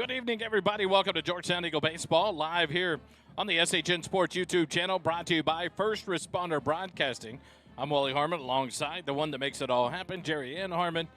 Good evening, everybody. Welcome to Georgetown Eagle Baseball, live here on the SHN Sports YouTube channel, brought to you by First Responder Broadcasting. I'm Wally Harmon, alongside the one that makes it all happen, Jerry Ann Harmon.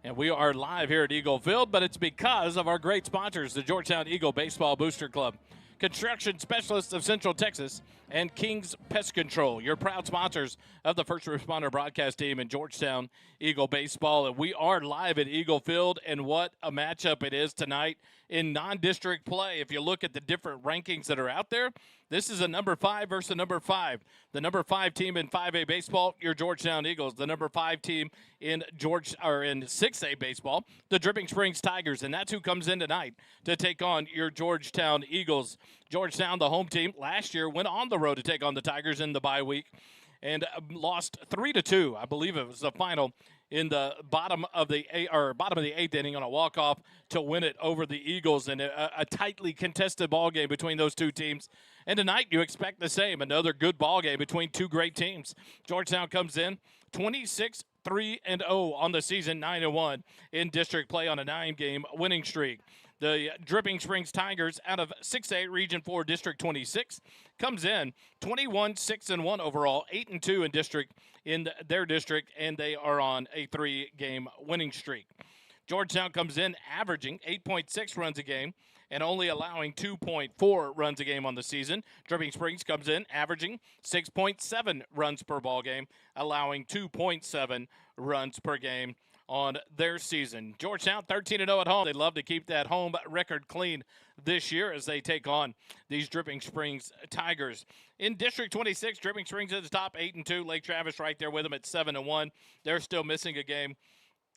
And we are live here at Eagle Field, but it's because of our great sponsors, the Georgetown Eagle Baseball Booster Club, Construction Specialists of Central Texas, and King's Pest Control, your proud sponsors of the First Responder Broadcast team in Georgetown Eagle Baseball. And we are live at Eagle Field, and what a matchup it is tonight in non-district play. If you look at the different rankings that are out there, this is a number 5 versus a number 5. The number 5 team in 5A baseball, your Georgetown Eagles. The number 5 team in in 6A baseball, the Dripping Springs Tigers, and that's who comes in tonight to take on your Georgetown Eagles. Georgetown, the home team, last year went on the road to take on the Tigers in the bye week and lost 3-2. I believe it was the final in the bottom of the 8th inning on a walk-off to win it over the Eagles, and a tightly contested ball game between those two teams. And tonight you expect the same, another good ball game between two great teams. Georgetown comes in 26-3-0 on the season, 9-1 in district play on a 9-game winning streak. The Dripping Springs Tigers, out of 6A Region 4 District 26, comes in 21-6-1 overall, 8-2 in their district, and they are on a 3-game winning streak. Georgetown comes in averaging 8.6 runs a game and only allowing 2.4 runs a game on the season. Dripping Springs comes in averaging 6.7 runs per ball game, allowing 2.7 runs per game on their season. Georgetown 13-0 at home. They love to keep that home record clean this year as they take on these Dripping Springs Tigers. In District 26, Dripping Springs at the top, 8-2. Lake Travis right there with them at 7-1. They're still missing a game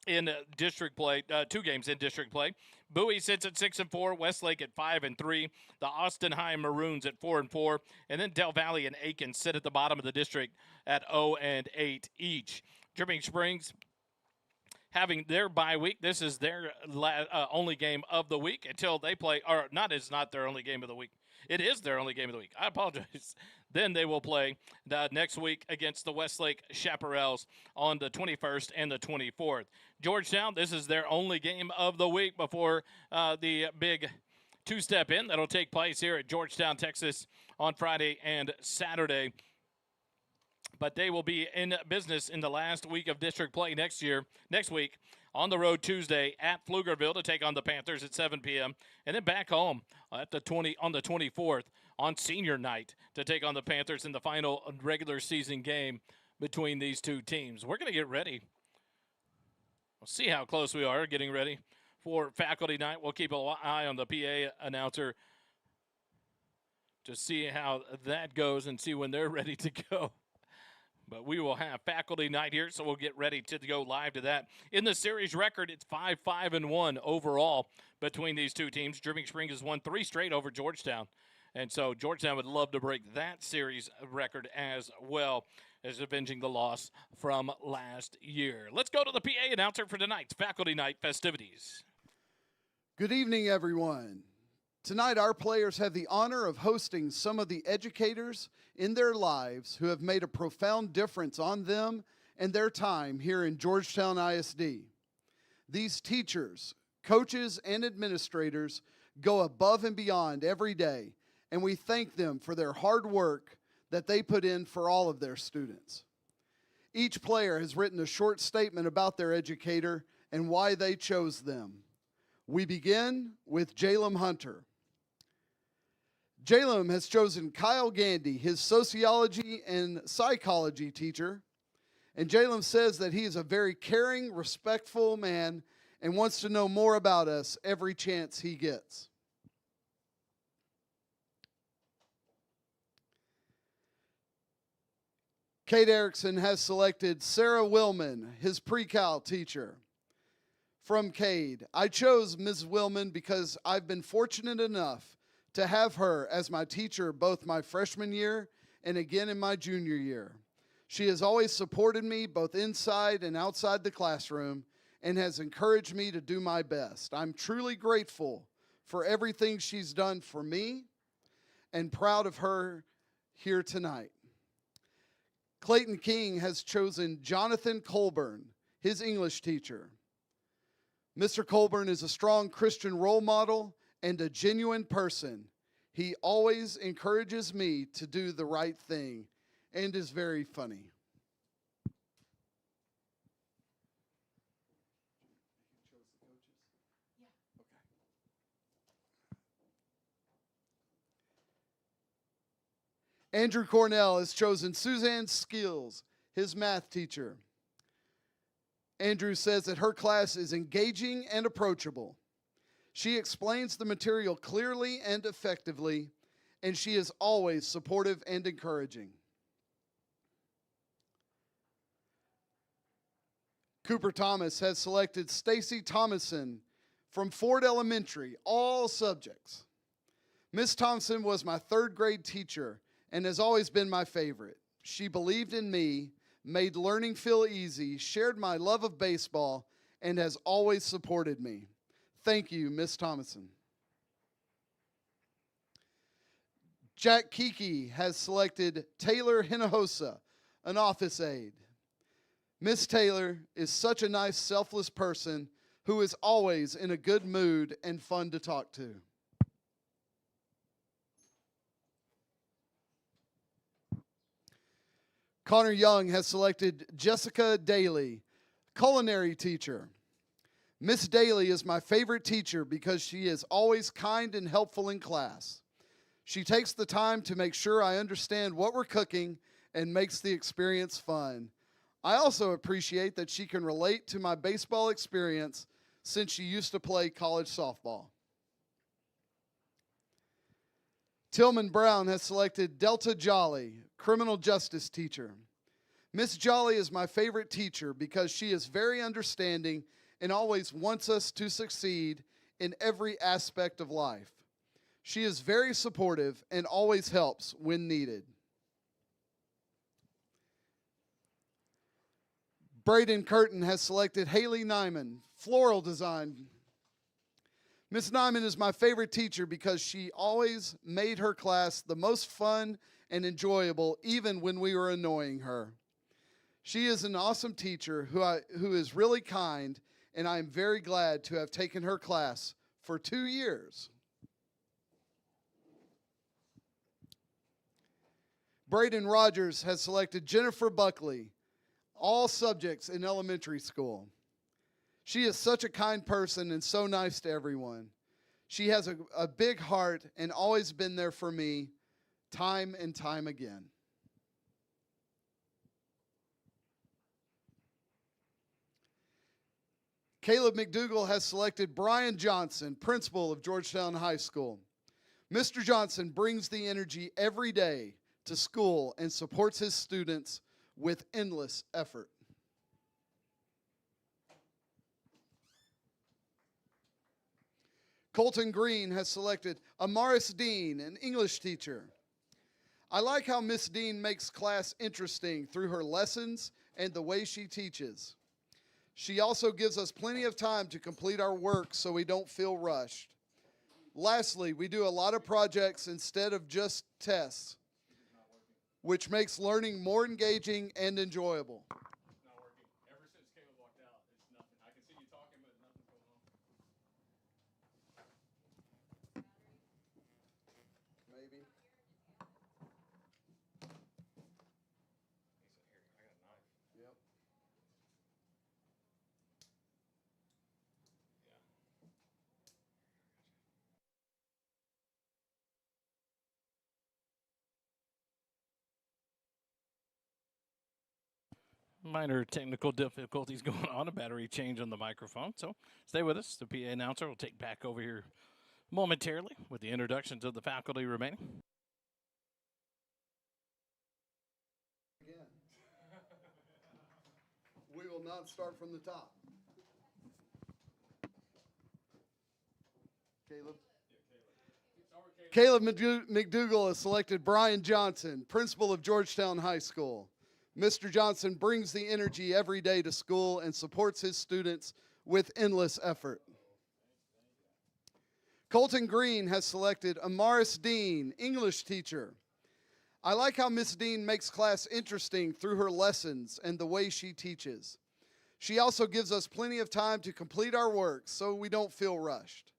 in district play, 2 games in district play. Bowie sits at 6-4, Westlake at 5-3, the Austin High Maroons at 4-4, and then Del Valley and Aiken sit at the bottom of the district at 0-8 each. Dripping Springs having their bye week. This is their only game of the week until they play, or not, it's not their only game of the week. It is their only game of the week. I apologize. Then they will play next week against the Westlake Chaparrals on the 21st and the 24th. Georgetown, this is their only game of the week before the big two-step in that'll take place here at Georgetown, Texas on Friday and Saturday. But they will be in business in the last week of district play next week, on the road Tuesday at Pflugerville to take on the Panthers at 7 p.m. and then back home on the 24th on senior night to take on the Panthers in the final regular season game between these two teams. We're going to get ready. We'll see how close we are getting ready for faculty night. We'll keep an eye on the PA announcer to see how that goes and see when they're ready to go. But we will have faculty night here, so we'll get ready to go live to that. In the series record, it's 5-5-1 overall between these two teams. Dripping Springs has won 3 straight over Georgetown. And so Georgetown would love to break that series record as well as avenging the loss from last year. Let's go to the PA announcer for tonight's faculty night festivities. Good evening, everyone. Tonight, our players have the honor of hosting some of the educators in their lives who have made a profound difference on them and their time here in Georgetown ISD. These teachers, coaches, and administrators go above and beyond every day, and we thank them for their hard work that they put in for all of their students. Each player has written a short statement about their educator and why they chose them. We begin with Jalem Hunter. Jalem has chosen Kyle Gandy, his sociology and psychology teacher. And Jalem says that he is a very caring, respectful man and wants to know more about us every chance he gets. Kate Erickson has selected Sarah Willman, his pre-cal teacher. From Cade, I chose Ms. Willman because I've been fortunate enough to have her as my teacher both my freshman year and again in my junior year. She has always supported me both inside and outside the classroom and has encouraged me to do my best. I'm truly grateful for everything she's done for me and proud of her here tonight. Clayton King has chosen Jonathan Colburn, his English teacher. Mr. Colburn is a strong Christian role model and a genuine person. He always encourages me to do the right thing and is very funny. Andrew Cornell has chosen Suzanne Skills, his math teacher. Andrew says that her class is engaging and approachable. She explains the material clearly and effectively, and she is always supportive and encouraging. Cooper Thomas has selected Stacy Thomason from Ford Elementary, all subjects. Miss Thompson was my third grade teacher and has always been my favorite. She believed in me, made learning feel easy, shared my love of baseball, and has always supported me. Thank you, Miss Thomason. Jack Kiki has selected Taylor Hinojosa, an office aide. Miss Taylor is such a nice, selfless person who is always in a good mood and fun to talk to. Connor Young has selected Jessica Daly, culinary teacher. Miss Daly is my favorite teacher because she is always kind and helpful in class. She takes the time to make sure I understand what we're cooking and makes the experience fun. I also appreciate that she can relate to my baseball experience since she used to play college softball. Tillman Brown has selected Delta Jolly, criminal justice teacher. Miss Jolly is my favorite teacher because she is very understanding and always wants us to succeed in every aspect of life. She is very supportive and always helps when needed. Braden Curtin has selected Haley Nyman, floral design. Miss Nyman is my favorite teacher because she always made her class the most fun and enjoyable, even when we were annoying her. She is an awesome teacher who is really kind, and I am very glad to have taken her class for 2 years. Braden Rogers has selected Jennifer Buckley, all subjects in elementary school. She is such a kind person and so nice to everyone. She has a big heart and always been there for me time and time again. Caleb McDougall has selected Brian Johnson, principal of Georgetown High School. Mr. Johnson brings the energy every day to school and supports his students with endless effort. Colton Green has selected Amaris Dean, an English teacher. I like how Miss Dean makes class interesting through her lessons and the way she teaches. She also gives us plenty of time to complete our work so we don't feel rushed. Lastly, we do a lot of projects instead of just tests, which makes learning more engaging and enjoyable. It's not working. Ever since Caleb walked out, it's nothing. I can see you talking, but nothing's going on. Maybe. He said, "Here, I got a knife." Yep. Minor technical difficulties going on, a battery change on the microphone. So stay with us. The PA announcer will take back over here momentarily with the introductions of the faculty remaining. Again. We will not start from the top. Caleb? Caleb McDougall has selected Brian Johnson, principal of Georgetown High School. Mr. Johnson brings the energy every day to school and supports his students with endless effort. Colton Green has selected Amaris Dean, English teacher. I like how Miss Dean makes class interesting through her lessons and the way she teaches. She also gives us plenty of time to complete our work so we don't feel rushed.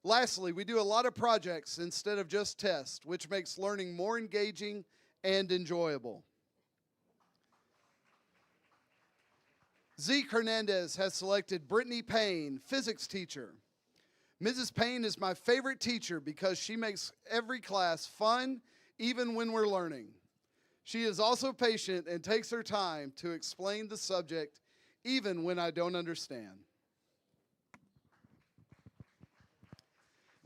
Lastly, we do a lot of projects instead of just tests, which makes learning more engaging and enjoyable. Zeke Hernandez has selected Brittany Payne, physics teacher. Mrs. Payne is my favorite teacher because she makes every class fun, even when we're learning. She is also patient and takes her time to explain the subject, even when I don't understand.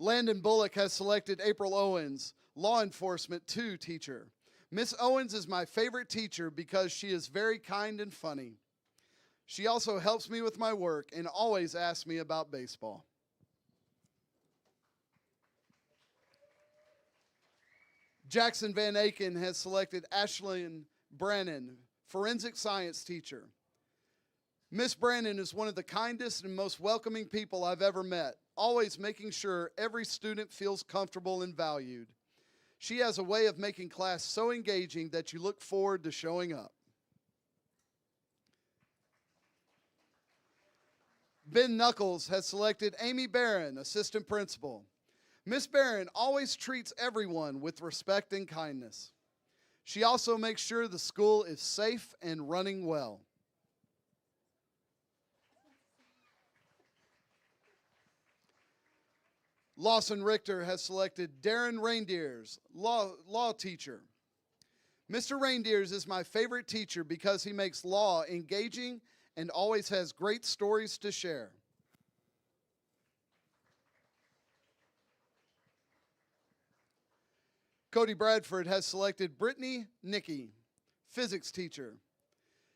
Landon Bullock has selected April Owens, Law Enforcement 2 teacher. Miss Owens is my favorite teacher because she is very kind and funny. She also helps me with my work and always asks me about baseball. Jackson Van Aken has selected Ashlyn Brannon, forensic science teacher. Miss Brannon is one of the kindest and most welcoming people I've ever met, always making sure every student feels comfortable and valued. She has a way of making class so engaging that you look forward to showing up. Ben Knuckles has selected Amy Barron, assistant principal. Miss Barron always treats everyone with respect and kindness. She also makes sure the school is safe and running well. Lawson Richter has selected Darren Reindeers, law teacher. Mr. Reindeers is my favorite teacher because he makes law engaging and always has great stories to share. Cody Bradford has selected Brittany Nicky, physics teacher.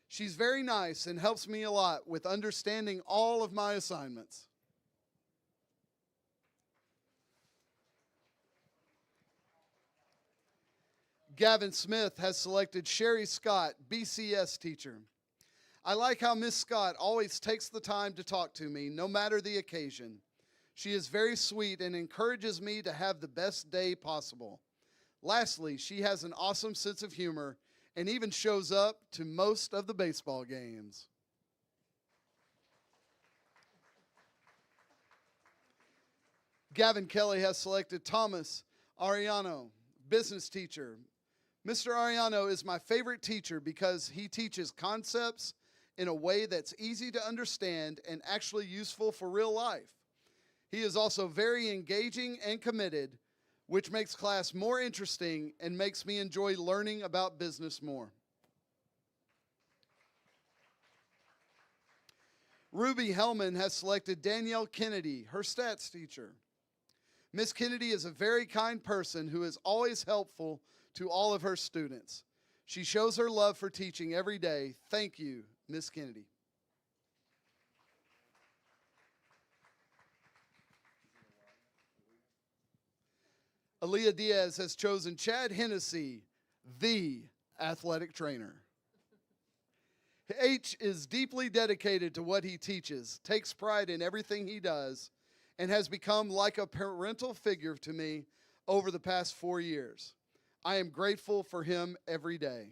She's very nice and helps me a lot with understanding all of my assignments. Gavin Smith has selected Sherry Scott, BCS teacher. I like how Miss Scott always takes the time to talk to me, no matter the occasion. She is very sweet and encourages me to have the best day possible. Lastly, she has an awesome sense of humor and even shows up to most of the baseball games. Gavin Kelly has selected Thomas Ariano, business teacher. Mr. Ariano is my favorite teacher because he teaches concepts in a way that's easy to understand and actually useful for real life. He is also very engaging and committed, which makes class more interesting and makes me enjoy learning about business more. Ruby Hellman has selected Danielle Kennedy, her stats teacher. Miss Kennedy is a very kind person who is always helpful to all of her students. She shows her love for teaching every day. Thank you, Miss Kennedy. Aaliyah Diaz has chosen Chad Hennessy, the athletic trainer. H is deeply dedicated to what he teaches, takes pride in everything he does, and has become like a parental figure to me over the past 4 years. I am grateful for him every day.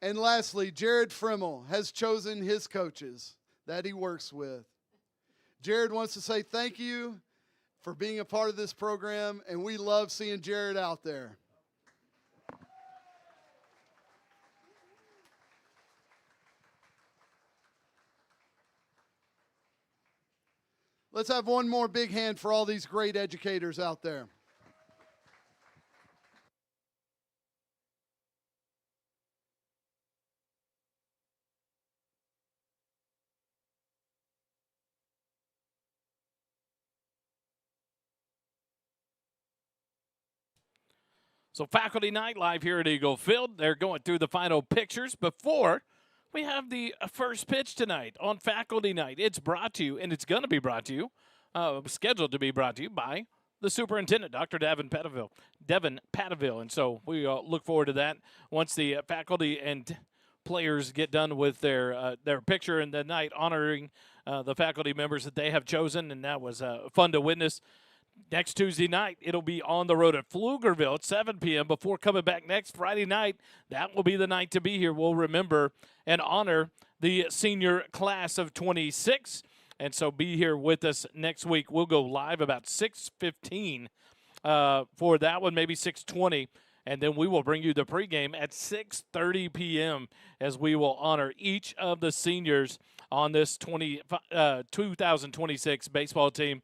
And lastly, Jared Frimmel has chosen his coaches that he works with. Jared wants to say thank you for being a part of this program, and we love seeing Jared out there. Let's have one more big hand for all these great educators out there. So faculty night live here at Eagle Field. They're going through the final pictures before we have the first pitch tonight on faculty night. It's brought to you, and it's going to be brought to you, scheduled to be brought to you by the superintendent, Dr. Devin Pattaville. And so we look forward to that once the faculty and players get done with their picture in the night honoring the faculty members that they have chosen, and that was fun to witness. Next Tuesday night, it'll be on the road at Pflugerville at 7 p.m. before coming back next Friday night. That will be the night to be here. We'll remember and honor the senior class of 26 And so be here with us next week. We'll go live about 6:15 for that one, maybe 6:20. And then we will bring you the pregame at 6:30 p.m. as we will honor each of the seniors on this 2026 baseball team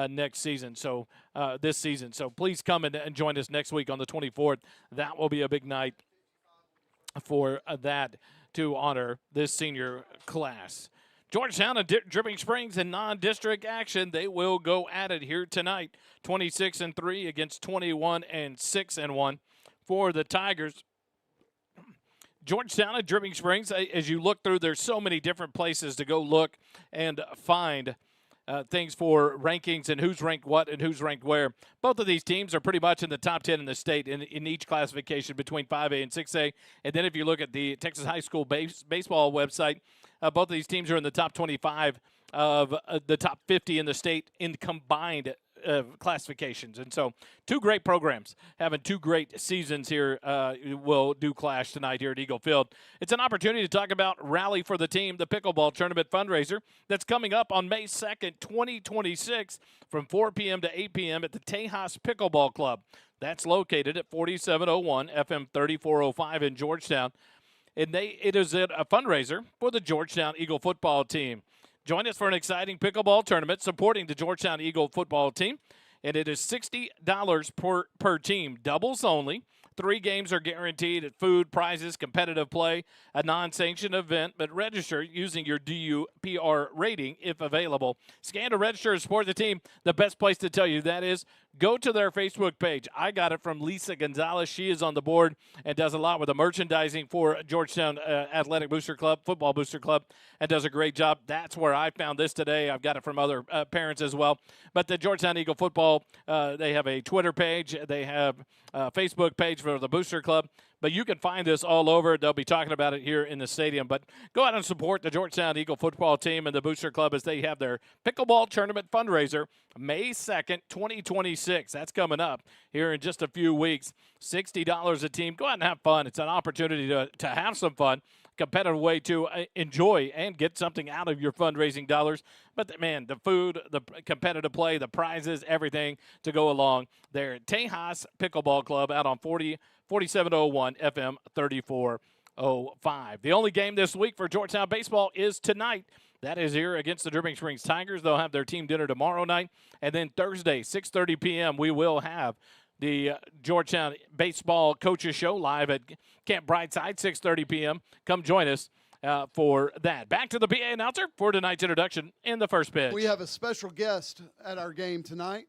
next season. So this season. So please come and join us next week on the 24th. That will be a big night for that to honor this senior class. Georgetown and Dripping Springs in non-district action. They will go at it here tonight. 26-3 against 21-6-1 for the Tigers. Georgetown and Dripping Springs, as you look through, there's so many different places to go look and find things for rankings and who's ranked what and who's ranked where. Both of these teams are pretty much in the top 10 in the state in each classification between 5A and 6A. And then if you look at the Texas High School baseball website, both of these teams are in the top 25 of the top 50 in the state in combined classifications. And so two great programs having two great seasons here will do clash tonight here at Eagle Field. It's an opportunity to talk about Rally for the Team, the pickleball tournament fundraiser that's coming up on May 2nd, 2026 from 4 p.m. to 8 p.m. at the Tejas Pickleball Club. That's located at 4701 FM 3405 in Georgetown. And it is a fundraiser for the Georgetown Eagle football team. Join us for an exciting pickleball tournament supporting the Georgetown Eagle football team. And it is $60 per team, doubles only. 3 games are guaranteed at food, prizes, competitive play, a non-sanctioned event, but register using your DUPR rating if available. Scan to register and support the team. The best place to tell you that is go to their Facebook page. I got it from Lisa Gonzalez. She is on the board and does a lot with the merchandising for Georgetown Athletic Booster Club, Football Booster Club, and does a great job. That's where I found this today. I've got it from other parents as well. But the Georgetown Eagle Football, they have a Twitter page. They have a Facebook page for the Booster Club. But you can find this all over. They'll be talking about it here in the stadium. But go out and support the Georgetown Eagle football team and the Booster Club as they have their pickleball tournament fundraiser May 2nd, 2026. That's coming up here in just a few weeks. $60 a team. Go out and have fun. It's an opportunity to have some fun. Competitive way to enjoy and get something out of your fundraising dollars. But, man, the food, the competitive play, the prizes, everything to go along there at Tejas Pickleball Club out on 4701 FM 3405. The only game this week for Georgetown baseball is tonight. That is here against the Dripping Springs Tigers. They'll have their team dinner tomorrow night. And then Thursday, 6:30 p.m., we will have the Georgetown Baseball Coaches Show live at Camp Brightside, 6:30 p.m. Come join us for that. Back to the PA announcer for tonight's introduction in the first pitch. We have a special guest at our game tonight.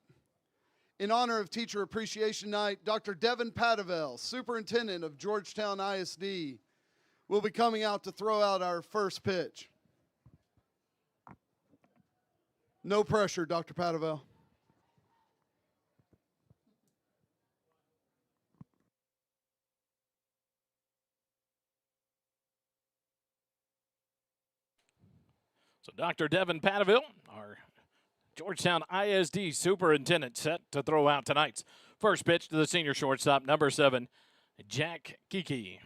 In honor of Teacher Appreciation Night, Dr. Devin Padavell, Superintendent of Georgetown ISD, will be coming out to throw out our first pitch. No pressure, Dr. Padavell. So Dr. Devin Padaville, our Georgetown ISD superintendent, set to throw out tonight's first pitch to the senior shortstop, number 7, Jack Kiki.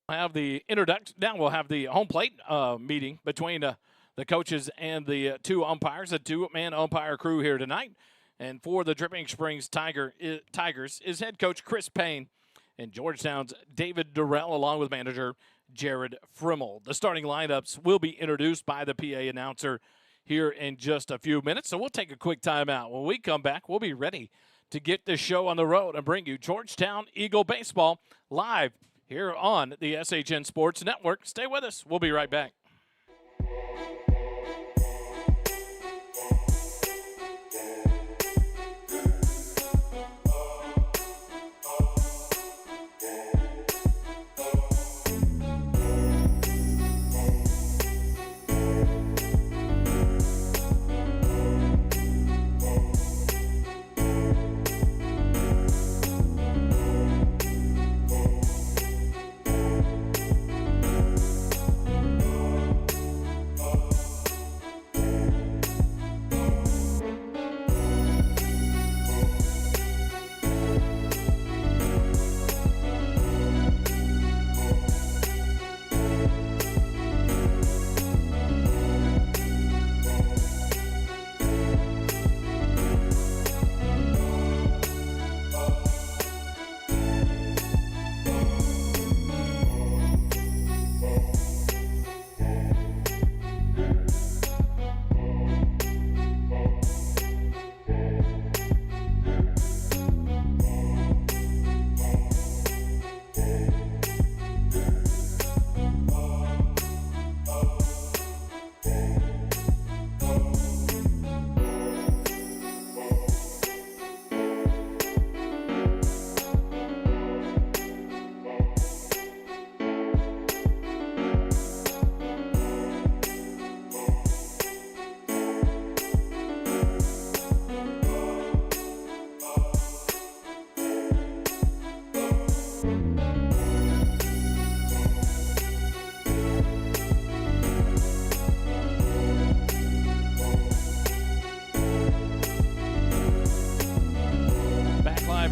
Have the introduction. Now we'll have the home plate meeting between the coaches and the two umpires, a 2-man umpire crew here tonight. And for the Dripping Springs Tigers is head coach Chris Payne and Georgetown's David Durrell, along with manager Jared Frimmel. The starting lineups will be introduced by the PA announcer here in just a few minutes. So we'll take a quick timeout. When we come back, we'll be ready to get this show on the road and bring you Georgetown Eagle Baseball live here on the SHN Sports Network. Stay with us. We'll be right back.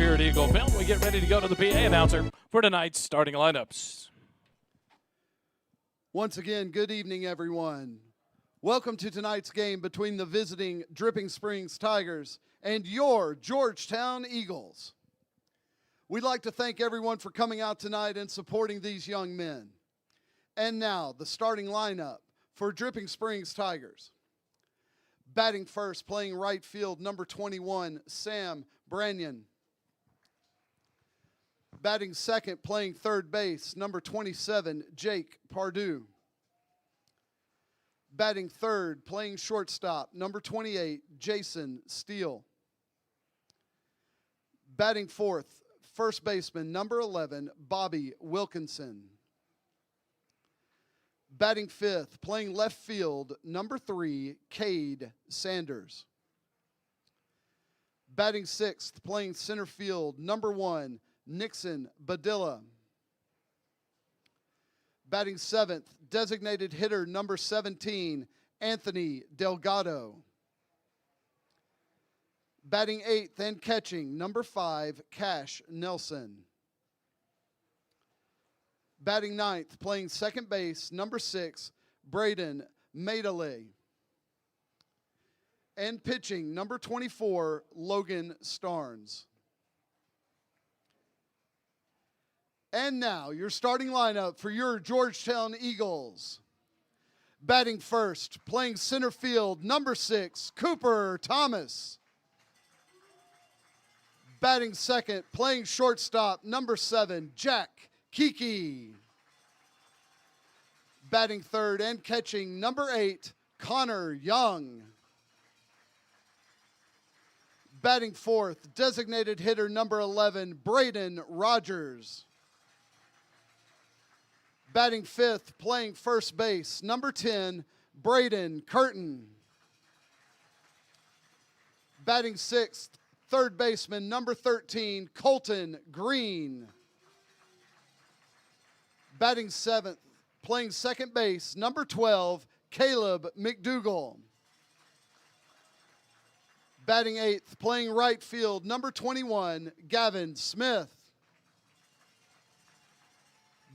here at Eagle Field. We get ready to go to the PA announcer for tonight's starting lineups. Once again, good evening, everyone. Welcome to tonight's game between the visiting Dripping Springs Tigers and your Georgetown Eagles. We'd like to thank everyone for coming out tonight and supporting these young men. And now, the starting lineup for Dripping Springs Tigers. Batting first, playing right field, number 21, Sam Branyan. Batting second, playing third base, number 27, Jake Pardue. Batting third, playing shortstop, number 28, Jason Steele. Batting fourth, first baseman, number 11, Bobby Wilkinson. Batting fifth, playing left field, number 3, Cade Sanders. Batting sixth, playing center field, number 1, Nixon Badilla. Batting seventh, designated hitter, number 17, Anthony Delgado. Batting eighth and catching, number 5, Cash Nelson. Batting ninth, playing second base, number 6, Braden Madeley. And pitching, number 24, Logan Starnes. And now, your starting lineup for your Georgetown Eagles. Batting first, playing center field, number 6, Cooper Thomas. Batting second, playing shortstop, number 7, Jack Kiki. Batting third and catching, number 8, Connor Young. Batting fourth, designated hitter, number 11, Braden Rogers. Batting fifth, playing first base, number 10, Braden Curtin. Batting sixth, third baseman, number 13, Colton Green. Batting seventh, playing second base, number 12, Caleb McDougall. Batting eighth, playing right field, number 21, Gavin Smith.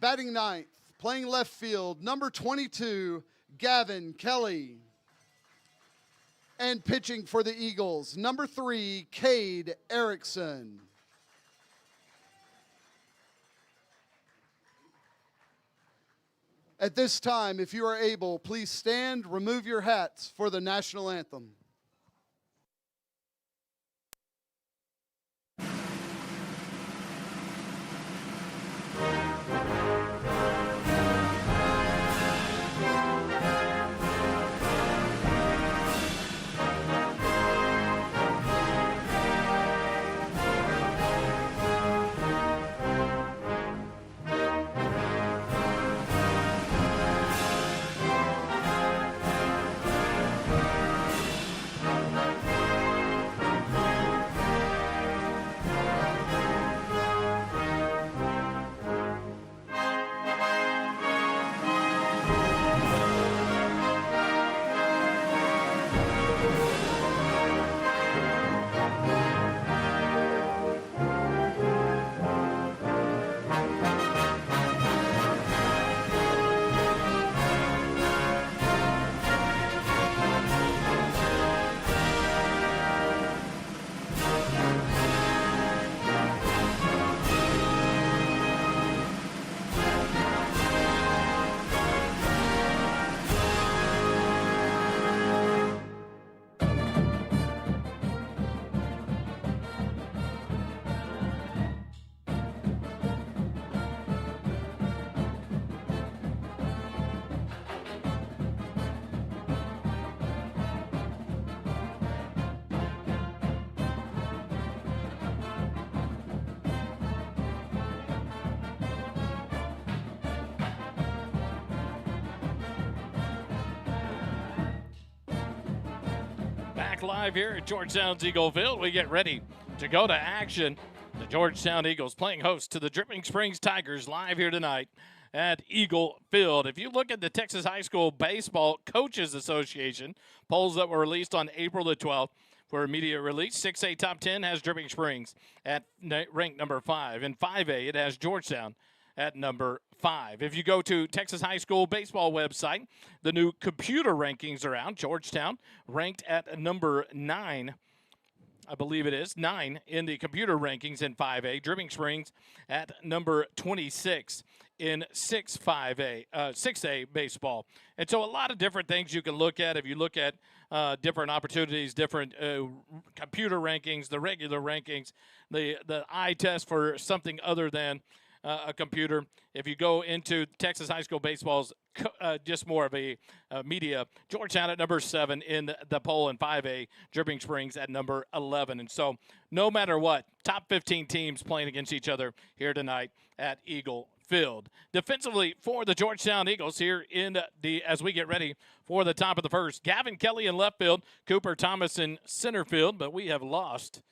Batting ninth, playing left field, number 22, Gavin Kelly. And pitching for the Eagles, number 3, Cade Erickson. At this time, if you are able, please stand, remove your hats for the national anthem. Back live here at Georgetown's Eagle Field. We get ready to go to action. The Georgetown Eagles playing host to the Dripping Springs Tigers live here tonight at Eagle Field. If you look at the Texas High School Baseball Coaches Association polls that were released on April the 12th, for immediate release. 6A top 10 has Dripping Springs at ranked number 5. In 5A, it has Georgetown at number 5. If you go to Texas High School baseball website, the new computer rankings are out. Georgetown ranked at number 9. I believe it is 9 in the computer rankings in 5A. Dripping Springs at number 26 in 6A baseball. And so a lot of different things you can look at. If you look at different opportunities, different computer rankings, the regular rankings, the eye test for something other than a computer. If you go into Texas High School baseball's just more of a media, Georgetown at number 7 in the poll in 5A, Dripping Springs at number 11. And so no matter what, top 15 teams playing against each other here tonight at Eagle Field. Defensively for the Georgetown Eagles here as we get ready for the top of the first, Gavin Kelly in left field, Cooper Thomas in center field, but we have lost.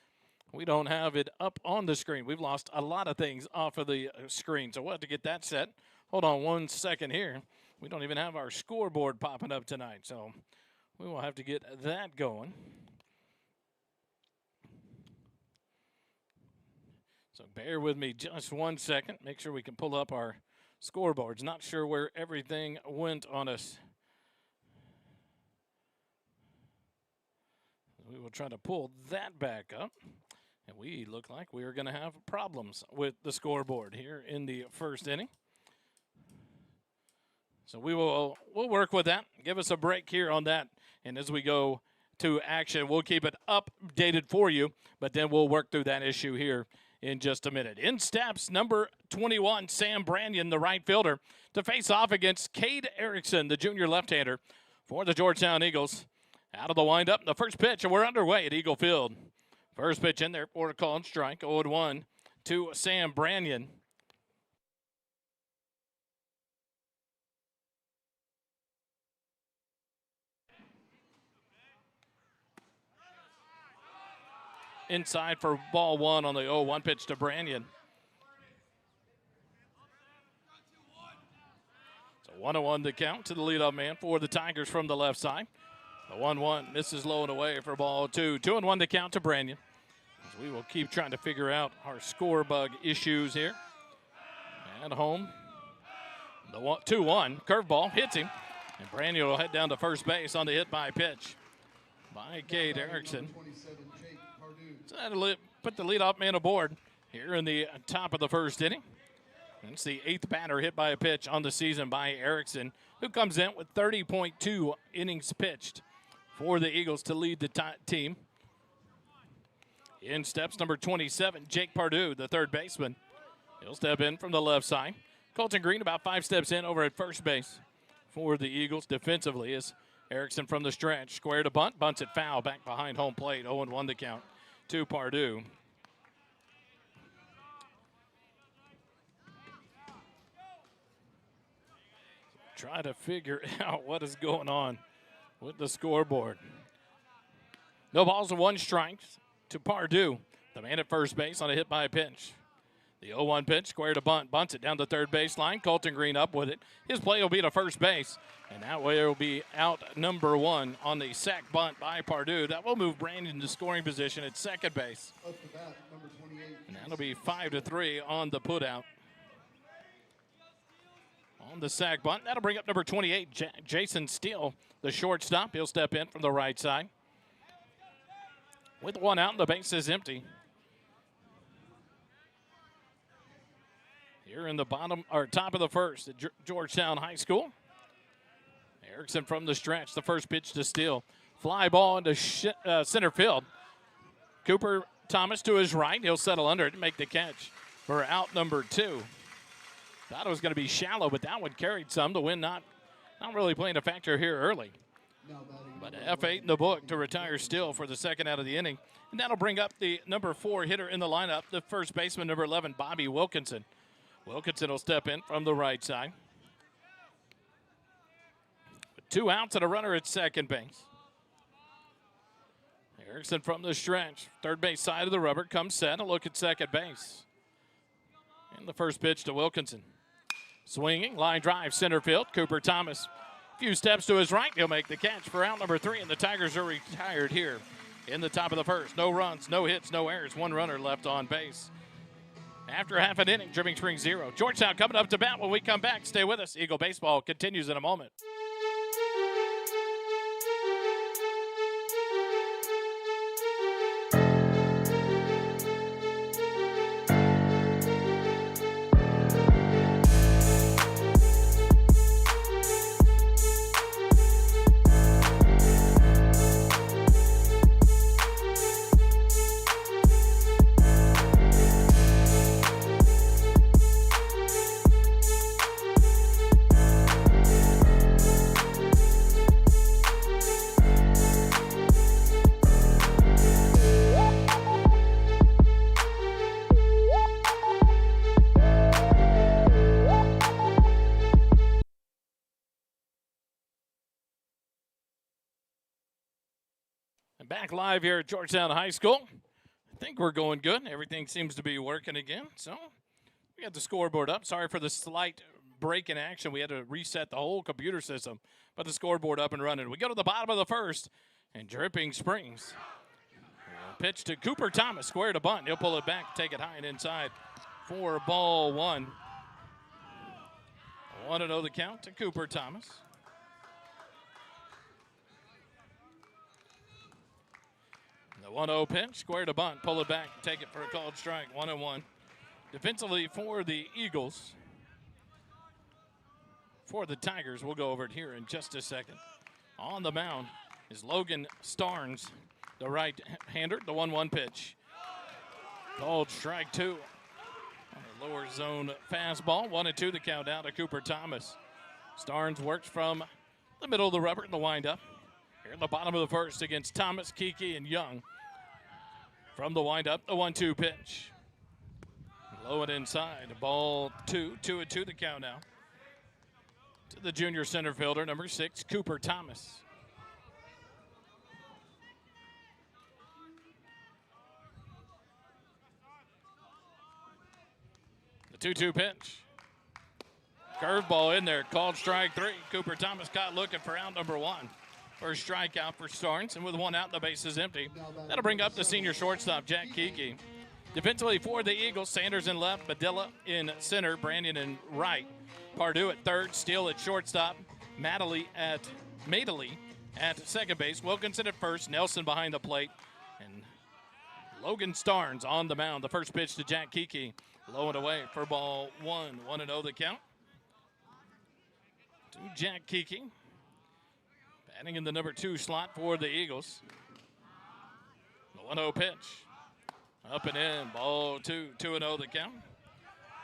We don't have it up on the screen. We've lost a lot of things off of the screen, so we'll have to get that set. Hold on 1 second here. We don't even have our scoreboard popping up tonight, so we will have to get that going. So bear with me just 1 second. Make sure we can pull up our scoreboards. Not sure where everything went on us. We will try to pull that back up. And we look like we are going to have problems with the scoreboard here in the first inning. So we'll work with that. Give us a break here on that. And as we go to action, we'll keep it updated for you. But then we'll work through that issue here in just a minute. In steps number 21, Sam Brannion, the right fielder, to face off against Cade Erickson, the junior left-hander for the Georgetown Eagles. Out of the windup, the first pitch, and we're underway at Eagle Field. First pitch in there for a call and strike, 0-1 to Sam Brannion. Inside for ball 1 on the 0-1 pitch to Brannion. So 1-1 the count to the leadoff man for the Tigers from the left side. The 1-1 misses low and away for ball 2. 2-1 the count to Brannion. As we will keep trying to figure out our score bug issues here. At home. The 2-1 curveball hits him. And Brannion will head down to first base on the hit by pitch by Cade Erickson. So that'll put the leadoff man aboard here in the top of the first inning. And it's the 8th batter hit by a pitch on the season by Erickson, who comes in with 30.2 innings pitched for the Eagles to lead the team. In steps number 27, Jake Pardue, the third baseman. He'll step in from the left side. Colton Green about 5 steps in over at first base for the Eagles defensively as Erickson from the stretch. Square to bunt, bunts it foul back behind home plate. 0-1 the count to Pardue. Try to figure out what is going on with the scoreboard. No balls and 1 strike to Pardue, the man at first base on a hit by a pitch. The 0-1 pitch, square to bunt, bunts it down the third baseline. Colton Green up with it. His play will be to first base, and that way it will be out number 1 on the sac bunt by Pardue. That will move Brannion to scoring position at second base. Up the bat, number 28. And that'll be 5-3 on the putout. On the sac bunt, that'll bring up number 28, Jason Steele, the shortstop. He'll step in from the right side. With 1 out, and the base is empty. Here in the top of the first at Georgetown High School. Erickson from the stretch, the first pitch to Steele. Fly ball into center field. Cooper Thomas to his right. He'll settle under it and make the catch for out number 2. Thought it was going to be shallow, but that one carried some. The wind not really playing a factor here early. But F8 in the book to retire Steele for the second out of the inning. And that'll bring up the number 4 hitter in the lineup, the first baseman, number 11, Bobby Wilkinson. Wilkinson will step in from the right side. With 2 outs and a runner at second base. Erickson from the stretch. Third base side of the rubber comes set. A look at second base. And the first pitch to Wilkinson. Swinging, line drive, center field. Cooper Thomas. A few steps to his right. He'll make the catch for out number 3, and the Tigers are retired here in the top of the first. No runs, no hits, no errors. One runner left on base. After half an inning, Dripping Springs 0. Georgetown coming up to bat when we come back. Stay with us. Eagle Baseball continues in a moment. Back live here at Georgetown High School. I think we're going good. Everything seems to be working again. So we got the scoreboard up. Sorry for the slight break in action. We had to reset the whole computer system, but the scoreboard up and running. We go to the bottom of the first, and Dripping Springs. Pitch to Cooper Thomas, square to bunt. He'll pull it back, take it high and inside for ball one. 1-0 the count to Cooper Thomas. The 1-0 pitch, square to bunt, pull it back, take it for a called strike, 1-1. Defensively for the Eagles. For the Tigers, we'll go over it here in just a second. On the mound is Logan Starnes, the right-hander, the 1-1 pitch. Called strike 2. On the lower zone fastball, 1-2 the count down to Cooper Thomas. Starnes works from the middle of the rubber in the windup. Here in the bottom of the first against Thomas, Kiki, and Young. From the windup, the 1-2 pitch. Low and inside, ball 2, 2-2 the count now. To the junior center fielder, number 6, Cooper Thomas. The 2-2 pitch. Curveball in there, called strike 3. Cooper Thomas caught looking for out number 1. First strikeout for Starnes, and with 1 out, the base is empty. That'll bring up the senior shortstop, Jack Kiki. Defensively for the Eagles, Sanders in left, Badilla in center, Brandon in right. Pardue at third, Steele at shortstop, Madeley at second base, Wilkinson at first, Nelson behind the plate, and Logan Starnes on the mound. The first pitch to Jack Kiki, low and away for ball 1, 1-0 the count. To Jack Kiki. Batting in the number 2 slot for the Eagles. The 1-0 pitch. Up and in, ball 2, 2-0 the count.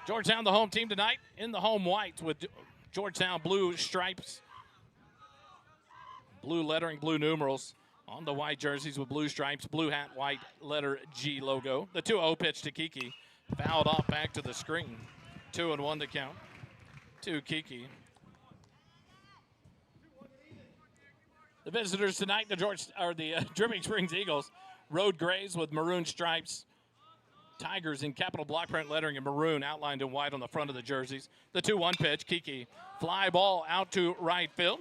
Georgetown, the home team tonight, in the home whites with Georgetown blue stripes. Blue lettering, blue numerals on the white jerseys with blue stripes, blue hat, white letter G logo. The 2-0 pitch to Kiki. Fouled off back to the screen. 2-1 the count to Kiki. The visitors tonight, the Dripping Springs Eagles, road grays with maroon stripes. Tigers in capital block print lettering in maroon outlined in white on the front of the jerseys. The 2-1 pitch, Kiki. Fly ball out to right field.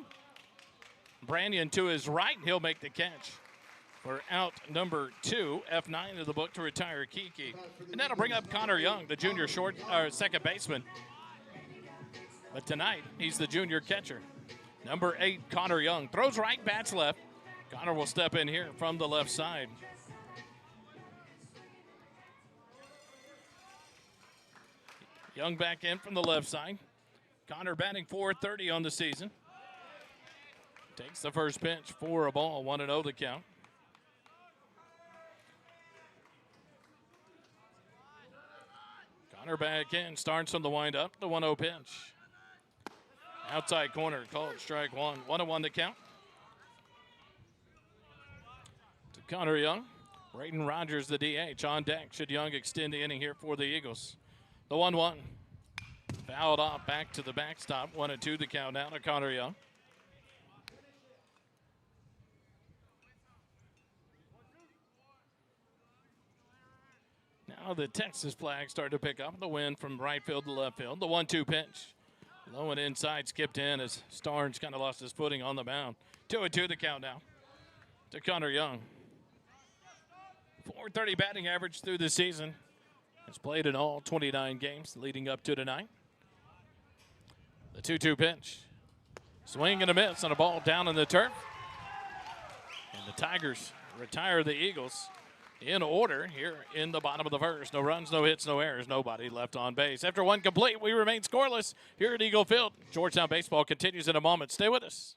Brandon to his right, and he'll make the catch for out number 2, F9 of the book to retire Kiki. And that'll bring up Connor Young, the junior second baseman. But tonight, he's the junior catcher. Number 8, Connor Young. Throws right, bats left. Connor will step in here from the left side. Young back in from the left side. Connor batting .430 on the season. Takes the first pitch for a ball, 1-0 the count. Connor back in, starts from the windup, the 1-0 pitch. Outside corner, called strike 1. 1-1 the count. To Connor Young. Braden Rogers, the DH, on deck. Should Young extend the inning here for the Eagles. The 1-1. Fouled off back to the backstop. 1-2 the count now to Connor Young. Now the Texas flag started to pick up the wind from right field to left field. The 1-2 pitch. Low and inside, skipped in as Starnes kind of lost his footing on the mound. 2-2 the count now to Connor Young. 430 batting average through the season. Has played in all 29 games leading up to tonight. The 2-2 pitch. Swing and a miss on a ball down in the turf. And the Tigers retire the Eagles in order here in the bottom of the first. No runs, no hits, no errors, nobody left on base. After one complete, we remain scoreless here at Eagle Field. Georgetown baseball continues in a moment. Stay with us.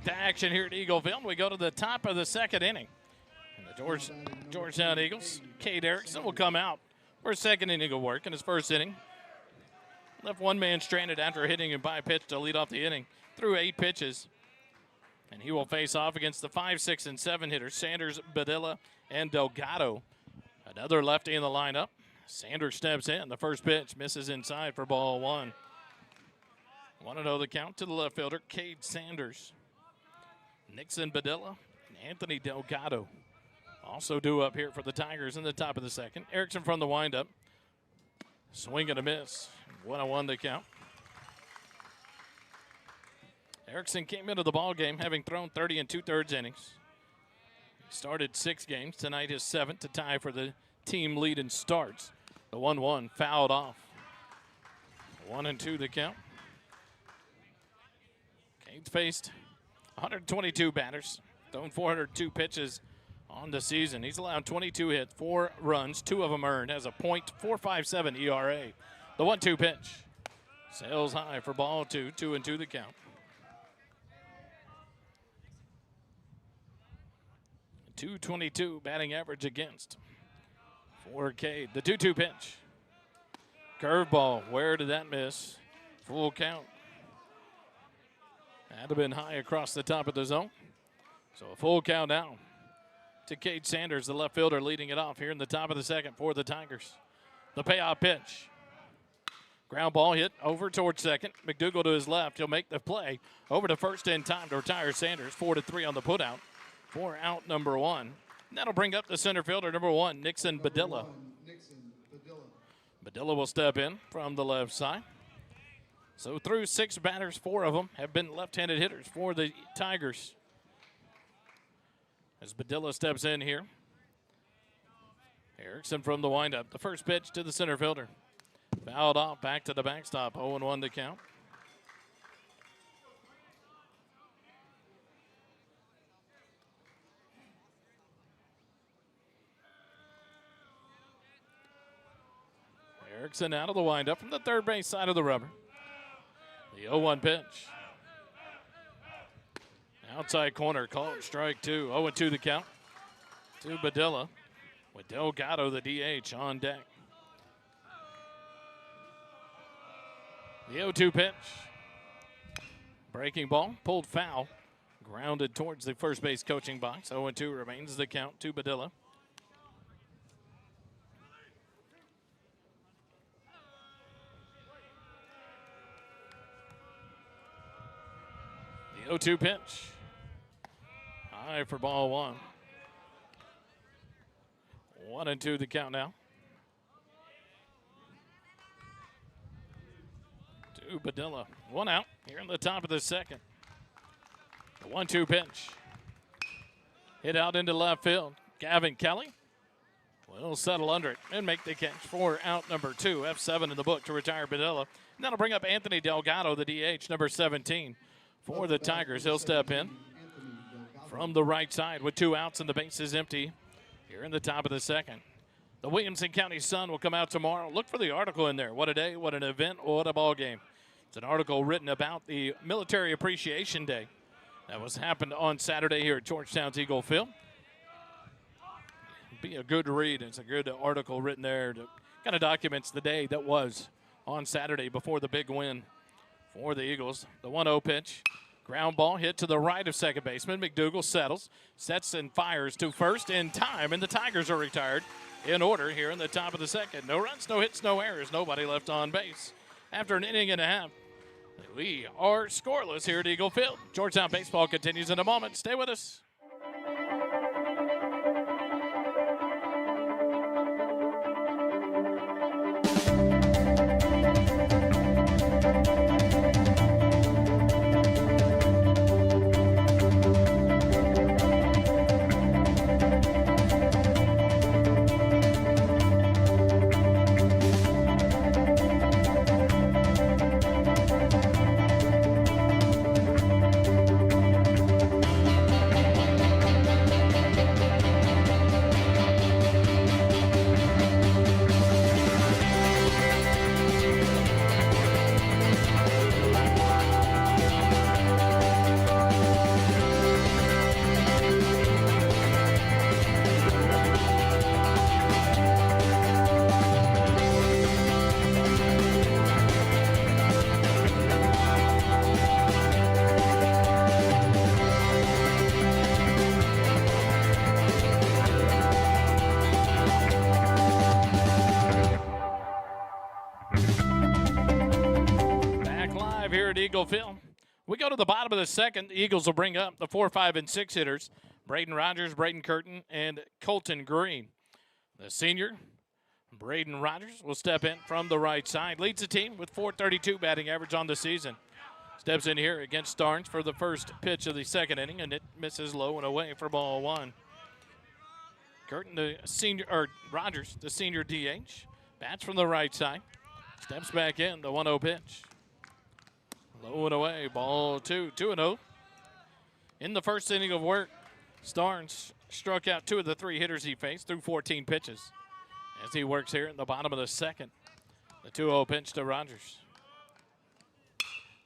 Action here at Eagleville. We go to the top of the second inning. And the Georgetown Eagles, Cade Erickson will come out for his second inning of work in his first inning. Left one man stranded after hitting him by a pitch to lead off the inning. Threw 8 pitches. And he will face off against the 5, 6, and 7 hitters, Sanders, Badilla, and Delgado. Another lefty in the lineup. Sanders steps in. The first pitch misses inside for ball 1. 1-0 the count to the left fielder, Cade Sanders. Nixon Badilla and Anthony Delgado also due up here for the Tigers in the top of the second. Erickson from the windup. Swing and a miss. 1-1 the count. Erickson came into the ball game having thrown 30 2/3 innings. He started 6 games. Tonight his 7th to tie for the team lead in starts. The 1-1 fouled off. 1-2 the count. Cade's faced 122 batters, thrown 402 pitches on the season. He's allowed 22 hits, 4 runs, 2 of them earned, has a .457 ERA. The 1-2 pitch sails high for ball 2, 2-2 the count. 222 batting average against for Cade. The 2-2 pitch. Curveball, where did that miss? Full count. Had to have been high across the top of the zone. So a full count down to Cade Sanders, the left fielder, leading it off here in the top of the second for the Tigers. The payoff pitch. Ground ball hit over towards second. McDougal to his left. He'll make the play over to first in time to retire Sanders. 4-3 on the putout for out number 1. And that'll bring up the center fielder, number 1, Nixon Badilla. Badilla will step in from the left side. So through 6 batters, 4 of them have been left-handed hitters for the Tigers. As Badilla steps in here. Erickson from the windup. The first pitch to the center fielder. Fouled off, back to the backstop. 0-1 to count. Erickson out of the windup from the third base side of the rubber. The 0-1 pitch. Outside corner, called strike 2. 0-2 the count to Badilla with Delgado, the DH, on deck. The 0-2 pitch. Breaking ball, pulled foul, grounded towards the first base coaching box. 0-2 remains the count to Badilla. The 0-2 pitch. High for ball one. 1-2 the count now. To Badilla. One out here in the top of the second. The 1-2 pitch. Hit out into left field. Gavin Kelly will settle under it and make the catch for out number 2. F7 in the book to retire Badilla. And that'll bring up Anthony Delgado, the DH, number 17 for the Tigers. He'll step in from the right side with 2 outs and the base is empty here in the top of the second. The Williamson County Sun will come out tomorrow. Look for the article in there. What a day, what an event, what a ball game. It's an article written about the Military Appreciation Day that was happened on Saturday here at Georgetown's Eagle Field. Be a good read. It's a good article written there that kind of documents the day that was on Saturday before the big win for the Eagles. The 1-0 pitch. Ground ball hit to the right of second baseman. McDougal settles, sets and fires to first in time, and the Tigers are retired in order here in the top of the second. No runs, no hits, no errors, nobody left on base. After an inning and a half, we are scoreless here at Eagle Field. Georgetown baseball continues in a moment. Stay with us. Eagle Field. We go to the bottom of the second. The Eagles will bring up the 4, 5, and 6 hitters. Braden Rogers, Braden Curtin, and Colton Green. The senior, Braden Rogers, will step in from the right side. Leads the team with .432 batting average on the season. Steps in here against Starnes for the first pitch of the second inning, and it misses low and away for ball one. Curtin, the senior, or Rogers, the senior DH, bats from the right side. Steps back in, the 1-0 pitch. Low and away, ball 2, 2-0. In the first inning of work, Starnes struck out 2 of the 3 hitters he faced through 14 pitches. As he works here in the bottom of the second, the 2-0 pitch to Rogers.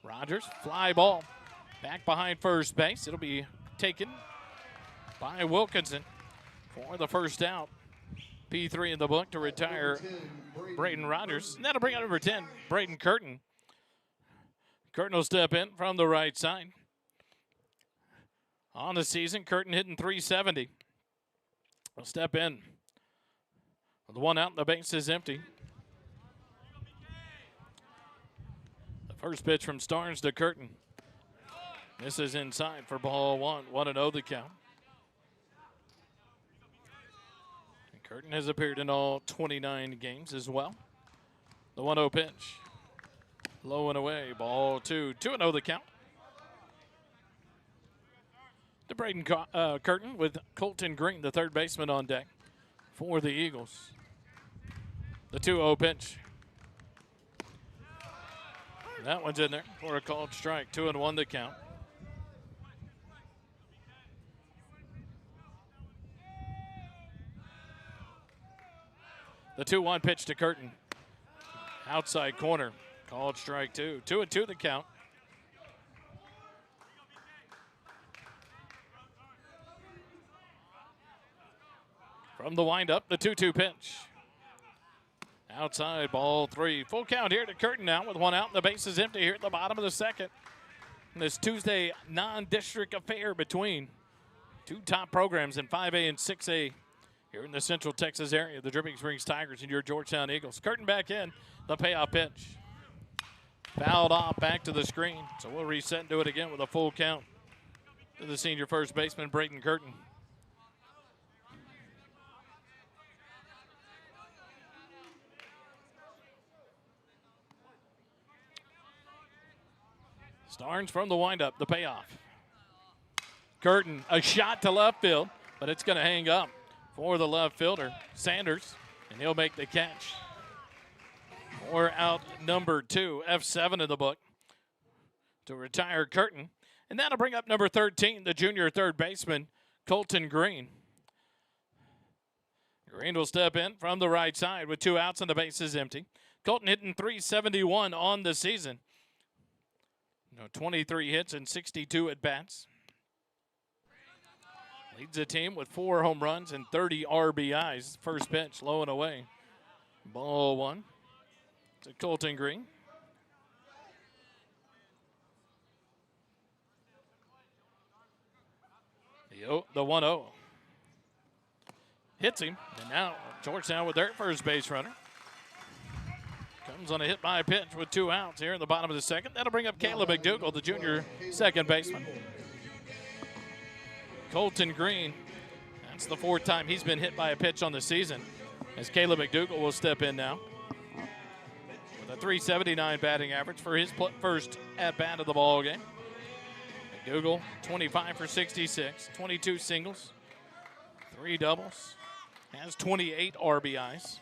Rogers, fly ball, back behind first base. It'll be taken by Wilkinson for the first out. P3 in the book to retire Braden Rogers. And that'll bring out number 10, Braden Curtin. Curtin will step in from the right side. On the season, Curtin hitting .370. He'll step in. The 1 out and the base is empty. The first pitch from Starnes to Curtin. This is inside for ball 1. 1-0 the count. And Curtin has appeared in all 29 games as well. The 1-0 pitch. Low and away, ball 2. 2-0 the count. To Braden Curtin with Colton Green, the third baseman, on deck for the Eagles. The 2-0 pitch. That one's in there for a called strike. 2-1 the count. The 2-1 pitch to Curtin. Outside corner. Called strike 2. 2-2 the count. From the windup, the 2-2 pitch. Outside, ball 3. Full count here to Curtin now with 1 out, and the base is empty here at the bottom of the second. this Tuesday non-district affair between two top programs in 5A and 6A here in the Central Texas area, the Dripping Springs Tigers and your Georgetown Eagles. Curtin back in, the payoff pitch. Fouled off, back to the screen. So we'll reset and do it again with a full count to the senior first baseman, Braden Curtin. Starnes from the windup, the payoff. Curtin, a shot to left field, but it's going to hang up for the left fielder, Sanders, and he'll make the catch. For out number 2, F7 in the book, to retire Curtin. And that'll bring up number 13, the junior third baseman, Colton Green. Green will step in from the right side with 2 outs and the base is empty. Colton hitting .371 on the season. 23 hits and 62 at-bats. Leads the team with 4 home runs and 30 RBIs. First pitch, low and away. Ball 1 to Colton Green. The 1-0. Hits him, and now Georgetown with their first base runner. Comes on a hit by pitch with 2 outs here in the bottom of the second. That'll bring up Caleb McDougal, the junior second baseman. Colton Green, that's the 4th time he's been hit by a pitch on the season, as Caleb McDougal will step in now with a .379 batting average for his first at-bat of the ball game. McDougal, 25 for 66, 22 singles, 3 doubles, has 28 RBIs.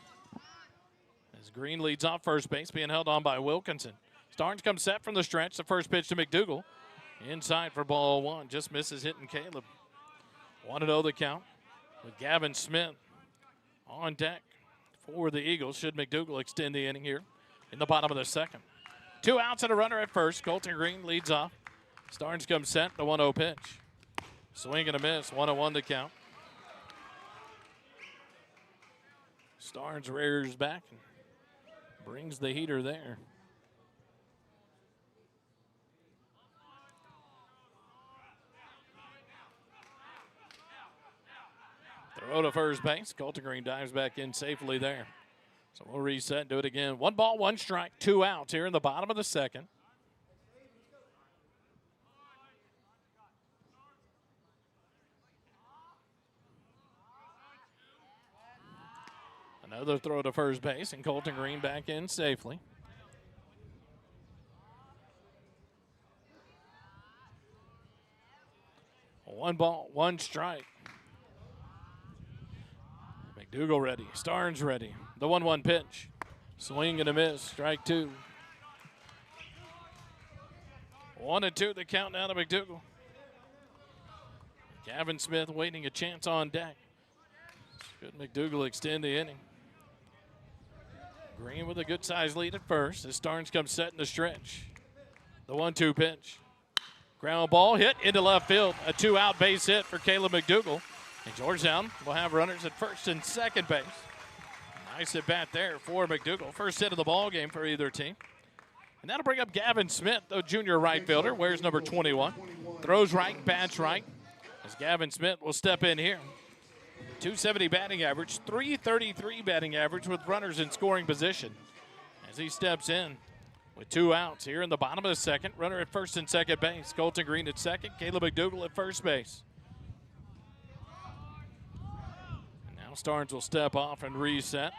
As Green leads off first base, being held on by Wilkinson. Starnes comes set from the stretch. The first pitch to McDougal. Inside for ball 1. Just misses hitting Caleb. 1-0 the count with Gavin Smith on deck for the Eagles. Should McDougal extend the inning here in the bottom of the second. 2 outs and a runner at first. Colton Green leads off. Starnes comes set. The 1-0 pitch. Swing and a miss. 1-1 the count. Starnes rears back and brings the heater there. Throw to first base. Colton Green dives back in safely there. So we'll reset and do it again. 1 ball, 1 strike, 2 outs here in the bottom of the second. Another throw to first base, and Colton Green back in safely. One ball, 1 strike. McDougal ready. Starnes ready. The 1-1 pitch. Swing and a miss. Strike 2. 1-2 the count now to McDougal. Gavin Smith waiting a chance on deck. Should McDougal extend the inning? Green with a good-sized lead at first as Starnes comes set in the stretch. The 1-2 pitch. Ground ball hit into left field. A 2-out base hit for Caleb McDougal. And Georgetown will have runners at first and second base. Nice at bat there for McDougal. First hit of the ball game for either team. And that'll bring up Gavin Smith, the junior right fielder. Wears number 21. Throws right, bats right. As Gavin Smith will step in here. .270 batting average, .333 batting average with runners in scoring position. As he steps in with 2 outs here in the bottom of the second. Runner at first and second base. Colton Green at second. Caleb McDougal at first base. And now Starnes will step off and reset.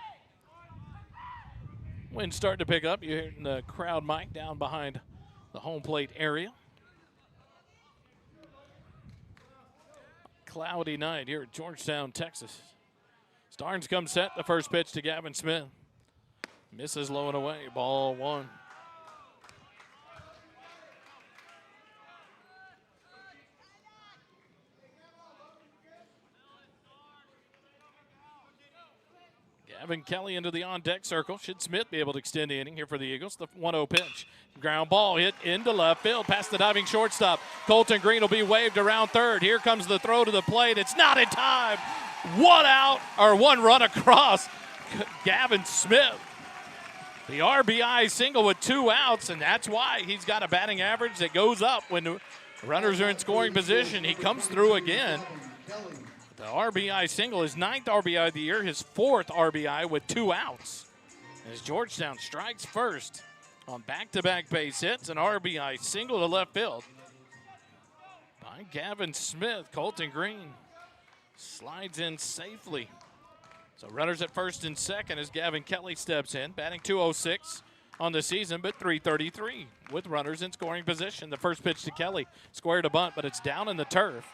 Wind starting to pick up. You're hearing the crowd mic down behind the home plate area. Cloudy night here at Georgetown, Texas. Starnes comes set. The first pitch to Gavin Smith. Misses low and away. Ball 1. Gavin Kelly into the on-deck circle. Should Smith be able to extend the inning here for the Eagles? The 1-0 pitch. Ground ball hit into left field past the diving shortstop. Colton Green will be waved around third. Here comes the throw to the plate. It's not in time. 1 out or 1 run across. Gavin Smith The RBI single with 2 outs, and that's why he's got a batting average that goes up when the runners are in scoring position. He comes through again. The RBI single, his 9th RBI of the year, his 4th RBI with 2 outs. As Georgetown strikes first on back-to-back base hits, an RBI single to left field by Gavin Smith. Colton Green slides in safely. So runners at first and second as Gavin Kelly steps in, batting .206 on the season, but .333 with runners in scoring position. The first pitch to Kelly, square to bunt, but it's down in the turf.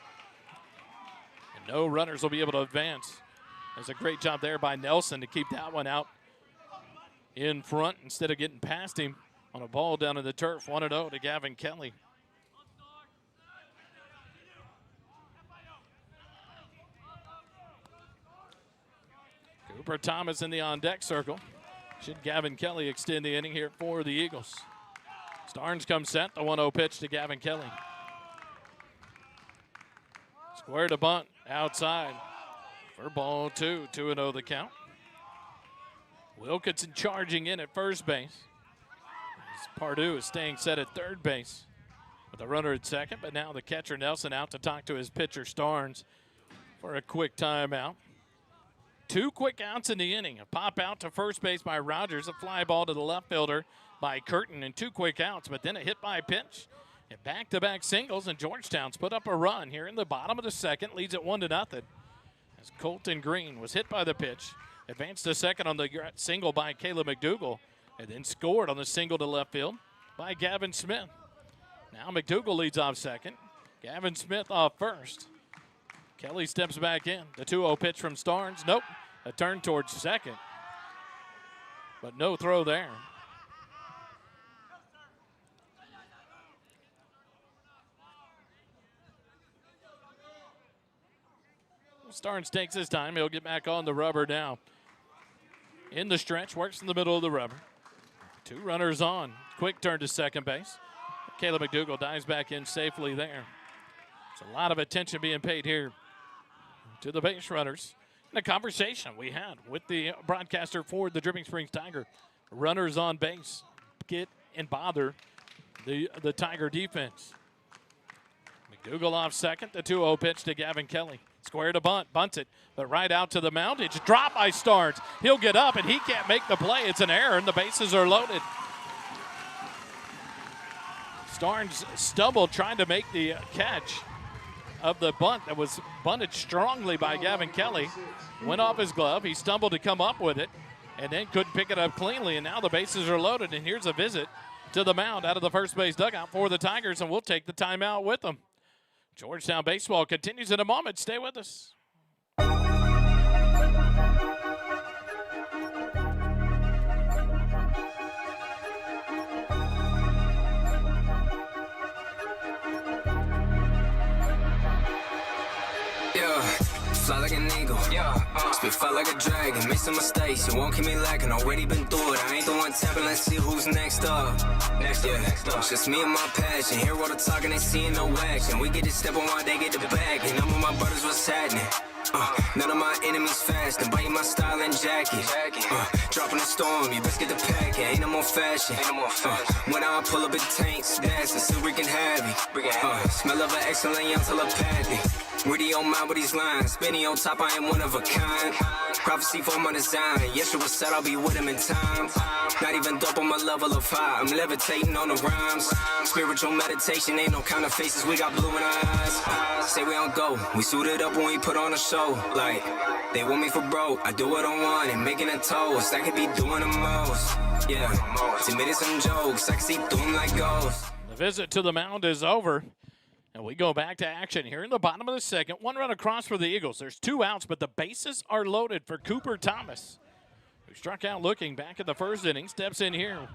And no runners will be able to advance. There's a great job there by Nelson to keep that one out in front instead of getting past him on a ball down in the turf. 1-0 to Gavin Kelly. Cooper Thomas in the on-deck circle. Should Gavin Kelly extend the inning here for the Eagles. Starnes comes set, the 1-0 pitch to Gavin Kelly. Square to bunt, outside for ball 2, 2-0 the count. Wilkinson charging in at first base. Pardue is staying set at third base with a runner at second, but now the catcher Nelson out to talk to his pitcher Starnes for a quick timeout. 2 quick outs in the inning. A pop out to first base by Rogers, a fly ball to the left fielder by Curtin, and 2 quick outs, but then a hit by pitch. And back-to-back singles, and Georgetown's put up a run here in the bottom of the second, leads it 1-0. As Colton Green was hit by the pitch, advanced to second on the single by Caleb McDougal, and then scored on the single to left field by Gavin Smith. Now McDougal leads off second. Gavin Smith off first. Kelly steps back in. The 2-0 pitch from Starnes. Nope. A turn towards second. But no throw there. Starnes takes his time. He'll get back on the rubber now. In the stretch, works in the middle of the rubber. 2 runners on. Quick turn to second base. Caleb McDougal dives back in safely there. There's a lot of attention being paid here to the base runners. The conversation we had with the broadcaster for the Dripping Springs Tiger. Runners on base get and bother the Tiger defense. McDougal off second. The 2-0 pitch to Gavin Kelly. Square to bunt, bunts it, but right out to the mound. It's dropped by Starnes. He'll get up, and he can't make the play. It's an error, and the bases are loaded. Starnes stumbled trying to make the catch of the bunt that was bunted strongly by Gavin Kelly. Went off his glove. He stumbled to come up with it, and then couldn't pick it up cleanly, and now the bases are loaded, and here's a visit to the mound out of the first base dugout for the Tigers, and we'll take the timeout with them. Georgetown baseball continues in a moment. Stay with us. Fly like an eagle, spit fly like a dragon. Make some mistakes, you won't keep me lacking. Already been through it, I ain't the one tapping. Let's see who's next up. Next up. Just me and my passion. Hear all the talking, they seeing no action. We get to step on while they get the bag. And I'm with my brothers, what's happening? None of my enemies fast, and biting my style and jacket. Dropping the storm, you best get the pack. Ain't no more fashion. When I pull up in tanks, that's and still wreaking havoc. Smell of an excellent young telepathy. Really on my with these lines, spinning on top, I am one of a kind. Prophecy for my design, Yeshua said I'll be with him in time. Not even dope on my level of high, I'm levitating on the rhymes. Spiritual meditation, ain't no kind of faces, we got blue in our eyes. Say we don't go, we suited up when we put on a show. Like, they want me for broke, I do what I want and making a toast. I could be doing the most, yeah. Submitted some jokes, I can see through them like ghosts. The visit to the mound is over. And we go back to action here in the bottom of the second. 1 run across for the Eagles. There's 2 outs, but the bases are loaded for Cooper Thomas, who struck out looking back in the first inning. Steps in here.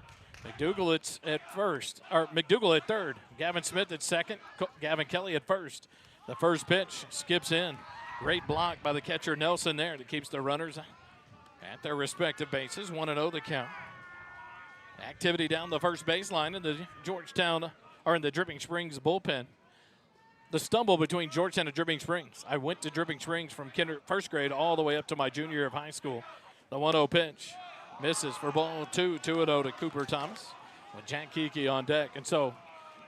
McDougal McDougal at third. Gavin Smith at second. Gavin Kelly at first. The first pitch skips in. Great block by the catcher Nelson there that keeps the runners at their respective bases. 1-0 the count. Activity down the first baseline in the in the Dripping Springs bullpen. The stumble between Georgetown and Dripping Springs. I went to Dripping Springs from first grade all the way up to my junior year of high school. The 1-0 pitch. Misses for ball 2, 2-0 to Cooper Thomas with Jack Kiki on deck. And so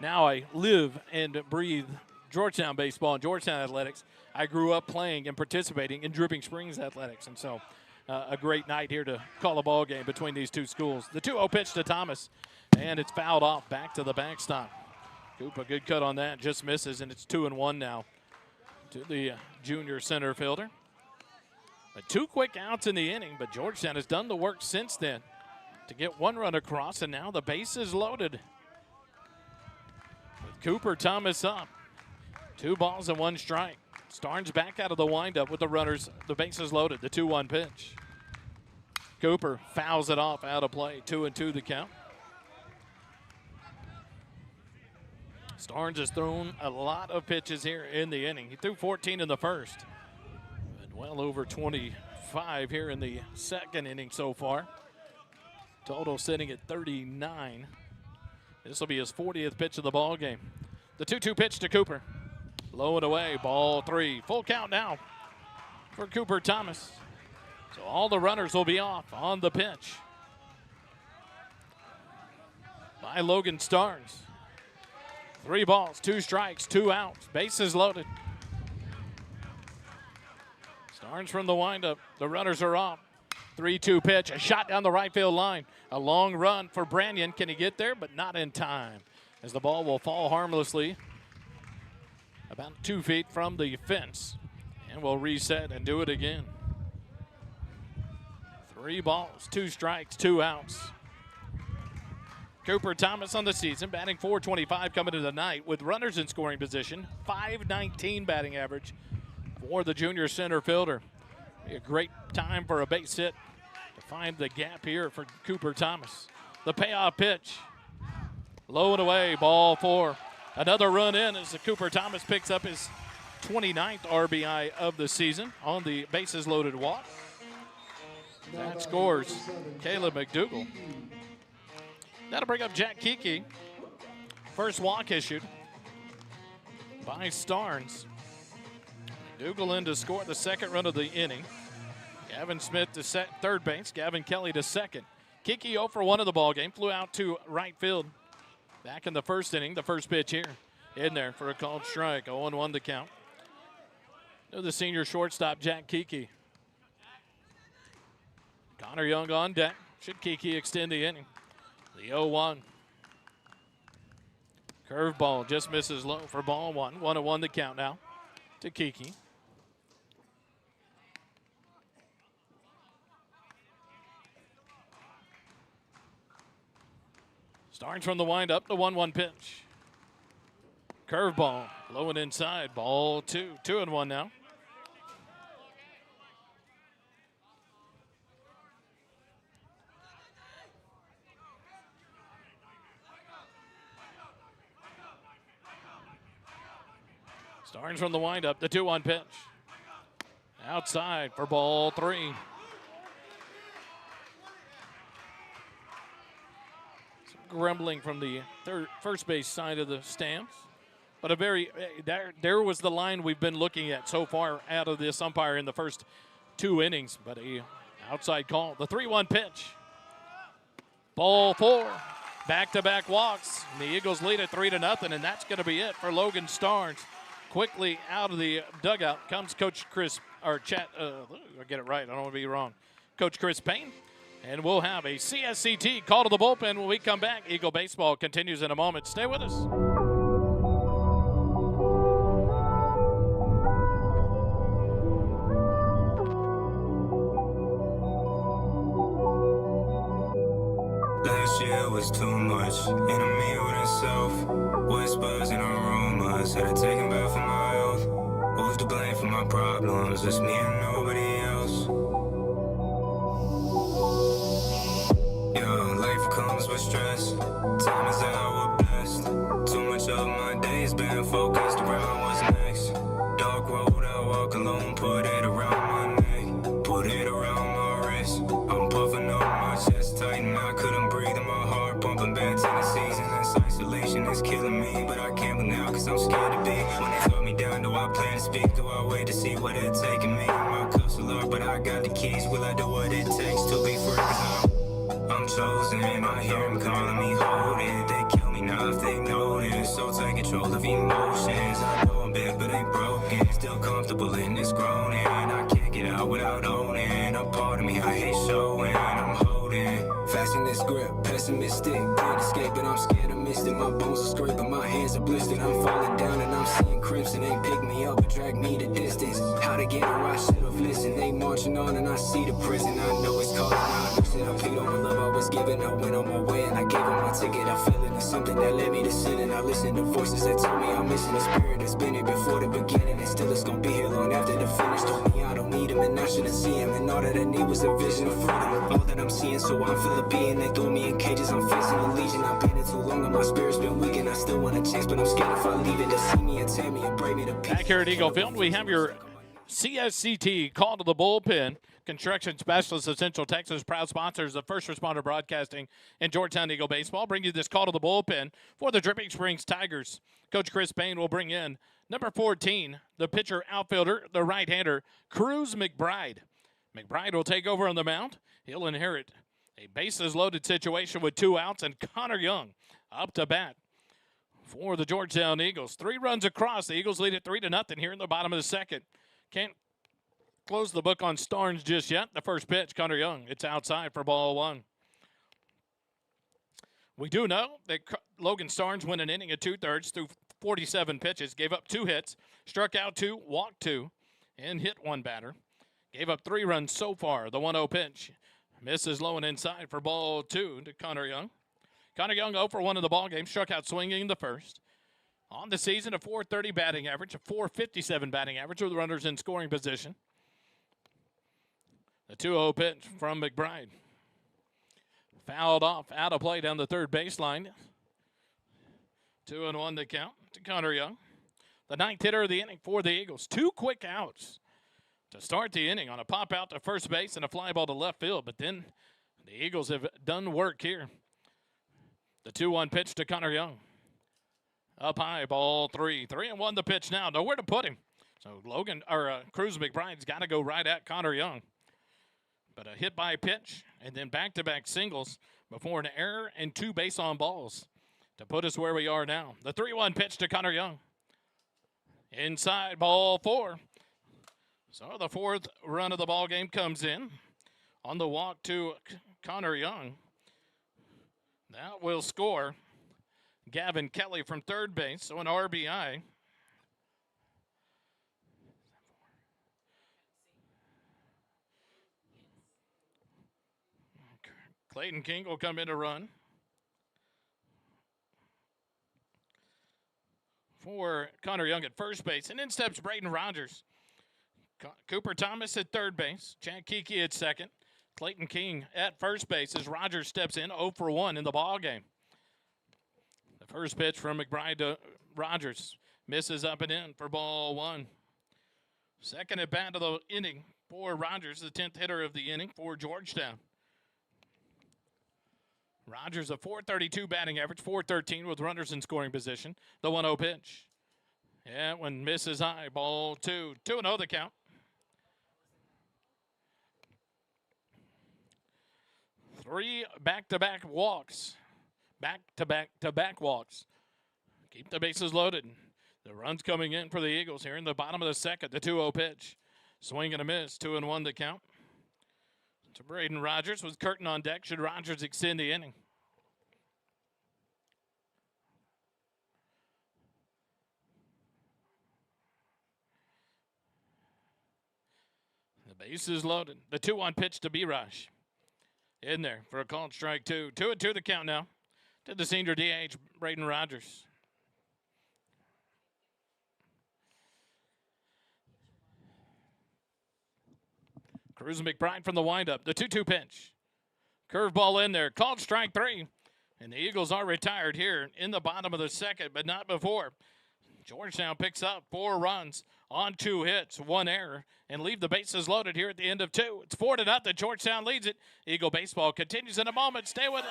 now I live and breathe Georgetown baseball and Georgetown athletics. I grew up playing and participating in Dripping Springs athletics. And so a great night here to call a ball game between these two schools. The 2-0 pitch to Thomas, and it's fouled off back to the backstop. Cooper, good cut on that, just misses, and it's 2-1 now to the junior center fielder. But 2 quick outs in the inning, but Georgetown has done the work since then to get 1 run across, and now the base is loaded with Cooper Thomas up. 2 balls and 1 strike. Starnes back out of the windup with the runners. The base is loaded. The 2-1 pitch. Cooper fouls it off out of play. 2-2 the count. Starnes has thrown a lot of pitches here in the inning. He threw 14 in the first. And well over 25 here in the second inning so far. Total sitting at 39. This will be his 40th pitch of the ball game. The 2-2 pitch to Cooper. Low and away, ball 3. Full count now for Cooper Thomas. So all the runners will be off on the pitch by Logan Starnes. 3 balls, 2 strikes, 2 outs. Bases loaded. Starnes from the windup. The runners are off. 3-2 pitch, a shot down the right field line. A long run for Branyan. Can he get there? But not in time, as the ball will fall harmlessly about 2 feet from the fence. And we'll reset and do it again. 3 balls, 2 strikes, 2 outs. Cooper Thomas on the season, batting .425 coming into the night with runners in scoring position. .519 batting average for the junior center fielder. Be a great time for a base hit to find the gap here for Cooper Thomas. The payoff pitch. Low and away, ball 4. Another run in as the Cooper Thomas picks up his 29th RBI of the season on the bases loaded walk. That scores Caleb McDougal. That'll bring up Jack Kiki. First walk issued by Starnes. McDougal in to score the second run of the inning. Gavin Smith to third base. Gavin Kelly to second. Kiki 0 for 1 of the ball game. Flew out to right field. Back in the first inning, the first pitch here. In there for a called strike. 0-1 the count. To the senior shortstop, Jack Kiki. Connor Young on deck. Should Kiki extend the inning. The 0-1. Curveball just misses low for ball 1. 1-1 the count now to Kiki. Starnes from the windup, the 1-1 pitch. Curveball, low and inside, ball 2. 2-1 now. Starnes from the windup, the 2-1 pitch. Outside for ball 3. Grumbling from the first base side of the stands, but a very there was the line we've been looking at so far out of this umpire in the first 2 innings, but a outside call. The 3-1 pitch, ball 4, back-to-back walks. The Eagles lead at 3-0, and that's going to be it for Logan Starnes. Quickly out of the dugout comes Coach Chris or Chat. I'll get it right. I don't want to be wrong. Coach Chris Payne. And we'll have a CSCT call to the bullpen when we come back. Eagle Baseball continues in a moment. Stay with us. Last year was too much, enemy with itself. Whispers and aromas, had to take him back for my health. Who's to blame for my problems? It's me and nobody else. Life comes with stress. Time is our best. Too much of my days been focused around what's next. Dark road I walk alone. Put it around my neck. Put it around my wrist. I'm puffing up my chest tight and I couldn't breathe and my heart pumping back to the seasons. This isolation is killing me, but I can't look now cause I'm scared to be. When they talk me down, do I plan to speak? Do I wait to see what it's taking me? My cuffs are locked, but I got the keys. Will I do what it takes to be free? Cause I'm hear them calling me hold it. They kill me now if they notice. So take control of emotions. I know I'm big but ain't broken. Still comfortable in this groaning. I can't get out without owning. A part of me I hate showing. I'm holding fast in this grip, pessimistic. Can't escape it, I'm scared I missed it. My bones are scraping, my hands are blistered. I'm falling down and I'm seeing crimson. They pick me up and drag me the distance. How to get her, I should've listened. They marching on and I see the prison. I know it's calling out. I paid all the love I was given. I went on my way and I gave them my ticket. I feel it is something that led me to sin. And I listen to voices that told me I'm missing the spirit that's been here before the beginning. And still it's gonna be here long after the finish. Told me I don't need him and I shouldn't see him. And all that I need was a vision of freedom. All that I'm seeing, so I'm feeling being. They threw me in cages, I'm facing a legion. I've been here too long and my spirit's been weak. And I still wanna chase, but I'm scared if I leave it. To see me and tear me and break me to pieces. Back here at Eagle Field, we have your CSCT call to the bullpen. Construction Specialists of Central Texas, proud sponsors of First Responder Broadcasting and Georgetown Eagle Baseball, bring you this call to the bullpen for the Dripping Springs Tigers. Coach Chris Payne will bring in number 14, the pitcher outfielder, the right-hander, Cruz McBride. McBride will take over on the mound. He'll inherit a bases-loaded situation with 2 outs, and Connor Young up to bat for the Georgetown Eagles. 3 runs across. The Eagles lead it 3-0 here in the bottom of the second. Can't close the book on Starnes just yet. The first pitch, Connor Young. It's outside for ball 1. We do know that Logan Starnes went an inning at 2/3 through 47 pitches, gave up 2 hits, struck out 2, walked 2, and hit 1 batter. Gave up 3 runs so far. The 1-0 pitch misses low and inside for ball 2 to Connor Young. Connor Young 0 for 1 in the ballgame, struck out swinging in the first. On the season, a .430 batting average, a .457 batting average with runners in scoring position. The 2-0 pitch from McBride. Fouled off, out of play down the third baseline. 2-1 the count to Connor Young. The 9th hitter of the inning for the Eagles. 2 quick outs to start the inning on a pop out to first base and a fly ball to left field. But then the Eagles have done work here. The 2-1 pitch to Connor Young. Up high, ball 3. 3-1 the pitch now. Nowhere to put him. So Cruz McBride's got to go right at Connor Young. But a hit by pitch and then back-to-back singles before an error and 2 base on balls to put us where we are now. The 3-1 pitch to Connor Young. Inside, ball 4. So the 4th run of the ball game comes in on the walk to Connor Young. That will score Gavin Kelly from third base, so an RBI. Clayton King will come in to run for Connor Young at first base. And in steps Braden Rogers. Cooper Thomas at third base. Chad Kiki at second. Clayton King at first base as Rogers steps in 0 for 1 in the ball game. The first pitch from McBride to Rogers. Misses up and in for ball 1. Second at bat of the inning for Rogers, the 10th hitter of the inning for Georgetown. Rogers a .432 batting average, .413 with runners in scoring position. The 1-0 pitch. Yeah, one misses high, ball 2. 2-0 the count. 3 back-to-back walks. Back-to-back walks. Keep the bases loaded. The run's coming in for the Eagles here in the bottom of the second. The 2-0 pitch. Swing and a miss. 2-1 the count. To Braden Rogers with Curtin on deck. Should Rogers extend the inning? The base is loaded. The 2-1 pitch to B-Rush. In there for a called strike 2. 2-2 the count now to the senior DH, Braden Rogers. Cruz McBride from the windup. The 2-2 pitch. Curveball in there. Called strike 3. And the Eagles are retired here in the bottom of the second, but not before. Georgetown picks up 4 runs on 2 hits, 1 error, and leave the bases loaded here at the end of 2. It's 4-0. Georgetown leads it. Eagle baseball continues in a moment. Stay with us.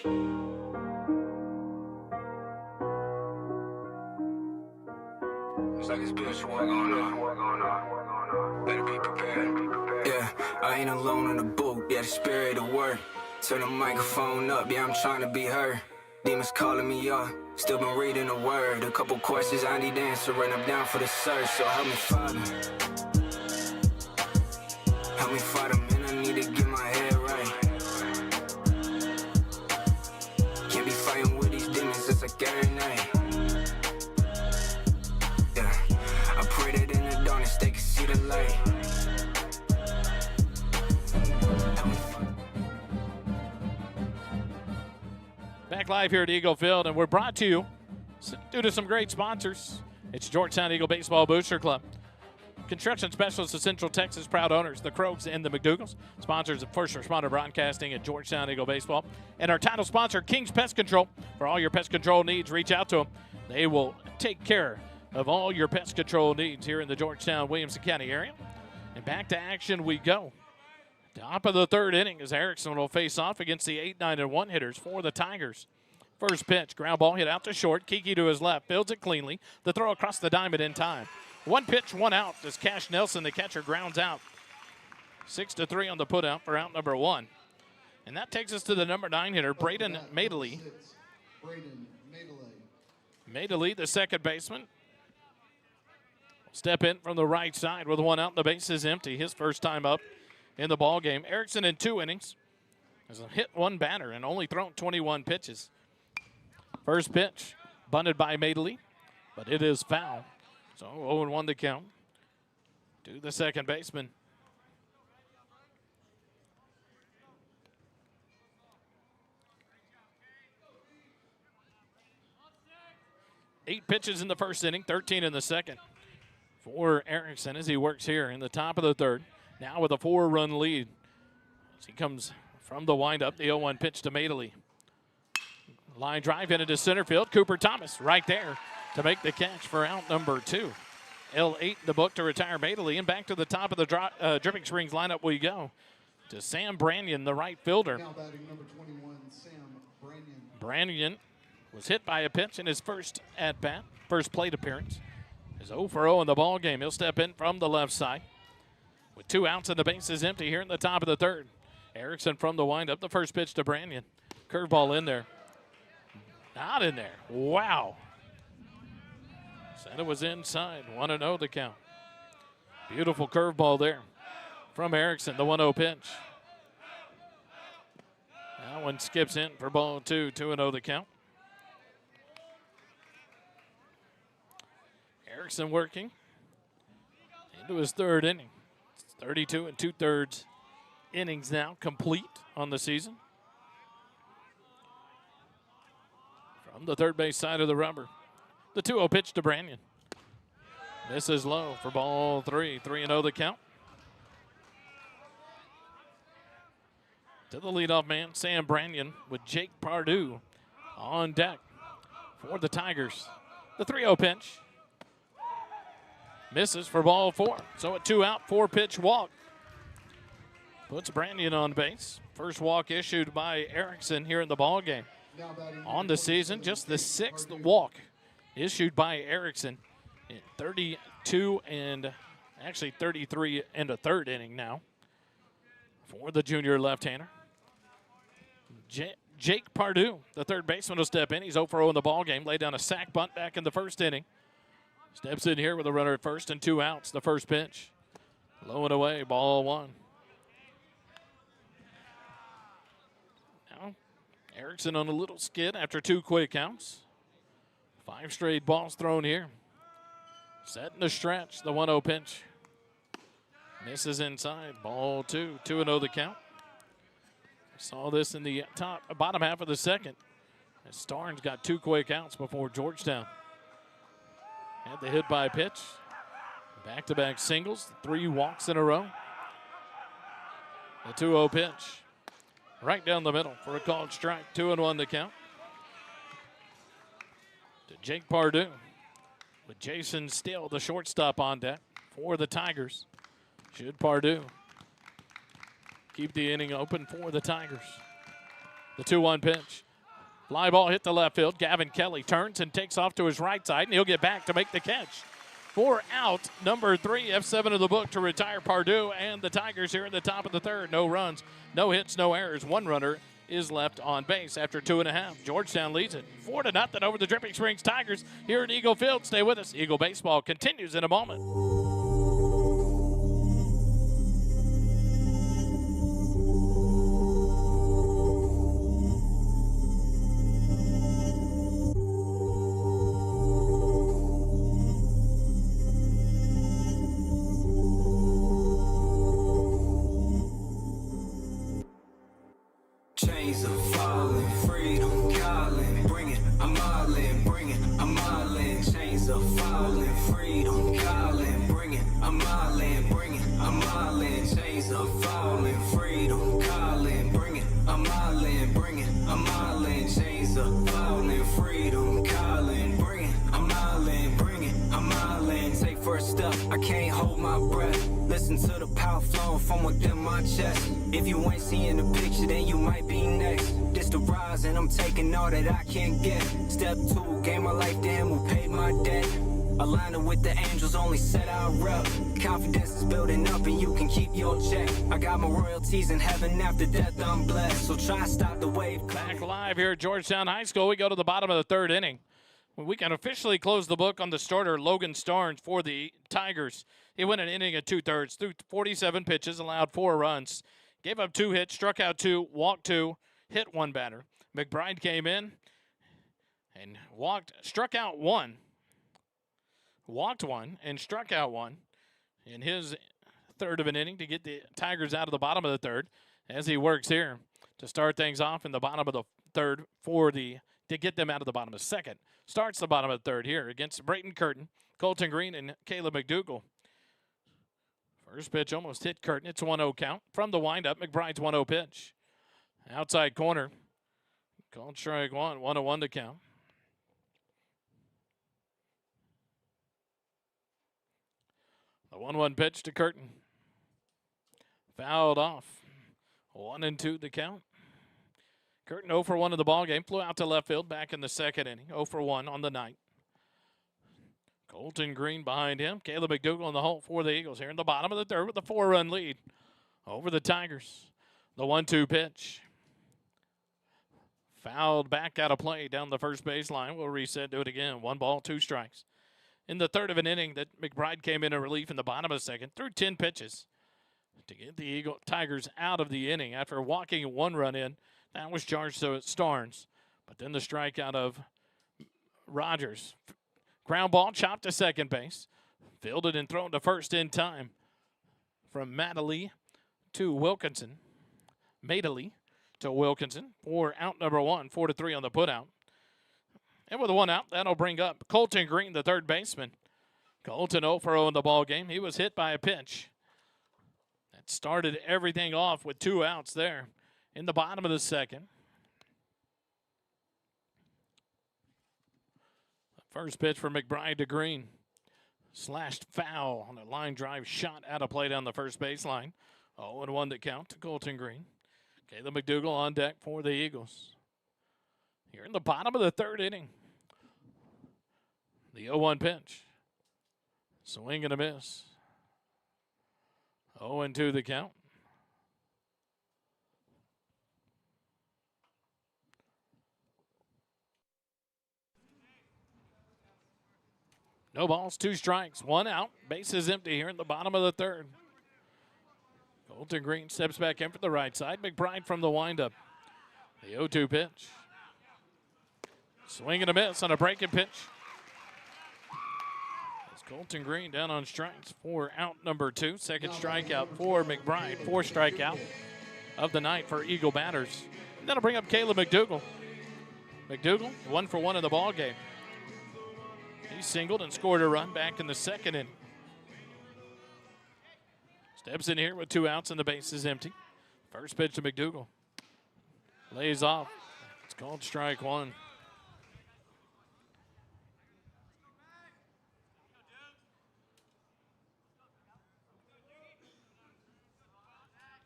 It's like it's been work on. Better be prepared. Yeah, I ain't alone in the booth. Yeah, the spirit of work. Turn the microphone up. Yeah, I'm trying to be heard. Demons calling me up. Still been reading the word. A couple questions I need answering. I'm down for the search. So help me find them. Help me fight them. And I need to get my head right. Can't be fighting with these demons. It's like every night. I pray that in the darkness they can see the light. Back live here at Eagle Field, and we're brought to you due to some great sponsors. It's Georgetown Eagle Baseball Booster Club. Construction Specialists of Central Texas, proud owners, the Krogs and the McDougals. Sponsors of First Responder Broadcasting at Georgetown Eagle Baseball. And our title sponsor, King's Pest Control. For all your pest control needs, reach out to them. They will take care of all your pest control needs here in the Georgetown, Williamson County area. And back to action we go. Top of the third inning as Erickson will face off against the 8-9-1 hitters for the Tigers. First pitch, ground ball hit out to short. Kiki to his left, fields it cleanly. The throw across the diamond in time. One pitch, one out as Cash Nelson, the catcher, grounds out. 6-3 on the putout for out number one. And that takes us to the number 9 hitter, Braden Madeley. Madeley, the second baseman. Step in from the right side with one out. The base is empty. His first time up in the ball game. Erickson in 2 innings has hit one batter and only thrown 21 pitches. First pitch bunted by Madeley, but it is foul. So 0-1 to count to the second baseman. Eight pitches in the first inning, 13 in the second for Erickson as he works here in the top of the third. Now with a 4-run lead as he comes from the windup. The 0-1 pitch to Madeley. Line drive into center field. Cooper Thomas right there to make the catch for out number 2. L8 in the book to retire Madeley. And back to the top of the Dripping Springs lineup we go to Sam Brannion, the right fielder. Now batting number 21, Sam Brannion. Brannion was hit by a pitch in his first at-bat, first plate appearance. Is 0 for 0 in the ball game. He'll step in from the left side. With 2 outs and the base is empty here in the top of the third. Erickson from the windup. The first pitch to Brannion. Curveball in there. Not in there. Wow. Said it was inside. 1-0 the count. Beautiful curveball there from Erickson. The 1-0 pitch. That one skips in for ball 2. 2-0 the count. Erickson working into his third inning. 32 2/3 innings now complete on the season. From the third base side of the rubber, the 2-0 pitch to Brannion. Misses low for ball 3. 3-0 the count. To the leadoff man, Sam Brannion, with Jake Pardue on deck for the Tigers. The 3-0 pitch. Misses for ball 4. So a 2-out, 4-pitch walk. Puts Brannion on base. First walk issued by Erickson here in the ball game. On the season, just the 6th walk issued by Erickson in 32 and actually 33 and a third inning now for the junior left-hander. Jake Pardue, the third baseman, will step in. He's 0 for 0 in the ball game. Laid down a sac bunt back in the first inning. Steps in here with a runner at first and 2 outs. The first pitch. Low and away, ball 1. Now, Erickson on a little skid after 2 quick outs. 5 straight balls thrown here. Setting the stretch, the 1-0 pitch. Misses inside, ball 2. 2-0 the count. Saw this in the bottom half of the second. As Starnes got 2 quick outs before Georgetown had the hit by pitch. Back-to-back singles, 3 walks in a row. The 2-0 pitch. Right down the middle for a called strike. 2-1 to count. To Jake Pardue. With Jason Still, the shortstop, on deck for the Tigers. Should Pardue keep the inning open for the Tigers. The 2-1 pitch. Fly ball hit the left field. Gavin Kelly turns and takes off to his right side, and he'll get back to make the catch. 4 out, number 3, F7 of the book to retire Pardue and the Tigers here in the top of the third. No runs, no hits, no errors. 1 runner is left on base after 2.5. Georgetown leads it 4-0 over the Dripping Springs Tigers here at Eagle Field. Stay with us. Eagle baseball continues in a moment. Chains are falling, freedom calling, bring it, I'm all in, bring it, I'm all in. Chains are falling, freedom calling, bring it, I'm all in, bring it, I'm all in. Chains are falling, freedom calling, bring it, I'm all in, bring it, I'm all in. Chains are falling, freedom calling, bring it, I'm all in, bring it, I'm all in. Take first step, I can't hold my breath. Listen to the power flowing from within my chest. If you ain't seeing the picture, then you might be next. This the rise, and I'm taking all that I can get. Step 2, gave my life to him who paid my debt. Aligning with the angels, only set our rep. Confidence is building up, and you can keep your check. I got my royalties in heaven, after death I'm blessed. So try and stop the wave. Back live here at Georgetown High School. We go to the bottom of the third inning. We can officially close the book on the starter, Logan Starnes, for the Tigers. He went an inning at 2/3, threw 47 pitches, allowed 4 runs, gave up 2 hits, struck out 2, walked 2, hit 1 batter. McBride came in and struck out 1, walked 1, and struck out 1 in his third of an inning to get the Tigers out of the bottom of the third as he works here to start things off in the bottom of the third to get them out of the bottom of the second. Starts the bottom of the third here against Brayton Curtin, Colton Green, and Caleb McDougal. First pitch almost hit Curtin. It's 1-0 count. From the windup, McBride's 1-0 pitch. Outside corner. Called strike 1. 1-1 to count. The 1-1 pitch to Curtin. Fouled off. 1-2 to count. Curtin 0 for 1 of the ball game. Flew out to left field back in the second inning. 0 for 1 on the night. Colton Green behind him. Caleb McDougal in the hole for the Eagles here in the bottom of the third with a 4-run lead over the Tigers. The 1-2 pitch. Fouled back out of play down the first baseline. We'll reset, do it again. 1 ball, 2 strikes. In the third of an inning that McBride came in relief in the bottom of the second, threw 10 pitches to get the Tigers out of the inning after walking 1 run in. That was charged to Starnes. But then the strikeout of Rogers. Ground ball chopped to second base. Fielded and thrown to first in time. From Madeley to Wilkinson. Madeley to Wilkinson for out number 1. 4-3 on the putout. And with 1 out, that'll bring up Colton Green, the third baseman. Colton 0 for 0 in the ball game. He was hit by a pitch. That started everything off with 2 outs there in the bottom of the second. First pitch for McBride to Green. Slashed foul on a line drive shot out of play down the first baseline. 0-1 to count to Colton Green. Caleb McDougal on deck for the Eagles. Here in the bottom of the third inning. The 0-1 pitch. Swing and a miss. 0-2 the count. No balls, 2 strikes, 1 out. Base is empty here in the bottom of the third. Colton Green steps back in for the right side. McBride from the windup. The 0-2 pitch. Swing and a miss on a breaking pitch. It's Colton Green down on strikes for out number 2. Second strikeout for McBride. 4th strikeout of the night for Eagle batters. And that'll bring up Caleb McDougal. McDougal, 1 for 1 in the ball game. He singled and scored a run back in the second inning. Steps in here with 2 outs and the base is empty. First pitch to McDougal. Lays off. It's called strike 1.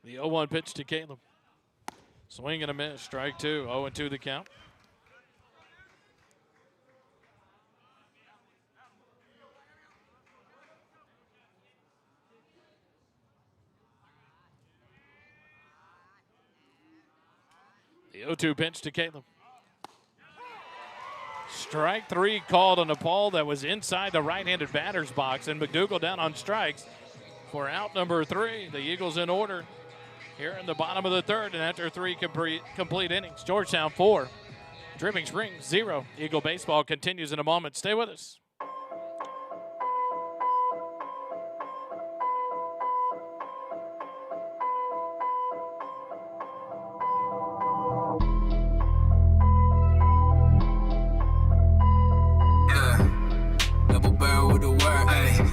The 0-1 pitch to Caleb. Swing and a miss. Strike 2. 0-2 the count. The 0-2 pitch to Caleb. Strike 3 called on a ball that was inside the right-handed batter's box, and McDougal down on strikes for out number 3. The Eagles in order here in the bottom of the third, and after 3 complete innings, Georgetown 4, Dripping Springs 0. Eagle baseball continues in a moment. Stay with us.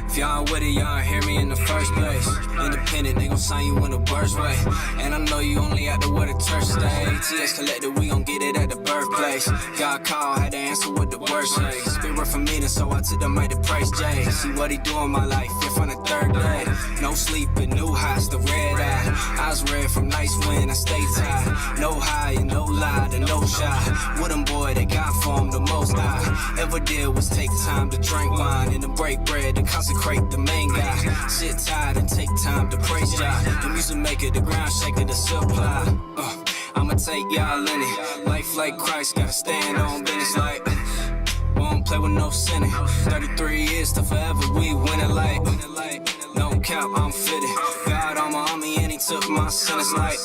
If y'all with it, y'all hear me in the first place. Independent, they gon' sign you in the worst way. And I know you only at the where the church stay. TS collected, we gon' get it at the birthplace. Got call, had to answer with the worst say. Spirit from meeting, so I took the mic to praise Jay. See what he do in my life, fifth on the third day. No sleep, but new highs, the red eye. Eyes red from nice wind, I stay tight. No high and no lie, and no shy. With them boy, they got for him the most I ever did was take time to drink wine and to break bread to consecrate the main guy. Sit tired and take time to praise God. The music maker, the ground shaker, the supply. I'ma take y'all in it. Life like Christ, gotta stand on business like. Won't play with no sinning. 33 years to forever, we winning like. No cap, I'm fitted. God on my army and he took my sentence like.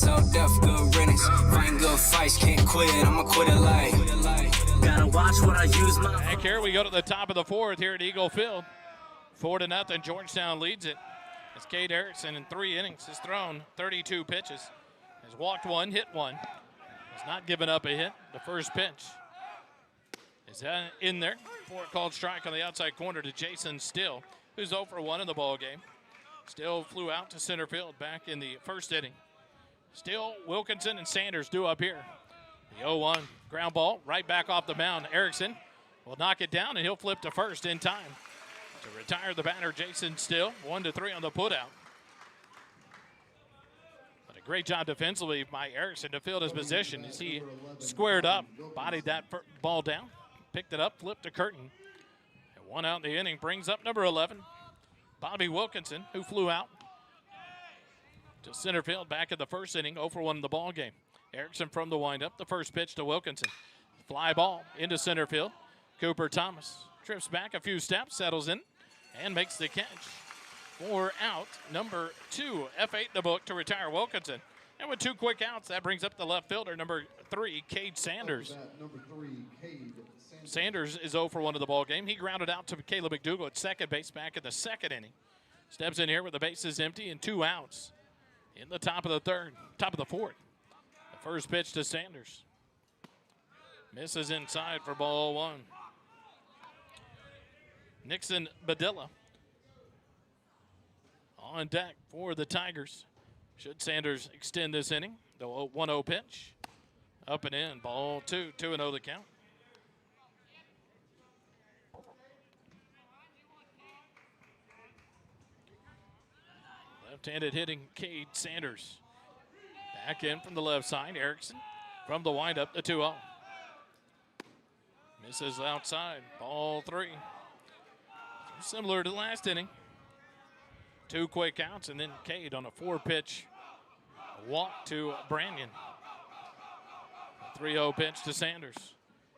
Tell death, good riddance. Fighting good fights, can't quit. I'ma quit it like. Gotta watch what I use my. Back here we go to the top of the fourth here at Eagle Field. 4-0, Georgetown leads it. As Cade Erickson in 3 innings has thrown 32 pitches. Has walked 1, hit 1. Has not given up a hit. The first pitch is in there for a called strike on the outside corner to Jason Still, who's 0 for 1 in the ball game. Still flew out to center field back in the first inning. Still, Wilkinson and Sanders due up here. The 0-1 ground ball right back off the mound. Erickson will knock it down, and he'll flip to first in time to retire the batter, Jason Still. 1-3 on the putout. But a great job defensively by Erickson to field his position as he squared up, bodied that ball down, picked it up, flipped a curtain. And 1 out in the inning brings up number 11, Bobby Wilkinson, who flew out to center field back in the first inning, 0 for 1 in the ball game. Erickson from the windup, the first pitch to Wilkinson. Fly ball into center field. Cooper Thomas trips back a few steps, settles in, and makes the catch. 4 out, number 2, F8 in the book to retire Wilkinson. And with 2 quick outs, that brings up the left fielder, number 3, Cade Sanders. Sanders is 0 for 1 of the ball game. He grounded out to Caleb McDougal at second base back in the second inning. Steps in here with the bases empty and 2 outs in the top of the fourth. The first pitch to Sanders. Misses inside for ball 1. Nixon Badilla on deck for the Tigers. Should Sanders extend this inning? The 1-0 pitch. Up and in. Ball 2. 2-0 the count. Left-handed hitting Cade Sanders. Back in from the left side. Erickson from the windup, the 2-0. Misses outside. Ball 3. Similar to the last inning. 2 quick outs, and then Cade on a 4-pitch walk to Brannion. 3-0 pitch to Sanders.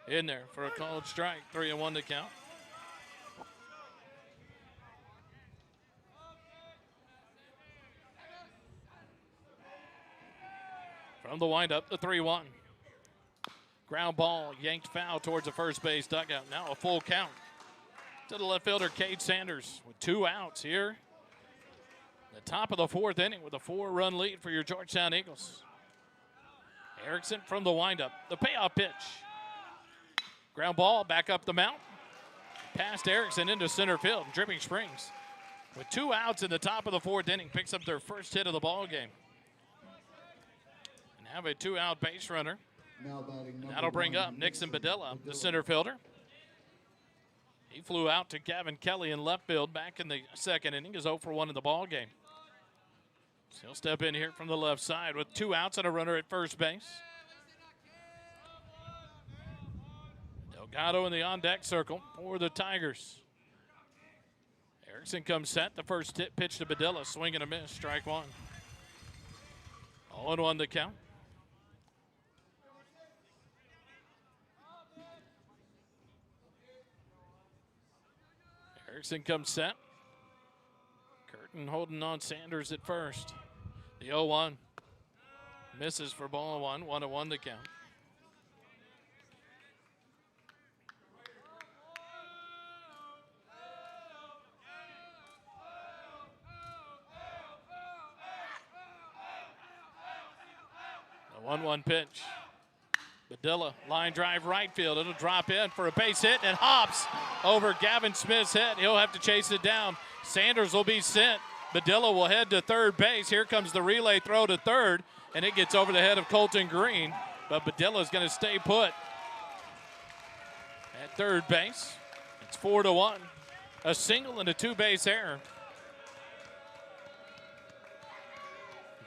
In there for a called strike. 3-1 to count. From the windup, the 3-1. Ground ball yanked foul towards the first base dugout. Now a full count to the left fielder, Cade Sanders, with 2 outs here. The top of the fourth inning with a 4-run lead for your Georgetown Eagles. Erickson from the windup. The payoff pitch. Ground ball back up the mount. Past Erickson into center field. Dripping Springs, with 2 outs in the top of the fourth inning, picks up their first hit of the ball game. And have a 2-out base runner. That'll bring up Nixon Badilla, the center fielder. He flew out to Gavin Kelly in left field back in the second inning. Is 0 for 1 in the ball game. So he'll step in here from the left side with 2 outs and a runner at first base. Delgado in the on-deck circle for the Tigers. Erickson comes set. The first pitch to Badilla. Swing and a miss. Strike 1. 0-1 the count. Erickson comes set. Curtin holding on Sanders at first. The 0-1 misses for ball one. 1-1 the count. The 1-1 pitch. Badilla, line drive right field. It'll drop in for a base hit and hops over Gavin Smith's head. He'll have to chase it down. Sanders will be sent. Badilla will head to third base. Here comes the relay throw to third, and it gets over the head of Colton Green. But Badilla's going to stay put at third base. It's 4-1. A single and a two-base error.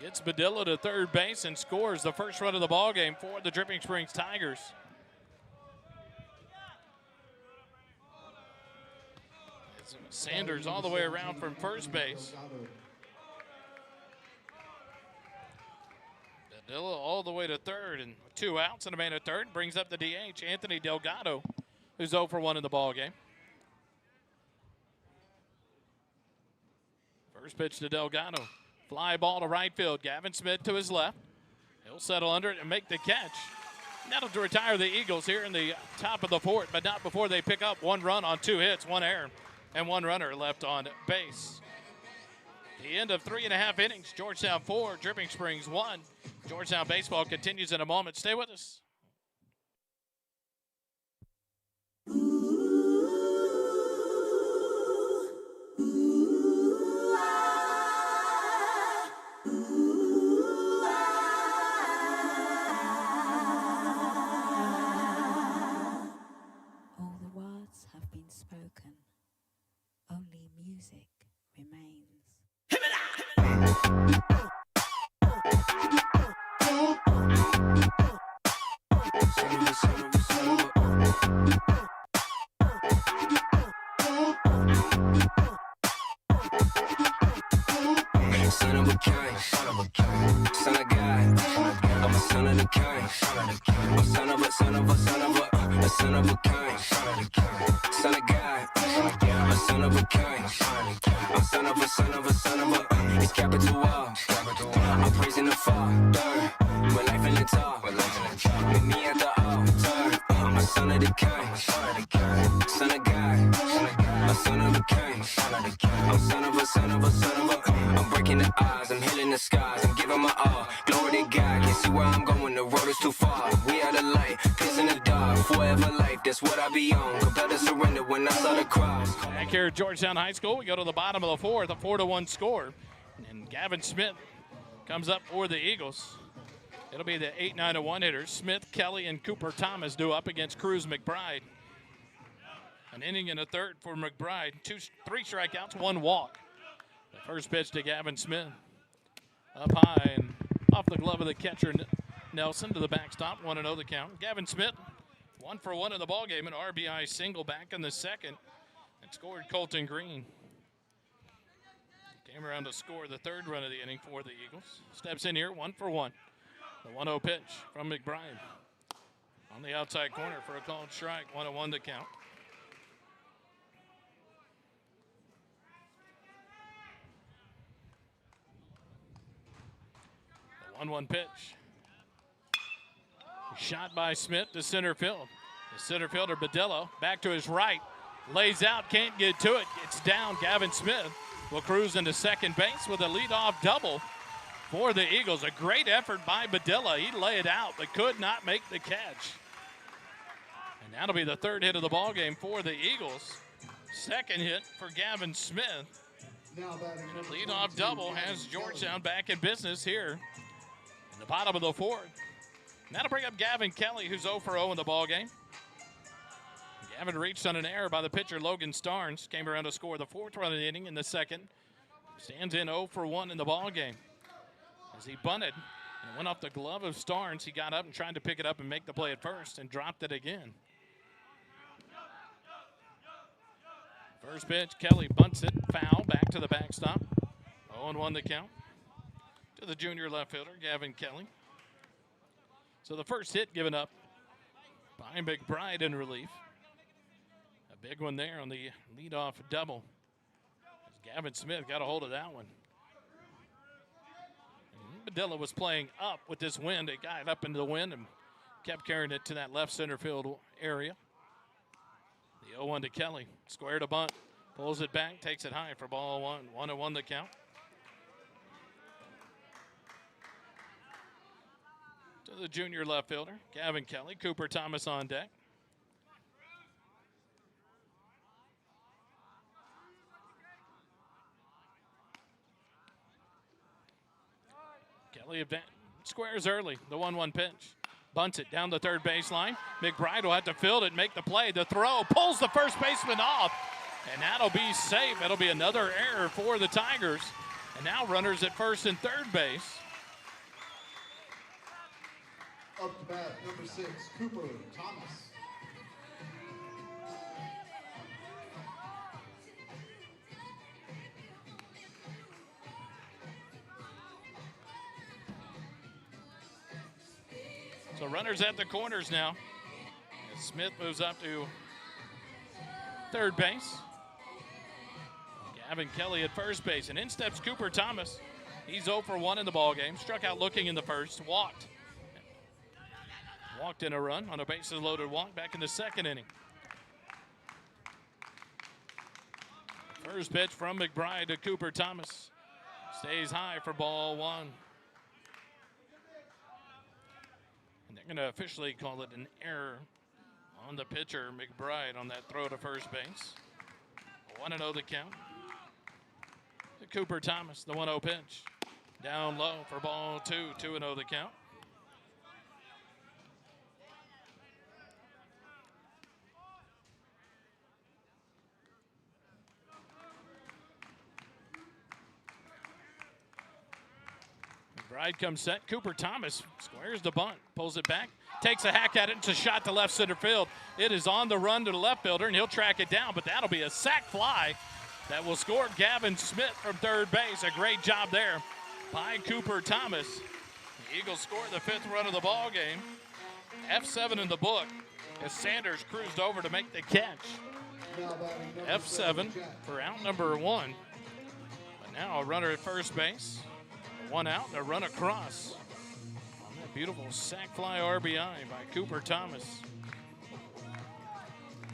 Gets Badilla to third base and scores the first run of the ball game for the Dripping Springs Tigers. It's Sanders all the way around from first base. Badilla all the way to third, and 2 outs and a man at third brings up the DH, Anthony Delgado, who's 0 for 1 in the ball game. First pitch to Delgado. Fly ball to right field. Gavin Smith to his left. He'll settle under it and make the catch. That'll retire the Eagles here in the top of the fourth, but not before they pick up 1 run on 2 hits, 1 error, and 1 runner left on base. The end of 3.5 innings. Georgetown 4, Dripping Springs 1. Georgetown baseball continues in a moment. Stay with us. Spoken, only music remains. Son of a king, son of God. I'm a son of the king, a son of a son of a son of a son of a king, son of God, a son of a king, a son of a son of a son of a. It's capital R. I'm praising the Father, with life in the top. Meet me at the altar. I'm a son of the king, son of God, a son of a king. I'm son of a son of a son of a. I'm breaking the odds, I'm healing the skies, I'm giving my all. Glory to God, can't see where I'm going, the road is too far. We are the light, peace in the dark, forever life, that's what I be on. Compelled to surrender when I saw the cross. Back here at Georgetown High School, we go to the bottom of the fourth, a 4-1 score. And Gavin Smith comes up for the Eagles. It'll be the 8-9-1 hitters. Smith, Kelly, and Cooper Thomas due up against Cruz McBride. An inning and a third for McBride. 3 strikeouts, 1 walk. The first pitch to Gavin Smith. Up high and off the glove of the catcher, Nelson, to the backstop. 1-0 the count. Gavin Smith, 1 for 1 in the ballgame. An RBI single back in the second. And scored Colton Green. Came around to score the third run of the inning for the Eagles. Steps in here, 1 for 1. The 1-0 pitch from McBride. On the outside corner for a called strike. 1-1 to count. The 1-1 pitch. Shot by Smith to center field. The center fielder, Badilla, back to his right. Lays out, can't get to it. It's down. Gavin Smith will cruise into second base with a leadoff double for the Eagles. A great effort by Badilla. He laid out but could not make the catch. And that'll be the third hit of the ballgame for the Eagles. Second hit for Gavin Smith. The leadoff double has Georgetown back in business here in the bottom of the fourth. And that'll bring up Gavin Kelly, who's 0 for 0 in the ballgame. Gavin reached on an error by the pitcher, Logan Starnes. Came around to score the 4th run of the inning in the second. Stands in 0 for 1 in the ballgame. As he bunted and went off the glove of Starnes, he got up and tried to pick it up and make the play at first and dropped it again. First pitch, Kelly bunts it, foul, back to the backstop. 0-1 the count to the junior left fielder, Gavin Kelly. So the first hit given up by McBride in relief. Big one there on the leadoff double. Gavin Smith got a hold of that one. Padilla was playing up with this wind. It got up into the wind and kept carrying it to that left center field area. The 0-1 to Kelly. Square to bunt. Pulls it back, takes it high for ball one. 1-1 the count. To the junior left fielder, Gavin Kelly. Cooper Thomas on deck. Kelly squares early. The 1-1 pitch. Bunts it down the third baseline. McBride will have to field it, make the play. The throw pulls the first baseman off, and that'll be safe. It'll be another error for the Tigers. And now runners at first and third base. Up to bat, number 6, Cooper Thomas. So runners at the corners now. As Smith moves up to third base. Gavin Kelly at first base. And in steps Cooper Thomas. He's 0 for 1 in the ballgame. Struck out looking in the first. Walked in a run on a bases loaded walk back in the second inning. First pitch from McBride to Cooper Thomas. Stays high for ball one. And they're going to officially call it an error on the pitcher, McBride, on that throw to first base. 1-0 the count. To Cooper Thomas, the 1-0 pitch. Down low for ball two. 2-0 the count. McBride comes set. Cooper Thomas squares the bunt, pulls it back, takes a hack at it. It's a shot to left center field. It is on the run to the left fielder, and he'll track it down, but that'll be a sac fly that will score Gavin Smith from third base. A great job there by Cooper Thomas. The Eagles score the 5th run of the ball game. F7 in the book as Sanders cruised over to make the catch. F7 for out number 1. But now a runner at first base. 1 out and a run across on that beautiful sac fly RBI by Cooper Thomas.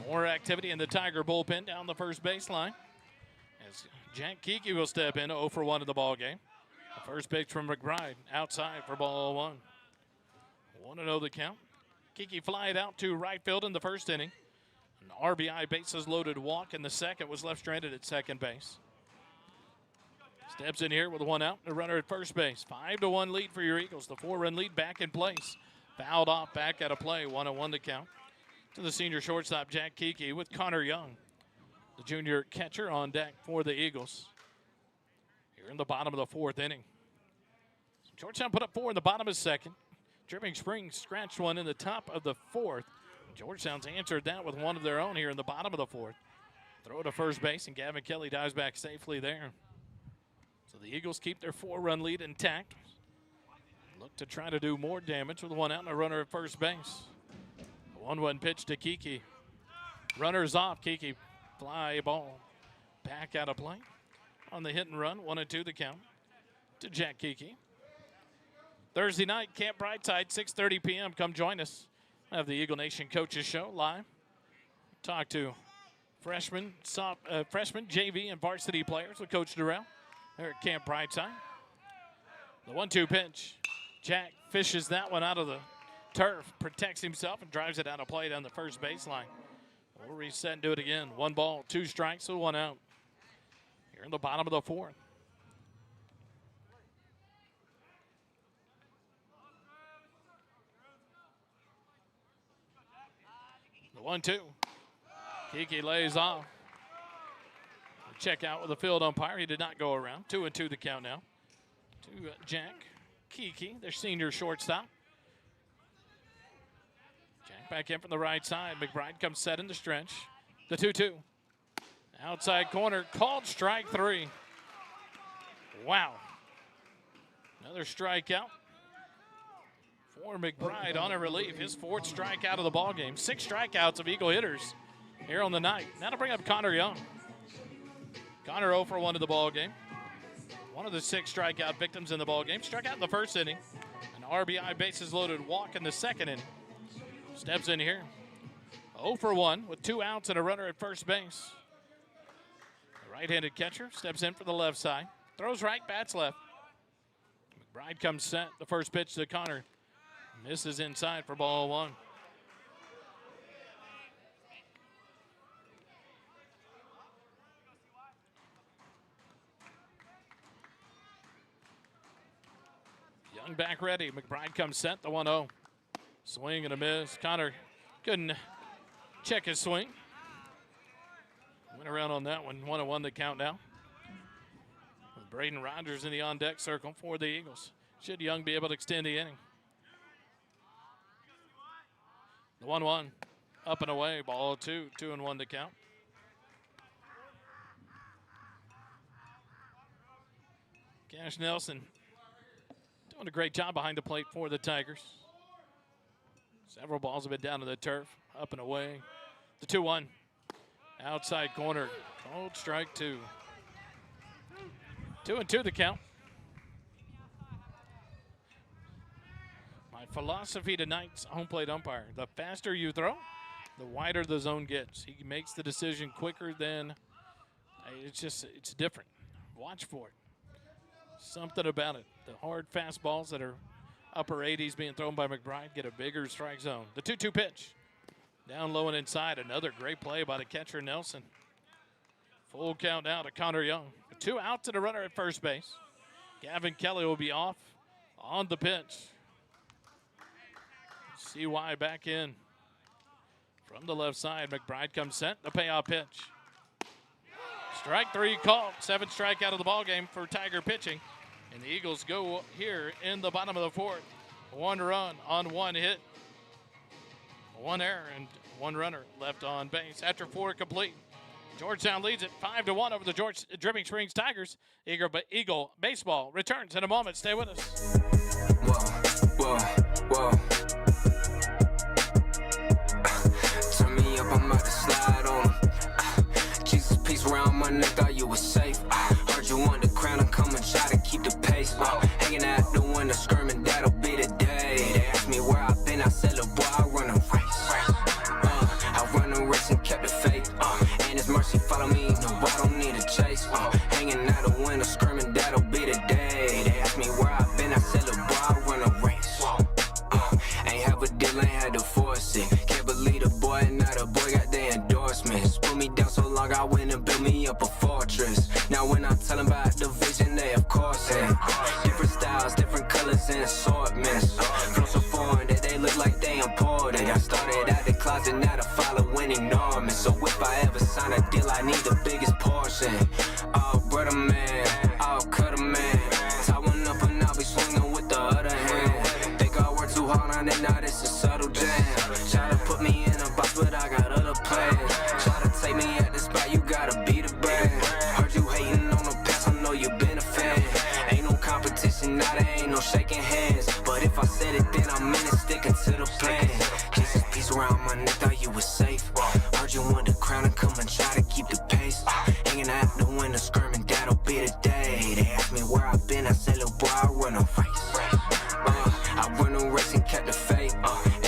More activity in the Tiger bullpen down the first baseline as Jack Kiki will step in. 0 for 1 in the ball game. The first pitch from McBride outside for ball 1. 1-0 the count. Kiki flied out to right field in the first inning. An RBI bases loaded walk in the second, was left stranded at second base. Steps in here with 1 out and a runner at first base. 5-1 lead for your Eagles. The 4-run lead back in place. Fouled off, back out of play. 1-1 to count. To the senior shortstop, Jack Kiki, with Connor Young, the junior catcher, on deck for the Eagles. Here in the bottom of the 4th inning. Georgetown put up 4 in the bottom of the 2nd. Dripping Springs scratched 1 in the top of the 4th. Georgetown's answered that with 1 of their own here in the bottom of the 4th. Throw to first base, and Gavin Kelly dives back safely there. So the Eagles keep their 4-run lead intact. Look to try to do more damage with 1 out and a runner at first base. 1-1 pitch to Kiki. Runners off. Kiki fly ball back out of play. On the hit and run, 1-2 the count to Jack Kiki. Thursday night, Camp Brightside, 6:30 p.m. Come join us. I have the Eagle Nation Coaches Show live. Talk to freshmen, JV, and varsity players with Coach Durrell. There at Camp Brightside. The 1-2 pitch. Jack fishes that one out of the turf, protects himself, and drives it out of play down the first baseline. We'll reset and do it again. 1 ball, 2 strikes, with 1 out. Here in the bottom of the 4th. The 1-2. Kiki lays off. Check out with the field umpire. He did not go around. 2-2 the count now to Jack Kiki, their senior shortstop. Jack back in from the right side. McBride comes set in the stretch. The 2-2. Outside corner, called strike 3. Wow. Another strikeout for McBride on a relief. His 4th strikeout of the ballgame. 6 strikeouts of Eagle hitters here on the night. That'll bring up Connor Young. Connor 0 for 1 in the ball game. One of the 6 strikeout victims in the ball game. Struck out in the first inning. An RBI bases loaded walk in the second inning. Steps in here. 0 for 1 with 2 outs and a runner at first base. The right-handed catcher steps in for the left side. Throws right, bats left. McBride comes set. The first pitch to Connor. Misses inside for ball 1. Young back ready. McBride comes set. The 1-0. Swing and a miss. Connor couldn't check his swing. Went around on that one. 1-1 the count now. With Braden Rogers in the on-deck circle for the Eagles. Should Young be able to extend the inning? The 1-1. Up and away. Ball 2. 2-1 to count. Cash Nelson doing a great job behind the plate for the Tigers. Several balls have been down to the turf. Up and away. The 2-1. Outside corner. Called strike 2. 2-2 the count. My philosophy tonight's home plate umpire. The faster you throw, the wider the zone gets. He makes the decision quicker than, it's different. Watch for it. Something about it. The hard fastballs that are upper 80s being thrown by McBride get a bigger strike zone. The 2-2 pitch. Down low and inside. Another great play by the catcher, Nelson. Full count now to Connor Young. 2 outs and a runner at first base. Gavin Kelly will be off on the pitch. CY back in from the left side. McBride comes set. The payoff pitch. Strike 3 called. 7th strikeout of the ball game for Tiger pitching. And the Eagles go here in the bottom of the 4th. 1 run on 1 hit. 1 error and 1 runner left on base. After 4 complete, Georgetown leads it 5-1 over the Dripping Springs Tigers. Eagle baseball returns in a moment. Stay with us. Whoa, whoa. Turn me up, I'm about to slide on him. Jesus, peace around my neck, thought you were safe. Heard you want the crown, I'm coming, try to keep the pace. Hanging out the window, skirming, that'll be the day. They ask me where I've been, I said, look, boy, I run a race. I run a race and kept the faith. And His mercy follow me, no, I don't need a chase. Hanging out the window, skirming, that'll be the day. They ask me where I've been, I said, look, boy, I run a race. Ain't have a deal, ain't had to force it. Can't believe the boy, not a boy, got the endorsements. Put me down so long, I went and built me up a fortress. Now when I tell them about the vision, they of course ain't. Different styles, different colors and assortments. Flow so foreign that they look like they imported. I started out the closet, now the following enormous. So if I ever sign a deal, I need the biggest portion. Oh, brother man, oh, cutter man. Tie one up and I'll be swinging with the other hand. Think I work too hard on it, now this is subtle jam. Try to put me in a box, but I got other plans. Try to take me at the spot, you gotta be the brand. Heard you hating on the past, I know you been a fan. Ain't no competition, now there ain't no shaking hands. But if I said it, then I meant it, sticking to the plan. Jesus, peace around my neck, thought you was safe. Heard you want the crown and come and try to keep the pace. Hanging out the window, skirming, that'll be the day. They asked me where I've been, I said, look, boy, I run a race. I run a race and kept the faith.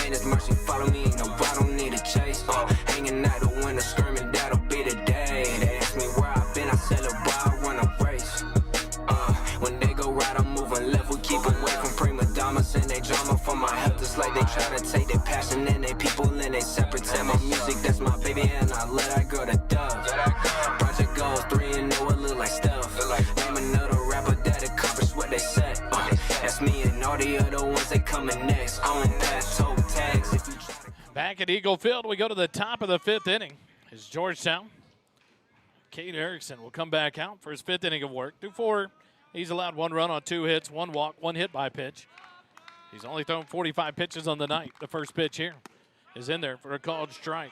And His mercy follow me, no, I don't need a chase. Hanging out the window, skirming, that'll be the day. They asked me where I've been, I said, look, boy, I run a race. When they go right, I'm moving left. We keep away from prima donnas and they drama for my health. It's like they try to take their passion and they people and they separate. Tell my music, that's my baby, and I let that girl to dove. Project goals 3 and no, it look like stuff. Name another rapper that accomplished what they said. That's me and all the other ones, they coming next. I don't pass toe tags if you try to. Back at Eagle Field, we go to the top of the 5th inning. It's Georgetown. Cade Erickson will come back out for his 5th inning of work. Through 4, he's allowed 1 run on 2 hits, 1 walk, 1 hit by pitch. He's only thrown 45 pitches on the night. The first pitch here is in there for a called strike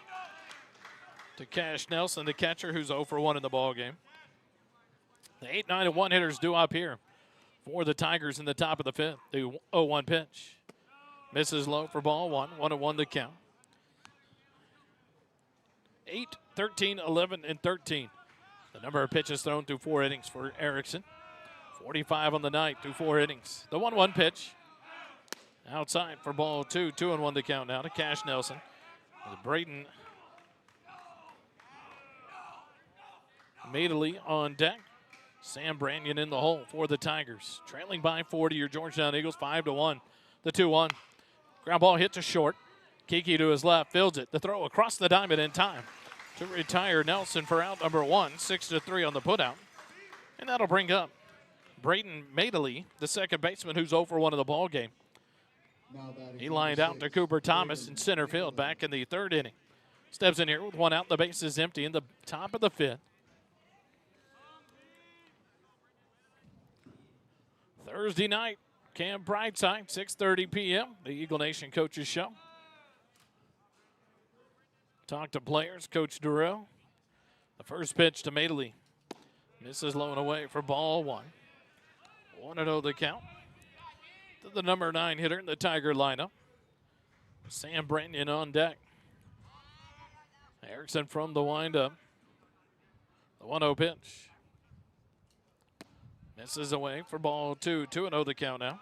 to Cash Nelson, the catcher, who's 0 for 1 in the ball game. The 8, 9, and 1 hitters due up here for the Tigers in the top of the 5th. The 0-1 pitch misses low for ball 1. 1-1 to count. 8, 13, 11, and 13. The number of pitches thrown through 4 innings for Erickson. 45 on the night through 4 innings. The 1-1 pitch. Outside for ball 2. 2-1 to count now to Cash Nelson. With Braden Madeley on deck. Sam Brannion in the hole for the Tigers. Trailing by 4 to your Georgetown Eagles, 5-1. The 2-1. Ground ball hit to short. Kiki to his left, fields it. The throw across the diamond in time to retire Nelson for out number 1. 6-3 on the putout. And that'll bring up Braden Madeley, the second baseman, who's over 1 of the ball game. He lined out to Cooper Thomas in center field back in the 3rd inning. Steps in here with 1 out. The base is empty in the top of the 5th. Thursday night, Camp Brightside, 6:30 p.m., the Eagle Nation Coaches Show. Talk to players, Coach Durrell. The first pitch to Madeley. Misses low and away for ball 1. 1-0 the count. To the number 9 hitter in the Tiger lineup. Sam Brannion on deck. Erickson from the windup. The 1-0 pitch. Misses away for ball 2. 2-0 the count now.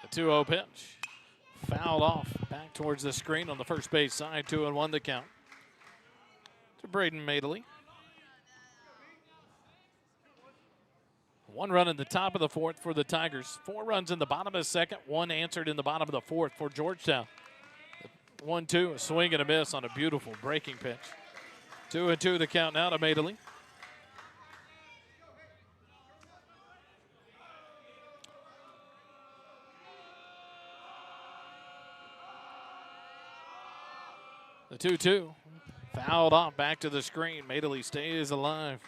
The 2-0 pitch. Fouled off back towards the screen on the first base side. 2-1 the count to Braden Madeley. 1 run in the top of the 4th for the Tigers. 4 runs in the bottom of the 2nd. 1 answered in the bottom of the 4th for Georgetown. 1-2, a swing and a miss on a beautiful breaking pitch. 2-2 the count now to Madeley. The 2-2 fouled off back to the screen. Madeley stays alive.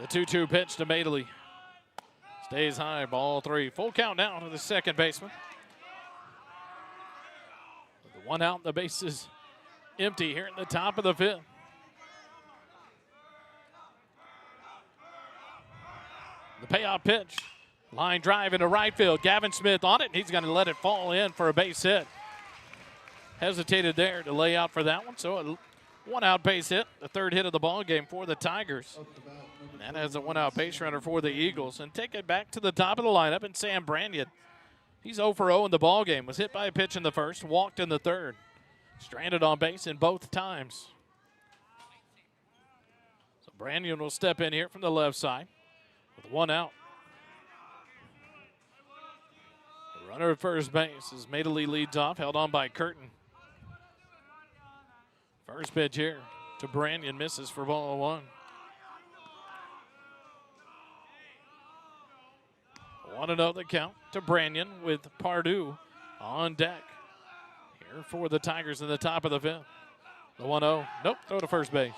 The 2-2 pitch to Madeley. Stays high, ball 3. Full count now to the second baseman. With the 1 out, the base is empty here in the top of the 5th. The payoff pitch. Line drive into right field. Gavin Smith on it, and he's going to let it fall in for a base hit. Hesitated there to lay out for that one, so a 1 out base hit, the 3rd hit of the ball game for the Tigers. And that has a 1 out base runner for the Eagles. And take it back to the top of the lineup, and Sam Brannion. He's 0 for 0 in the ball game. Was hit by a pitch in the 1st, walked in the 3rd. Stranded on base in both times. So Brannion will step in here from the left side with 1 out. The runner at first base as Madeley leads off, held on by Curtin. First pitch here to Brannion, misses for ball 1. 1-0 the count to Brannion with Pardue on deck. Here for the Tigers in the top of the 5th. The 1-0. Nope, throw to first base.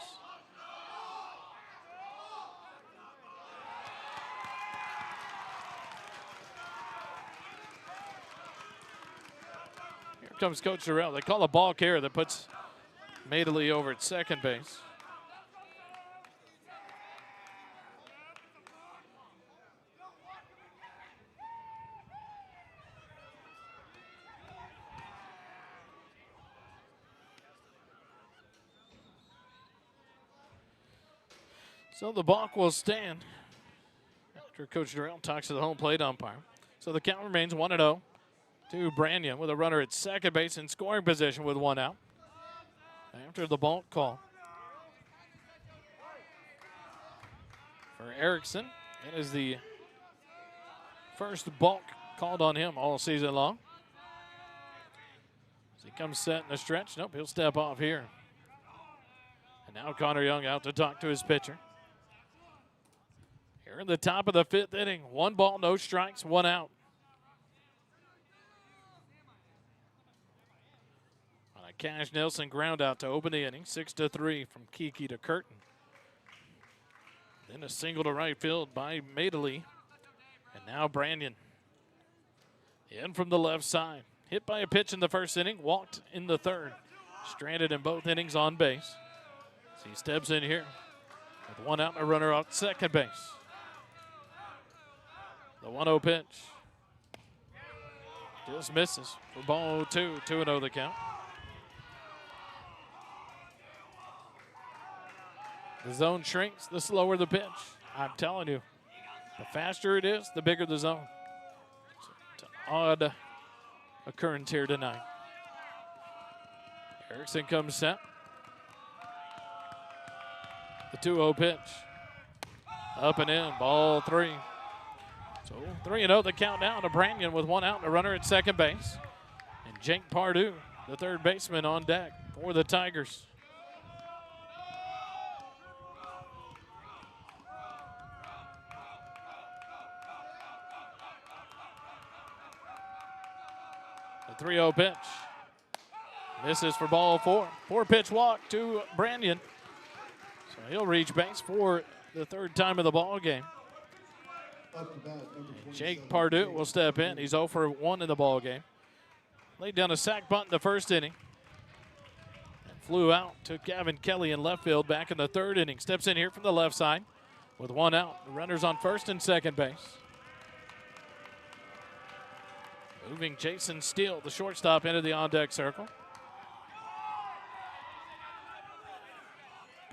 Here comes Coach Durrell. They call a ball carrier that puts Madeley over at second base. So the balk will stand after Coach Durrell talks to the home plate umpire. So the count remains 1-0 to Brannion with a runner at second base in scoring position with 1 out after the balk call. For Erickson, it is the first balk called on him all season long. As he comes set in the stretch, nope, he'll step off here. And now Connor Young out to talk to his pitcher. Here in the top of the 5th inning, 1 ball, no strikes, 1 out. On a Cash Nelson ground out to open the inning, 6-3 from Kiki to Curtin. Then a single to right field by Madeley. And now Brannion In from the left side. Hit by a pitch in the first inning, walked in the third. Stranded in both innings on base. So he steps in here with one out and a runner off second base. The 1-0 pitch. Just misses for ball 2, 2-0 the count. The zone shrinks, the slower the pitch. I'm telling you, the faster it is, the bigger the zone. It's an odd occurrence here tonight. Erickson comes set. The 2-0 pitch. Up and in, ball 3. So 3-0 the count now to Brannion with one out and a runner at second base. And Jake Pardue, the third baseman, on deck for the Tigers. The 3-0 pitch. Misses for ball 4. 4-pitch walk to Brannion. So he'll reach base for the third time of the ball game. Up to bat, number 27. Jake Pardue will step in. He's 0 for 1 in the ball game. Laid down a sac bunt in the first inning. And flew out to Gavin Kelly in left field back in the third inning. Steps in here from the left side with one out. The runners on first and second base. Moving Jason Steele, the shortstop, into the on-deck circle.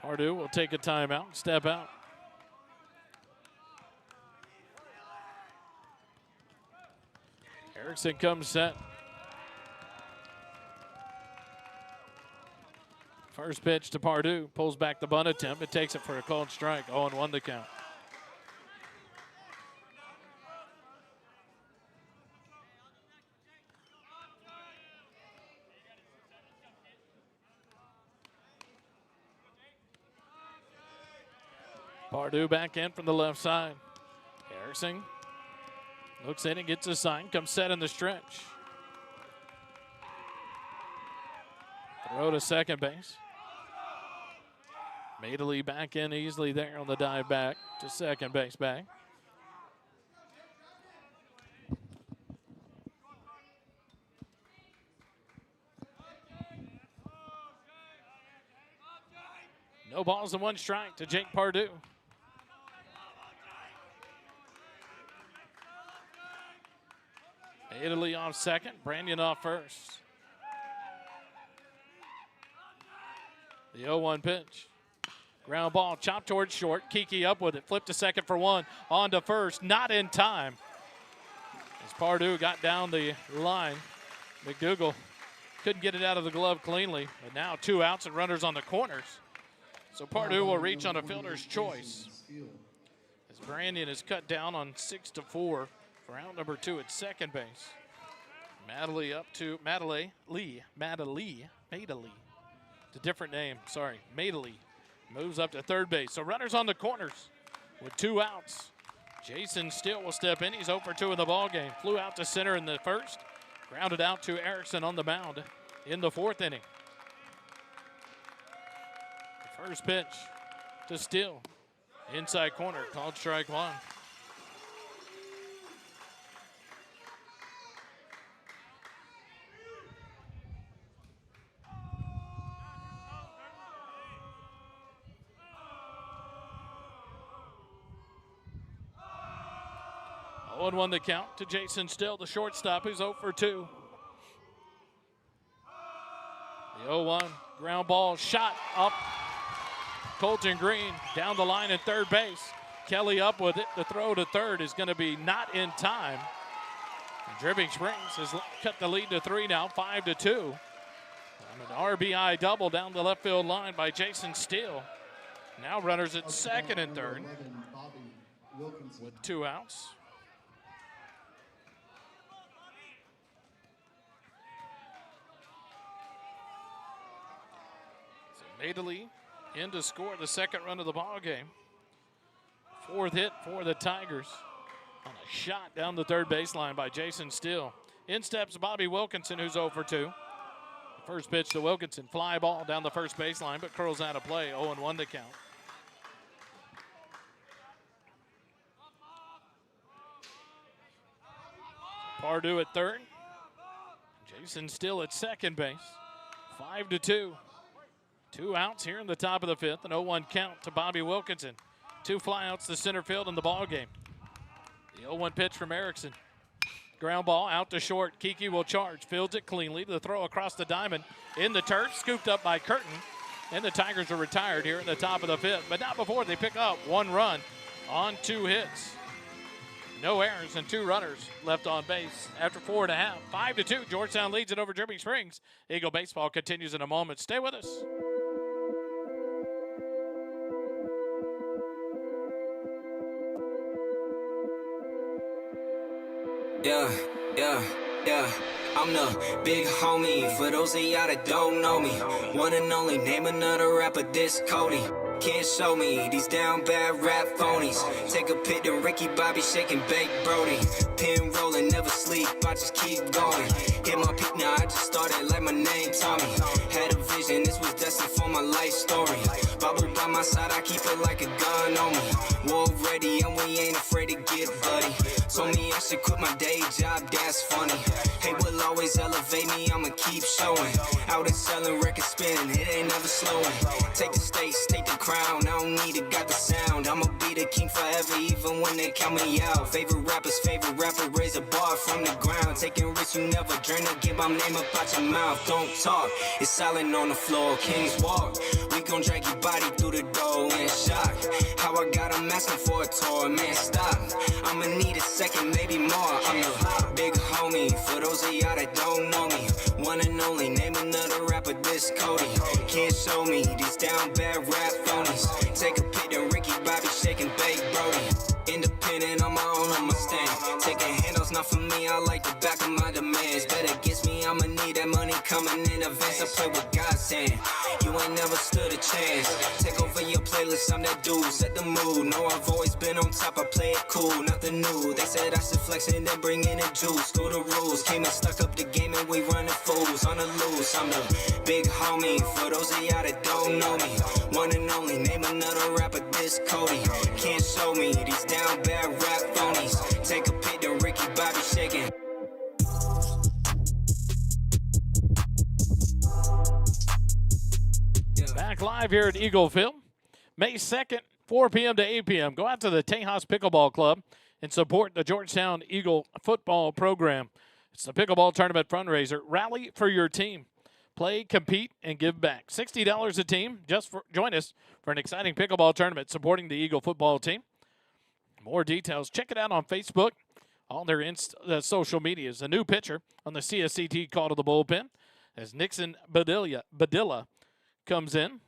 Pardue will take a timeout and step out. Erickson comes set. First pitch to Pardue. Pulls back the bunt attempt. It takes it for a called strike. 0-1 the count. Pardue back in from the left side. Erickson looks in and gets a sign. Comes set in the stretch. Throw to second base. Madeley back in easily there on the dive back to second base back. No balls and one strike to Jake Pardue. Italy off second, Brannion off first. The 0-1 pitch. Ground ball, chopped towards short. Kiki up with it, flipped to second for one. On to first, not in time. As Pardue got down the line, McDougal couldn't get it out of the glove cleanly. But now 2 outs and runners on the corners. So Pardue will reach on a fielder's choice. As Brannion is cut down on 6-4 for out number 2 at second base. Madeley up to Madeley. It's a different name, sorry. Madeley moves up to third base. So runners on the corners with 2 outs. Jason Steele will step in. He's 0 for 2 in the ball game. Flew out to center in the first. Grounded out to Erickson on the mound in the fourth inning. The first pitch to Steele. Inside corner, called strike 1. Oh, 1 the count to Jason Steele, the shortstop, who's 0 for 2. The 0-1 ground ball shot up. Colton Green down the line at third base. Kelly up with it. The throw to third is going to be not in time. And Dripping Springs has cut the lead to 3 now, 5-2. And an RBI double down the left field line by Jason Steele. Now runners at second and third with 2 outs. Madeley in to score the second run of the ball game. 4th hit for the Tigers on a shot down the third baseline by Jason Steele. In steps Bobby Wilkinson, who's 0 for 2. The first pitch to Wilkinson, fly ball down the first baseline, but curls out of play. 0-1 to count. Pardue at third. Jason still at second base. 5-2. 2 outs here in the top of the fifth. An 0-1 count to Bobby Wilkinson. 2 flyouts to center field in the ball game. The 0-1 pitch from Erickson. Ground ball out to short. Kiki will charge. Fields it cleanly. The throw across the diamond in the turf. Scooped up by Curtin. And the Tigers are retired here in the top of the fifth. But not before they pick up 1 run on 2 hits. No errors and 2 runners left on base after 4 1/2. 5-2. Georgetown leads it over Dripping Springs. Eagle baseball continues in a moment. Stay with us. Yeah. I'm the big homie. For those of y'all that don't know me, one and only, name another rapper this Cody. Can't show me these down bad rap phonies. Take a pic to Ricky Bobby shaking Bake Brody. Pin rolling, never sleep, I just keep going. Hit my peak now, I just started like my name Tommy. Had a vision, this was destined for my life story. Bible by my side, I keep it like a gun on me. War ready, and we ain't afraid to get buddy. Told me I should quit my day job, that's funny. Hey, will always elevate me, I'ma keep showing. Out and selling, record spinning, it ain't never slowing. Take the stakes, take the crown, I don't need it, got the sound. I'ma be the king forever, even when they count me out. Favorite rapper, raise a bar from the ground. Taking risks you never dreamed of, get my name up out your mouth. Don't talk, it's silent on the floor, kings walk. We gon' drag your body through the door in shock. How I got them asking for a tour, man, stop. I'ma need a second, maybe more. I'm the big homie, for those of y'all that don't know me. One and only, name another rapper this Cody. Can't show me these down bad rap phonies. Take a pic to Ricky Bobby shaking Bake Brody. Independent on my own, on my stand. Taking handles, not for me, I like the back of my demands. Bet against me, I'ma need that money coming in advance. I play with God's hand, you ain't never stood a chance. Take over your playlist, I'm that dude, set the mood. Know I've always been on top, I play it cool, nothing new. They said I should flex and then bring in the juice. Screw the rules, came and stuck up the game and we running fools on the loose. I'm the big homie, for those of y'all that don't know me. One and only, name another rapper this Cody. Can't show me these down bad rap phonies. Take a pic to Ricky Bobby shaking. Back live here at Eagle Field. May 2nd, 4 p.m. to 8 p.m. Go out to the Tejas Pickleball Club and support the Georgetown Eagle football program. It's the pickleball tournament fundraiser. Rally for your team. Play, compete, and give back. $60 a team. Join us for an exciting pickleball tournament supporting the Eagle football team. More details, check it out on Facebook, all their social medias. A new pitcher on the CSCT call to the bullpen as Nixon Badilla comes in.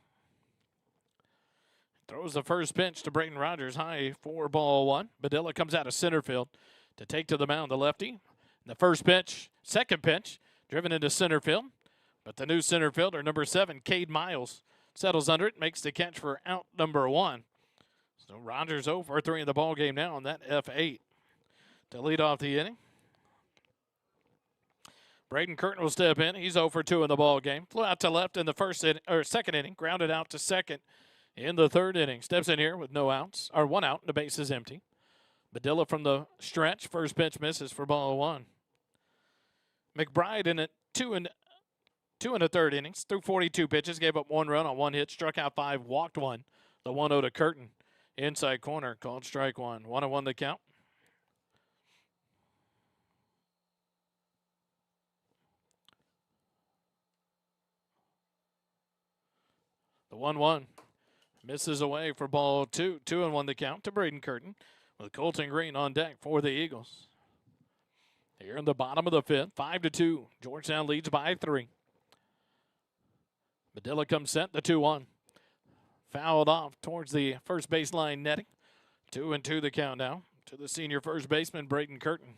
Throws the first pitch to Brayton Rogers, high for ball 1. Badilla comes out of center field to take to the mound, the lefty. The first pitch, second pitch, driven into center field. But the new center fielder, number 7, Cade Miles, settles under it, makes the catch for out number 1. So Rogers 0 for 3 in the ball game now on that F8 to lead off the inning. Braden Curtin will step in. He's 0 for 2 in the ball game. Flew out to left in the second inning, grounded out to second in the third inning. Steps in here with 1 out, and the base is empty. Badilla from the stretch. First pitch misses for ball 1. McBride in it 2 and a third innings, threw 42 pitches, gave up 1 run on 1 hit, struck out 5, walked 1. The 1-0 to Curtin. Inside corner, called strike 1. 1-1 the count. The 1-1 misses away for ball 2. 2-1 the count to Braden Curtin with Colton Green on deck for the Eagles. Here in the bottom of the fifth, 5-2. Georgetown leads by 3. Badilla comes set, the 2-1. Fouled off towards the first baseline netting. 2-2 the count now to the senior first baseman, Braden Curtin.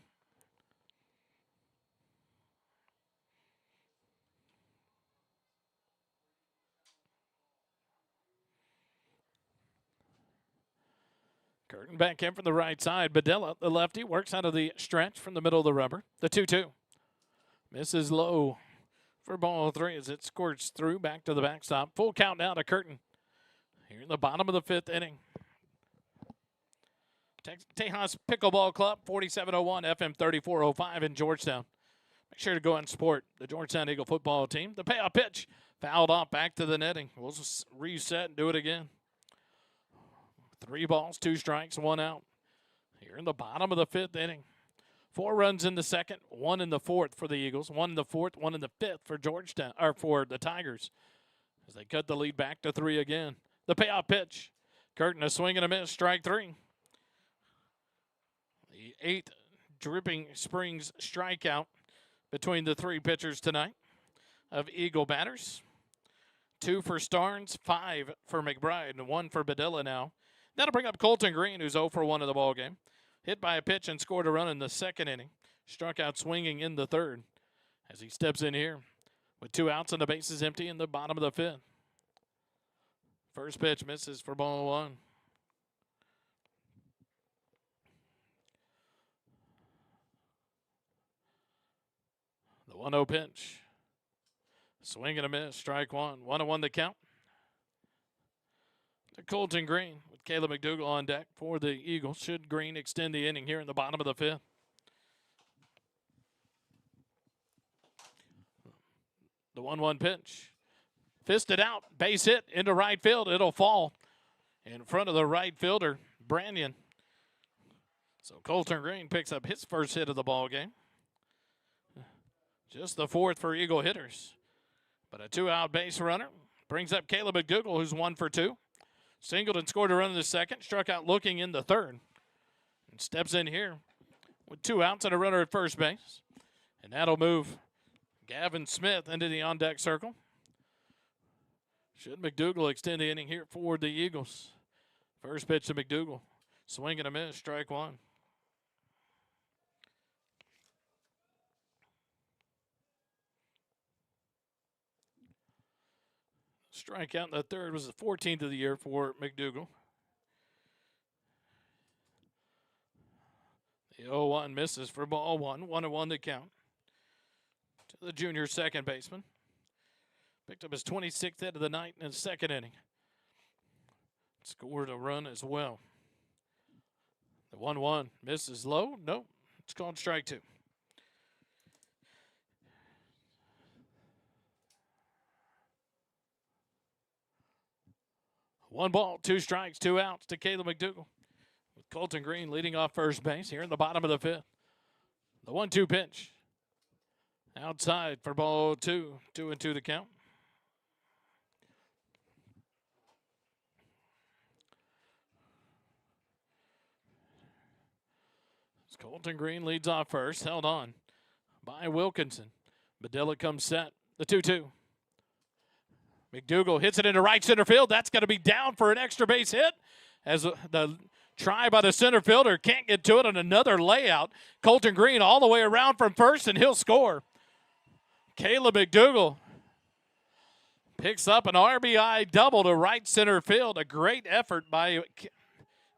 Curtin back in from the right side. Badilla, the lefty, works out of the stretch from the middle of the rubber. The 2-2. Misses low for ball 3 as it squirts through back to the backstop. Full count now to Curtin here in the bottom of the 5th inning. Tejas Pickleball Club, 4701 FM 3405 in Georgetown. Make sure to go and support the Georgetown Eagle football team. The payoff pitch fouled off back to the netting. We'll just reset and do it again. 3 balls, 2 strikes, 1 out. Here in the bottom of the 5th inning. 4 runs in the 2nd, 1 in the 4th for the Eagles, 1 in the 4th, 1 in the 5th for Georgetown, or for the Tigers, as they cut the lead back to 3 again. The payoff pitch. Curtin, a swing and a miss, strike 3. The 8th Dripping Springs strikeout between the 3 pitchers tonight of Eagle batters. 2 for Starnes, 5 for McBride, and 1 for Badilla now. That'll bring up Colton Green, who's 0 for 1 in the ballgame. Hit by a pitch and scored a run in the 2nd inning. Struck out swinging in the 3rd as he steps in here with 2 outs and the bases empty in the bottom of the 5th. First pitch misses for ball 1. The 1-0 pitch. Swing and a miss, strike 1. 1-1 the count. To Colton Green with Caleb McDougal on deck for the Eagles. Should Green extend the inning here in the bottom of the 5th? The 1-1 pitch. Fisted out, base hit into right field. It'll fall in front of the right fielder, Branyan. So Colton Green picks up his first hit of the ball game. Just the 4th for Eagle hitters. But a 2-out base runner brings up Caleb McDougal, who's 1 for 2. Singled and scored a run in the 2nd. Struck out looking in the 3rd. And steps in here with 2 outs and a runner at first base. And that'll move Gavin Smith into the on-deck circle. Should McDougal extend the inning here for the Eagles? First pitch to McDougal. Swing and a miss, strike 1. Strikeout in the 3rd was the 14th of the year for McDougal. The 0-1 misses for ball 1. 1-1 to count. To the junior second baseman. Picked up his 26th hit of the night in the 2nd inning. Scored a run as well. The 1-1 misses low. Nope. It's called strike 2. One ball, 2 strikes, 2 outs to Caleb McDougal. With Colton Green leading off first base here in the bottom of the 5th. The 1-2 pitch. Outside for ball 2. 2-2 to count. As Colton Green leads off first, held on by Wilkinson. Badilla comes set. The 2-2. McDougal hits it into right center field. That's going to be down for an extra base hit as the try by the center fielder can't get to it on another layout. Colton Green all the way around from first, and he'll score. Caleb McDougal picks up an RBI double to right center field. A great effort by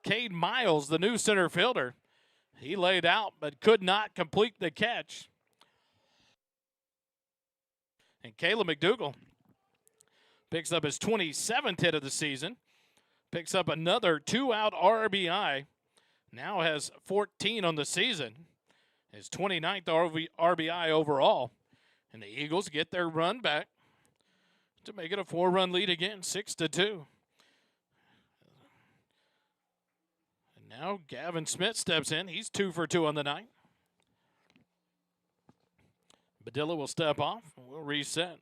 Cade Miles, the new center fielder. He laid out but could not complete the catch. And Caleb McDougal picks up his 27th hit of the season. Picks up another 2-out RBI. Now has 14 on the season. His 29th RBI overall. And the Eagles get their run back to make it a 4-run lead again, 6-2. And now Gavin Smith steps in. He's 2 for 2 on the night. Badilla will step off. We'll reset.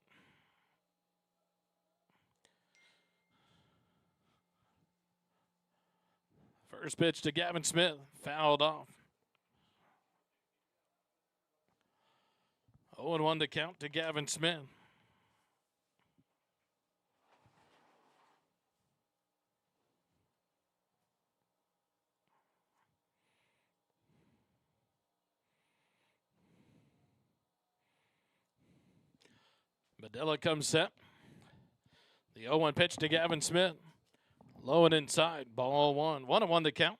First pitch to Gavin Smith, fouled off. 0-1 to count to Gavin Smith. Badilla comes set. The 0-1 pitch to Gavin Smith. Low and inside, ball 1. 1-1 to count.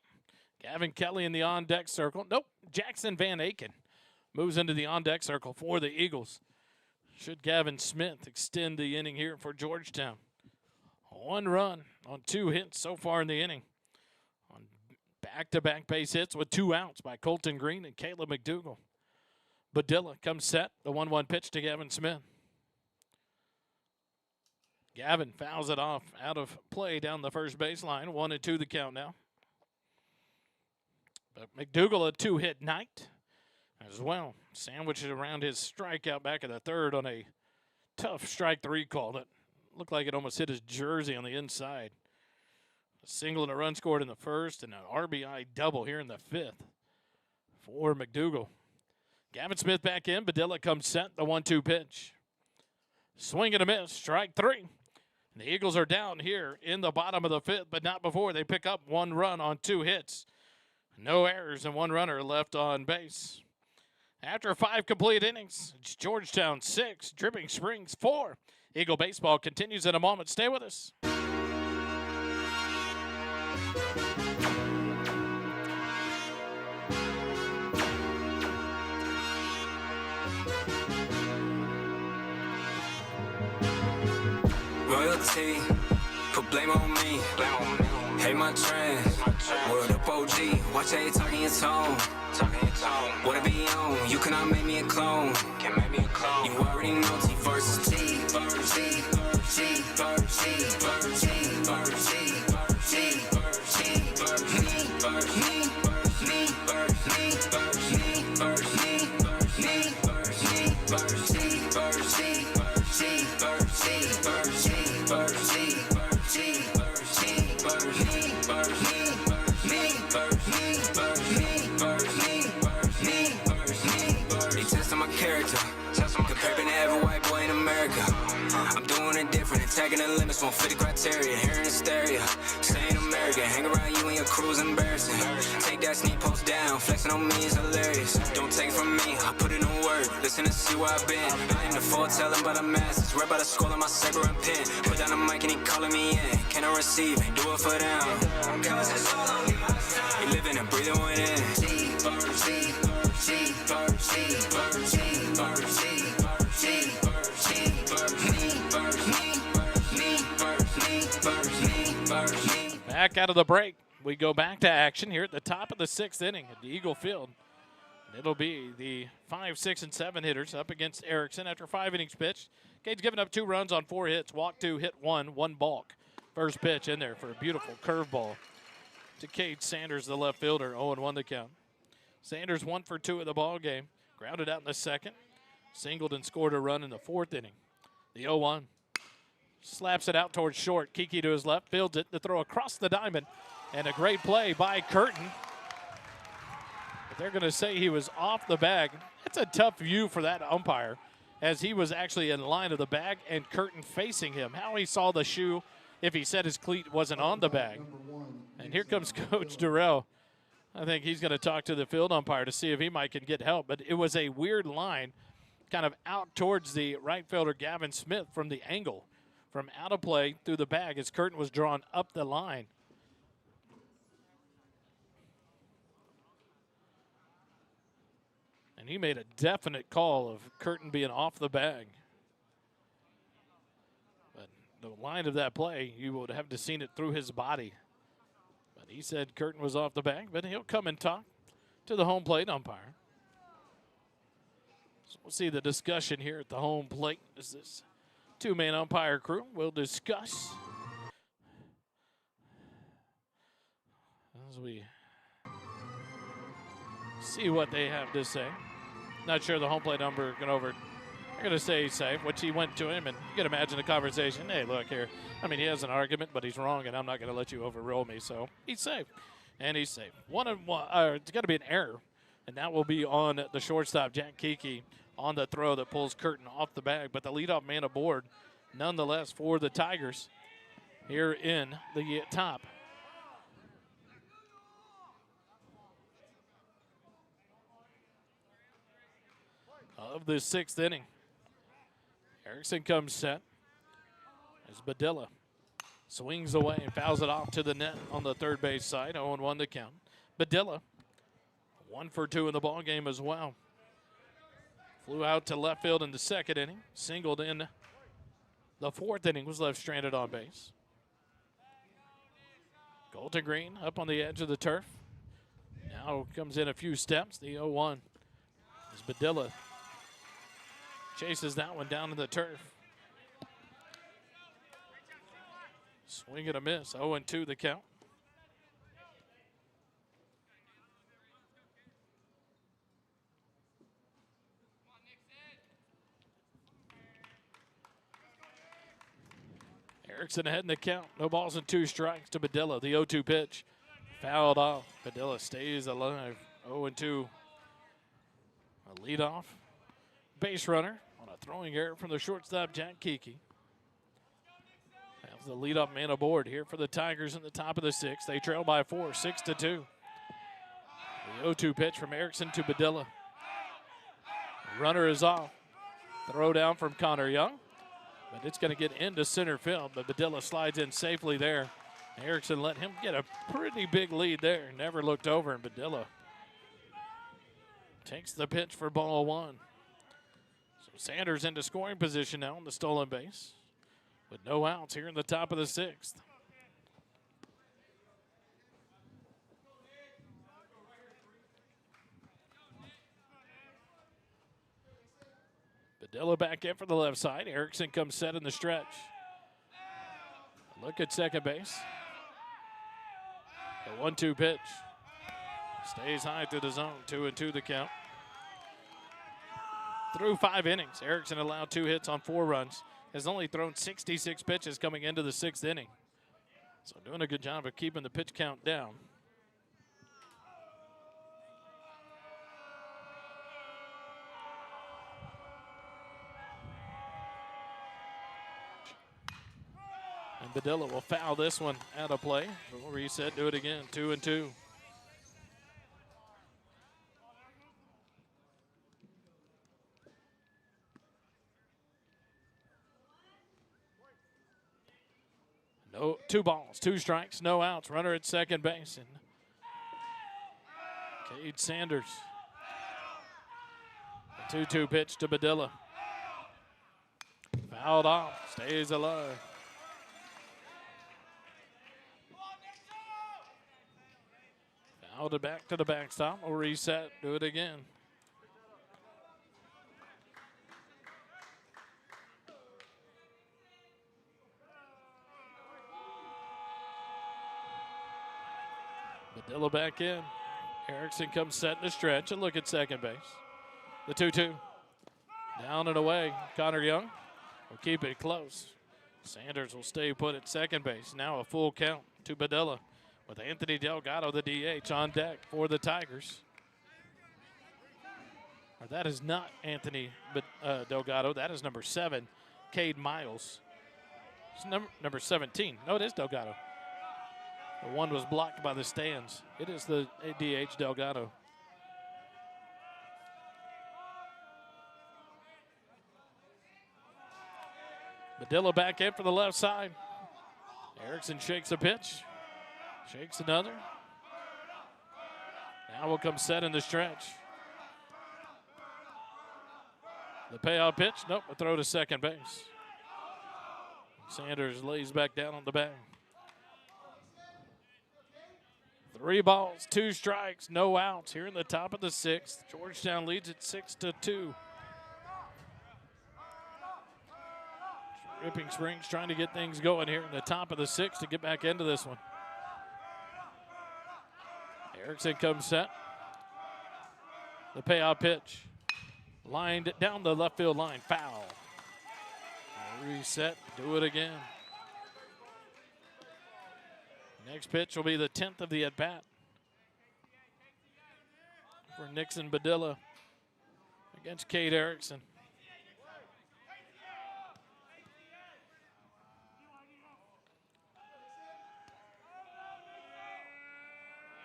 Gavin Kelly in the on-deck circle. Nope, Jackson Van Aken moves into the on-deck circle for the Eagles. Should Gavin Smith extend the inning here for Georgetown? 1 run on 2 hits so far in the inning. On Back-to-back base hits with 2 outs by Colton Green and Caleb McDougal. Badilla comes set. The 1-1 pitch to Gavin Smith. Gavin fouls it off out of play down the first baseline. 1-2 the count now. But McDougal a 2-hit night as well. Sandwiched around his strikeout back in the third on a tough strike 3 call that looked like it almost hit his jersey on the inside. A single and a run scored in the first and an RBI double here in the 5th for McDougal. Gavin Smith back in. Badilla comes set. The 1-2 pitch. Swing and a miss. Strike 3. And the Eagles are down here in the bottom of the 5th, but not before they pick up 1 run on 2 hits. No errors and 1 runner left on base. After 5 complete innings, it's Georgetown 6, Dripping Springs 4. Eagle baseball continues in a moment. Stay with us. Royalty, put blame on me. Hate my trend, word up OG. Watch how you talking your tone. What I be on, you cannot make me a clone. You already know T versus T. Comparing to every white boy in America. I'm doing it different, attacking the limits, won't fit the criteria. Hearing hysteria, staying American, hang around you and your crew's embarrassing. Take that sneak post down, flexing on me is hilarious. Don't take it from me, I put it in work. Listen to see where I've been. I ain't the foretelling by the masses, read by the scroll of my saber and pen. Put down the mic and he calling me in. Can I receive it? Do it for them. Cause it's all on me. You living and breathing within. Back out of the break. We go back to action here at the top of the 6th inning at the Eagle Field. It'll be the 5, 6, and 7 hitters up against Erickson after 5 innings pitched. Cade's given up 2 runs on 4 hits, walked 2, hit 1, 1 balk. First pitch in there for a beautiful curveball to Cade Sanders, the left fielder. 0-1 the count. Sanders 1 for 2 in the ball game. Grounded out in the 2nd. Singled and scored a run in the 4th inning. The 0-1. Slaps it out towards short. Kiki to his left. Fields it. The throw across the diamond. And a great play by Curtin. But they're going to say he was off the bag. It's a tough view for that umpire, as he was actually in line of the bag and Curtin facing him. How he saw the shoe if he said his cleat wasn't on the bag. And here comes Coach Durrell. I think he's going to talk to the field umpire to see if he might can get help. But it was a weird line kind of out towards the right fielder Gavin Smith from the angle. From out of play through the bag as Curtin was drawn up the line. And he made a definite call of Curtin being off the bag. But the line of that play, you would have to seen it through his body. But he said Curtin was off the bag, but he'll come and talk to the home plate umpire. So we'll see the discussion here at the home plate as this 2-man umpire crew will discuss as we see what they have to say. Not sure the home plate umpire they're going to say he's safe, which he went to him, and you can imagine the conversation. Hey, look here. I mean, he has an argument, but he's wrong, and I'm not going to let you overrule me. So he's safe, and he's safe. 1-1. It's got to be an error, and that will be on the shortstop, Jack Kiki, on the throw that pulls Curtin off the bag. But the leadoff man aboard, nonetheless, for the Tigers here in the top. Of the 6th inning. Erickson comes set as Badilla swings away and fouls it off to the net on the third base side. 0-1 to count. Badilla 1 for 2 in the ball game as well. Flew out to left field in the 2nd inning. Singled in the 4th inning. Was left stranded on base. Colton Green up on the edge of the turf. Now comes in a few steps. The 0-1 is Badilla. Chases that one down to the turf. Swing and a miss. 0-2 the count. Erickson ahead in the count. No balls and 2 strikes to Badilla. The 0-2 pitch. Fouled off. Badilla stays alive. 0-2. A leadoff. Base runner on a throwing error from the shortstop, Jack Kiki. That's the leadoff man aboard here for the Tigers in the top of the 6th. They trail by 4, 6-2. The 0-2 pitch from Erickson to Badilla. Runner is off. Throw down from Connor Young. But it's going to get into center field, but Badilla slides in safely there. Erickson let him get a pretty big lead there. Never looked over, and Badilla takes the pitch for ball 1. So Sanders into scoring position now on the stolen base with no outs here in the top of the 6th. Badilla back in for the left side. Erickson comes set in the stretch. Look at second base. The 1-2 pitch. Stays high through the zone. 2-2 the count. Through 5 innings, Erickson allowed 2 hits on 4 runs. Has only thrown 66 pitches coming into the 6th inning. So doing a good job of keeping the pitch count down. And Badilla will foul this one out of play. We'll reset, do it again. 2-2. No, 2 balls, 2 strikes, no outs. Runner at second base. And Cade Sanders. The 2-2 pitch to Badilla. Fouled off, stays alive. Fouled it back to the backstop. We'll reset, do it again. Badilla back in. Erickson comes set in the stretch and look at second base. The 2-2. Down and away. Connor Young will keep it close. Sanders will stay put at second base. Now a full count to Badilla with Anthony Delgado, the DH, on deck for the Tigers. Or that is not Anthony Delgado. That is number 7, Cade Miles. It's number 17. No, it is Delgado. The one was blocked by the stands. It is the DH Delgado. Badilla back in for the left side. Erickson shakes a pitch. Shakes another. Now will come set in the stretch. The payoff pitch. Nope, a throw to second base. Sanders lays back down on the bag. 3 balls, 2 strikes, no outs here in the top of the 6th. Georgetown leads it 6-2. Ripping Springs trying to get things going here in the top of the 6th to get back into this one. Erickson comes set. The payoff pitch. Lined down the left field line. Foul. Reset. Do it again. Next pitch will be the 10th of the at-bat for Nixon Badilla against Cade Erickson.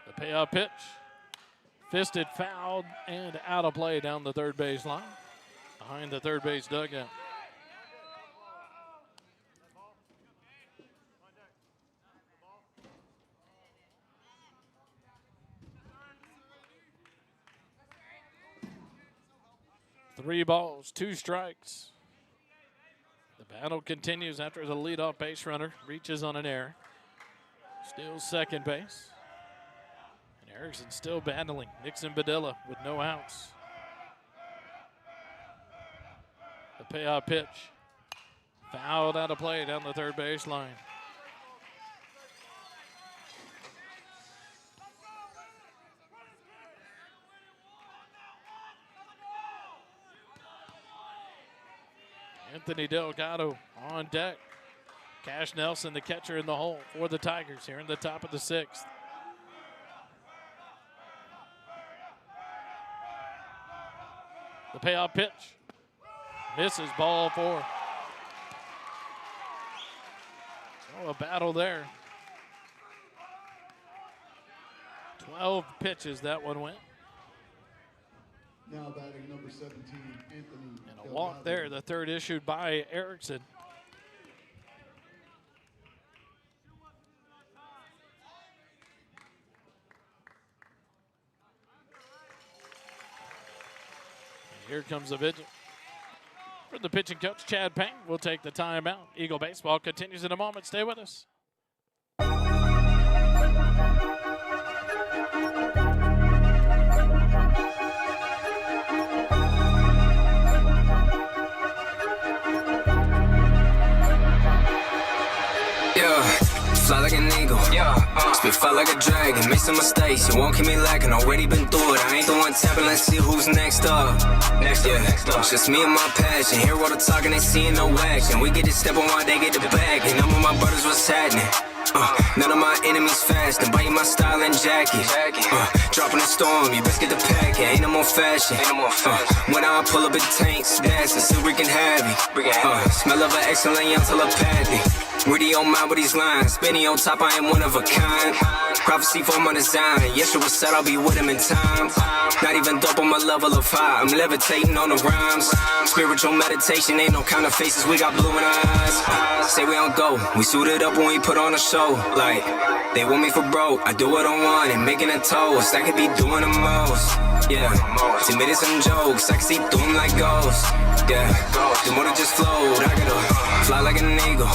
The payoff pitch. Fisted, fouled, and out of play down the third base line behind the third base dugout. Three balls, 2 strikes. The battle continues after the leadoff base runner reaches on an error. Still second base. And Erickson still battling. Nixon Badilla with no outs. The payoff pitch. Fouled out of play down the third baseline. Anthony Delgado on deck. Cash Nelson, the catcher in the hole for the Tigers here in the top of the sixth. The payoff pitch. Misses, ball four. So a battle there. 12 pitches that one went. Now batting number 17, Anthony. And a walk there, the third issued by Erickson. Here comes the vigil. For the pitching coach, Chad Payne, will take the timeout. Eagle baseball continues in a moment. Stay with us. Fly like an eagle, spit fire like a dragon. Make some mistakes, you won't keep me lacking. Already been through it, I ain't the one tapping. Let's see who's next up. Next up. Just me and my passion. Hear all the talking, they seeing no action. We get to step on while they get the bag. And I'm with my brothers, what's happening? None of my enemies fast, and biting my style and jacket. Dropping a storm, you best get the pack. Ain't no more fashion. When I pull up in tanks, dancing, still wreaking havoc. Smell of an excellent young telepathy. Really on mine with these lines, spinning on top, I am one of a kind. Prophecy for my design, Yeshua said I'll be with him in time. Not even dope on my level of high, I'm levitating on the rhymes. Spiritual meditation, ain't no kind of faces, we got blue in our eyes. Say we don't go, we suited up when we put on a show. Like, they want me for broke, I do what I want and making a toast. I could be doing the most, yeah. Submitted some jokes, I can see through them like ghosts, yeah. The more that just flowed, I gotta fly like an eagle.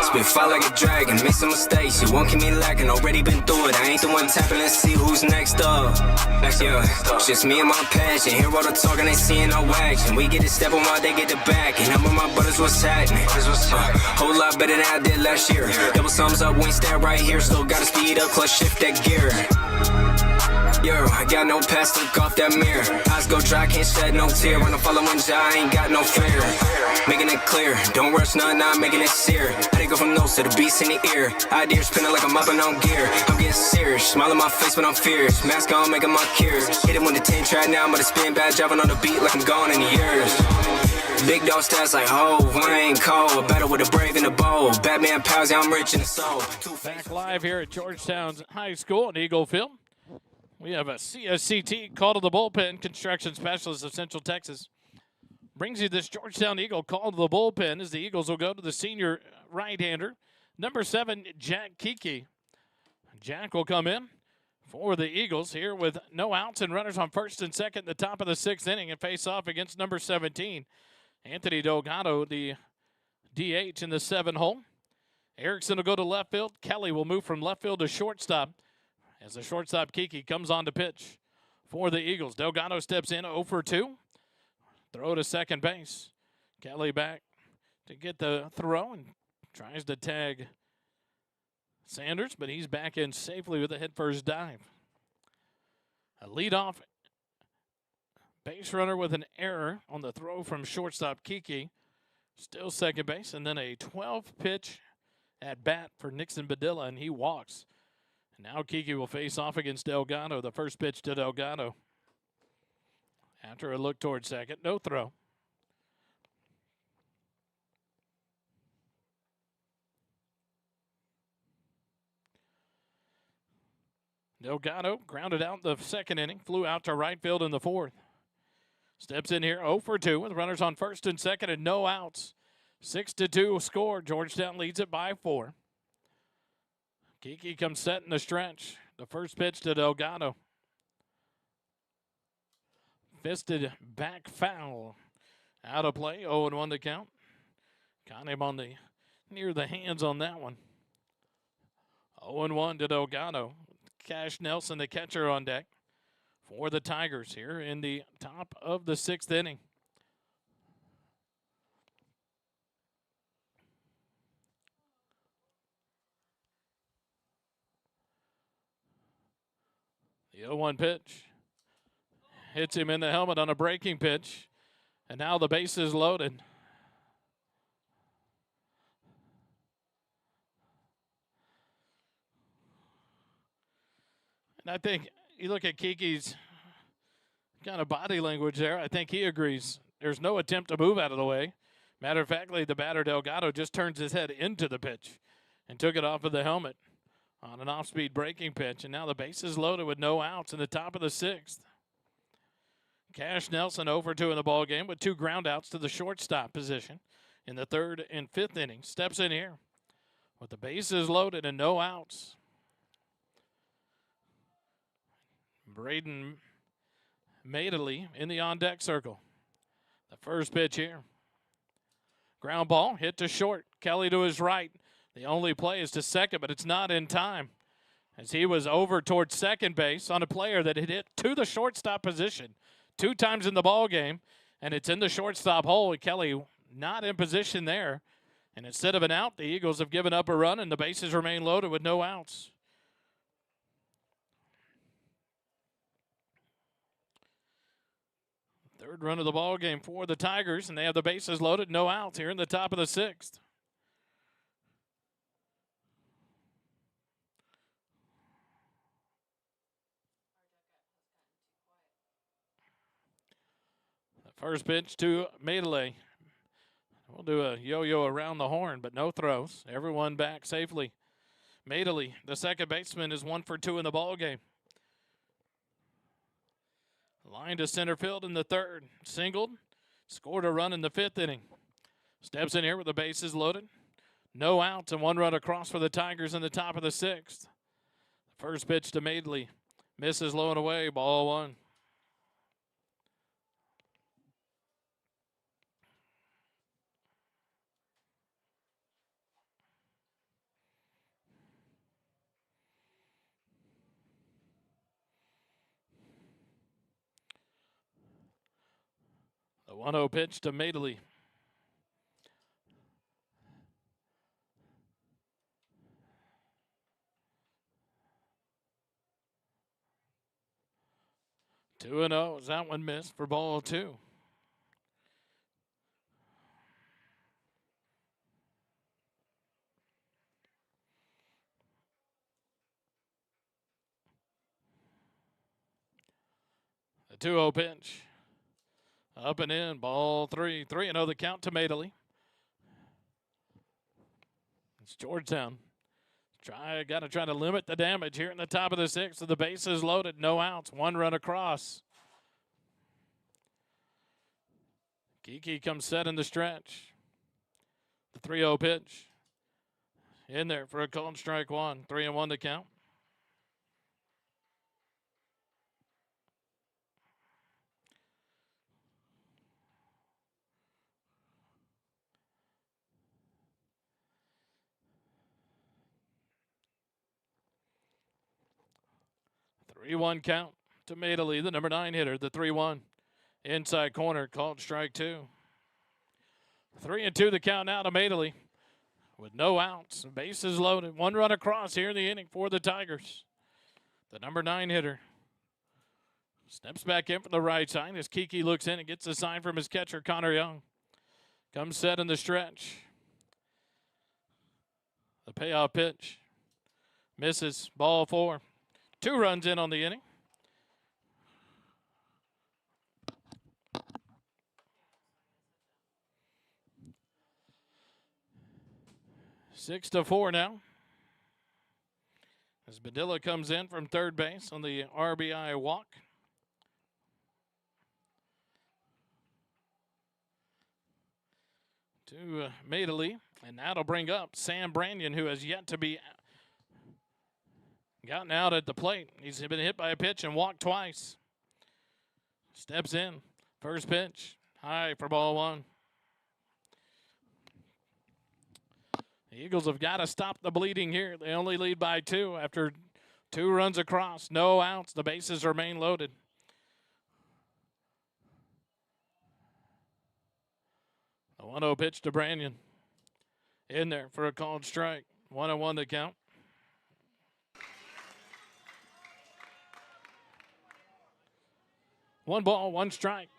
Spit fire like a dragon, make some mistakes, you won't keep me lacking. Already been through it, I ain't the one tapping. Let's see who's next up. It's just me and my passion. Hear all the talking, they seeing no action. We get to step on while they get the back. And I'm with my brothers, what's happening? Whole lot better than I did last year. Double thumbs up, we ain't stand right here. Still gotta speed up, clutch shift that gear. Yo, I got no pass, took off that mirror. Eyes go dry, can't shed no tear. When I'm following Jah, I ain't got no fear. Making it clear, don't rush none, I'm making it sear. I didn't go from nose to the beast in the ear. Ideas spinning like I'm mopping on gear. I'm getting serious, smile on my face when I'm fierce. Mask on, making my cures. Hit him with the 10 track now, I'm about to spin bad, driving on the beat like I'm gone in years. Big dog stats like, oh, I ain't cold. A battle with a brave and a bold. Batman pals, yeah, I'm rich in the soul. Back live here at Georgetown High School in Eagle Field. We have a CSCT call to the bullpen, construction specialist of Central Texas. Brings you this Georgetown Eagle call to the bullpen as the Eagles will go to the senior right-hander, number 7, Jack Kiki. Jack will come in for the Eagles here with no outs and runners on first and second in the top of the sixth inning and face off against number 17, Anthony Delgado, the DH in the 7 hole. Erickson will go to left field. Kelly will move from left field to shortstop as the shortstop Kiki comes on to pitch for the Eagles. Delgado steps in 0 for 2. Throw to second base. Kelly back to get the throw and tries to tag Sanders, but he's back in safely with a head-first dive. A leadoff base runner with an error on the throw from shortstop Kiki. Still second base, and then a 12-pitch at bat for Nixon Badilla, and he walks. And now Kiki will face off against Delgado. The first pitch to Delgado. After a look towards second, no throw. Delgado grounded out the second inning, flew out to right field in the fourth. Steps in here 0 for 2 with runners on first and second and no outs. 6-2 score. Georgetown leads it by 4. Kiki comes set in the stretch. The first pitch to Delgado. Fisted back foul. Out of play, 0-1 to count. Got him on the near the hands on that one. 0-1 to Delgado. Cash Nelson, the catcher, on deck for the Tigers here in the top of the 6th inning. The 0-1 pitch hits him in the helmet on a breaking pitch, and now the base is loaded. And I think you look at Kiki's kind of body language there. I think he agrees. There's no attempt to move out of the way. Matter of fact, the batter Delgado just turns his head into the pitch and took it off of the helmet on an off-speed breaking pitch. And now the base is loaded with no outs in the top of the 6th. Cash Nelson over 2 in the ball game with 2 ground outs to the shortstop position in the 3rd and 5th innings. Steps in here with the bases loaded and no outs. Braden Madeley in the on-deck circle. The first pitch here. Ground ball hit to short. Kelly to his right. The only play is to second, but it's not in time, as he was over towards second base on a player that had hit to the shortstop position 2 times in the ball game, and it's in the shortstop hole. Kelly not in position there, and instead of an out, the Eagles have given up a run, and the bases remain loaded with no outs. Third run of the ball game for the Tigers, and they have the bases loaded, no outs here in the top of the 6th. The first pitch to Madeley. We'll do a yo-yo around the horn, but no throws. Everyone back safely. Madeley, the second baseman, is 1 for 2 in the ball game. Line to center field in the 3rd. Singled. Scored a run in the 5th inning. Steps in here with the bases loaded. No outs and 1 run across for the Tigers in the top of the 6th. First pitch to Madeley. Misses low and away. Ball 1. The 1-0 pitch to Madeley. Two and 0. That one missed for ball 2. The 2-0 pitch. Up and in, ball 3. 3-0 the count to Madeley. It's Georgetown. Got to try to limit the damage here in the top of the 6th. So the bases loaded, no outs, 1 run across. Kiki comes set in the stretch. The 3-0 pitch. In there for a called strike 1. 3-1 the count. The 3-1 count to Madeley, the number 9 hitter, the 3-1. Inside corner, called strike 2. 3-2 the count now to Madeley with no outs. Bases loaded. 1 run across here in the inning for the Tigers. The number 9 hitter steps back in from the right side as Kiki looks in and gets a sign from his catcher, Connor Young. Comes set in the stretch. The payoff pitch. Misses. Ball 4. 2 runs in on the inning. Six to 4 now. As Badilla comes in from third base on the RBI walk. To Madeley, and that'll bring up Sam Brannion, who has yet to be gotten out at the plate. He's been hit by a pitch and walked twice. Steps in. First pitch. High for ball 1. The Eagles have got to stop the bleeding here. They only lead by 2 after 2 runs across, no outs. The bases remain loaded. The 1-0 pitch to Brandon. In there for a called strike. 1-1 to count. One ball, one strike.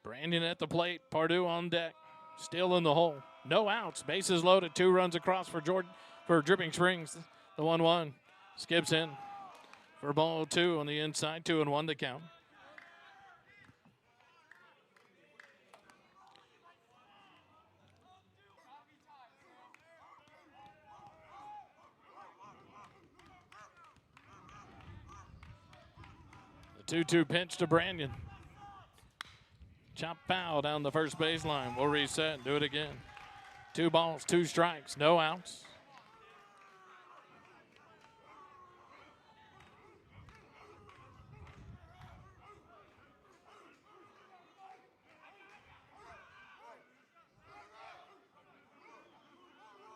Brandon at the plate. Pardue on deck. Still in the hole. No outs. Bases loaded. 2 runs across for Dripping Springs. The 1-1 skips in for ball 2 on the inside. 2-1 to count. The 2-2 pitch to Brandon. Chop foul down the first baseline. We'll reset. Do it again. 2 balls, 2 strikes, no outs.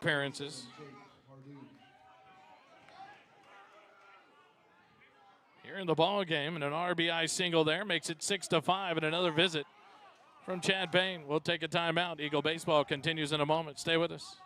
Appearances. Here in the ball game, and an RBI single there makes it 6-5, and another visit from Chad Payne. We'll take a timeout. Eagle baseball continues in a moment. Stay with us.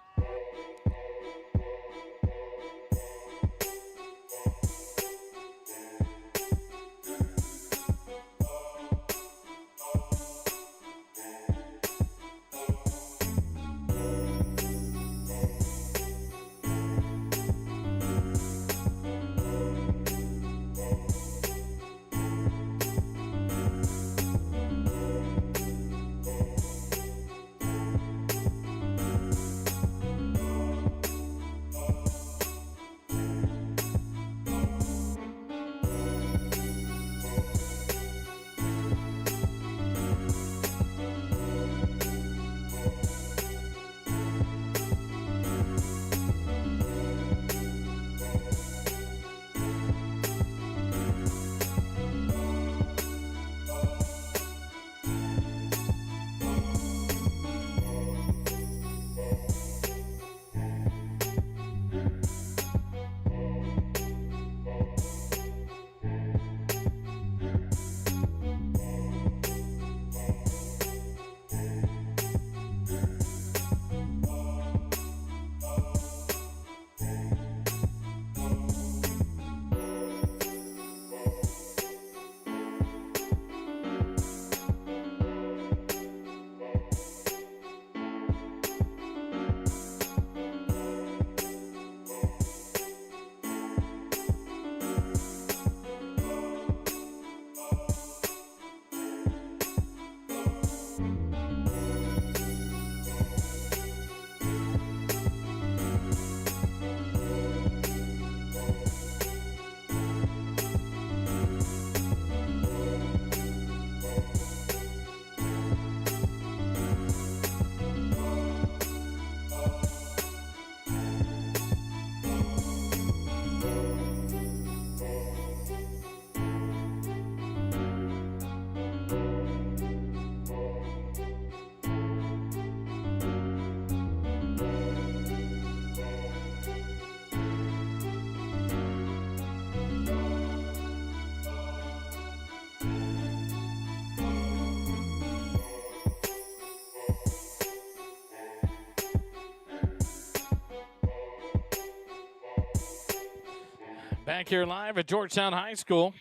Back here live at Georgetown High School.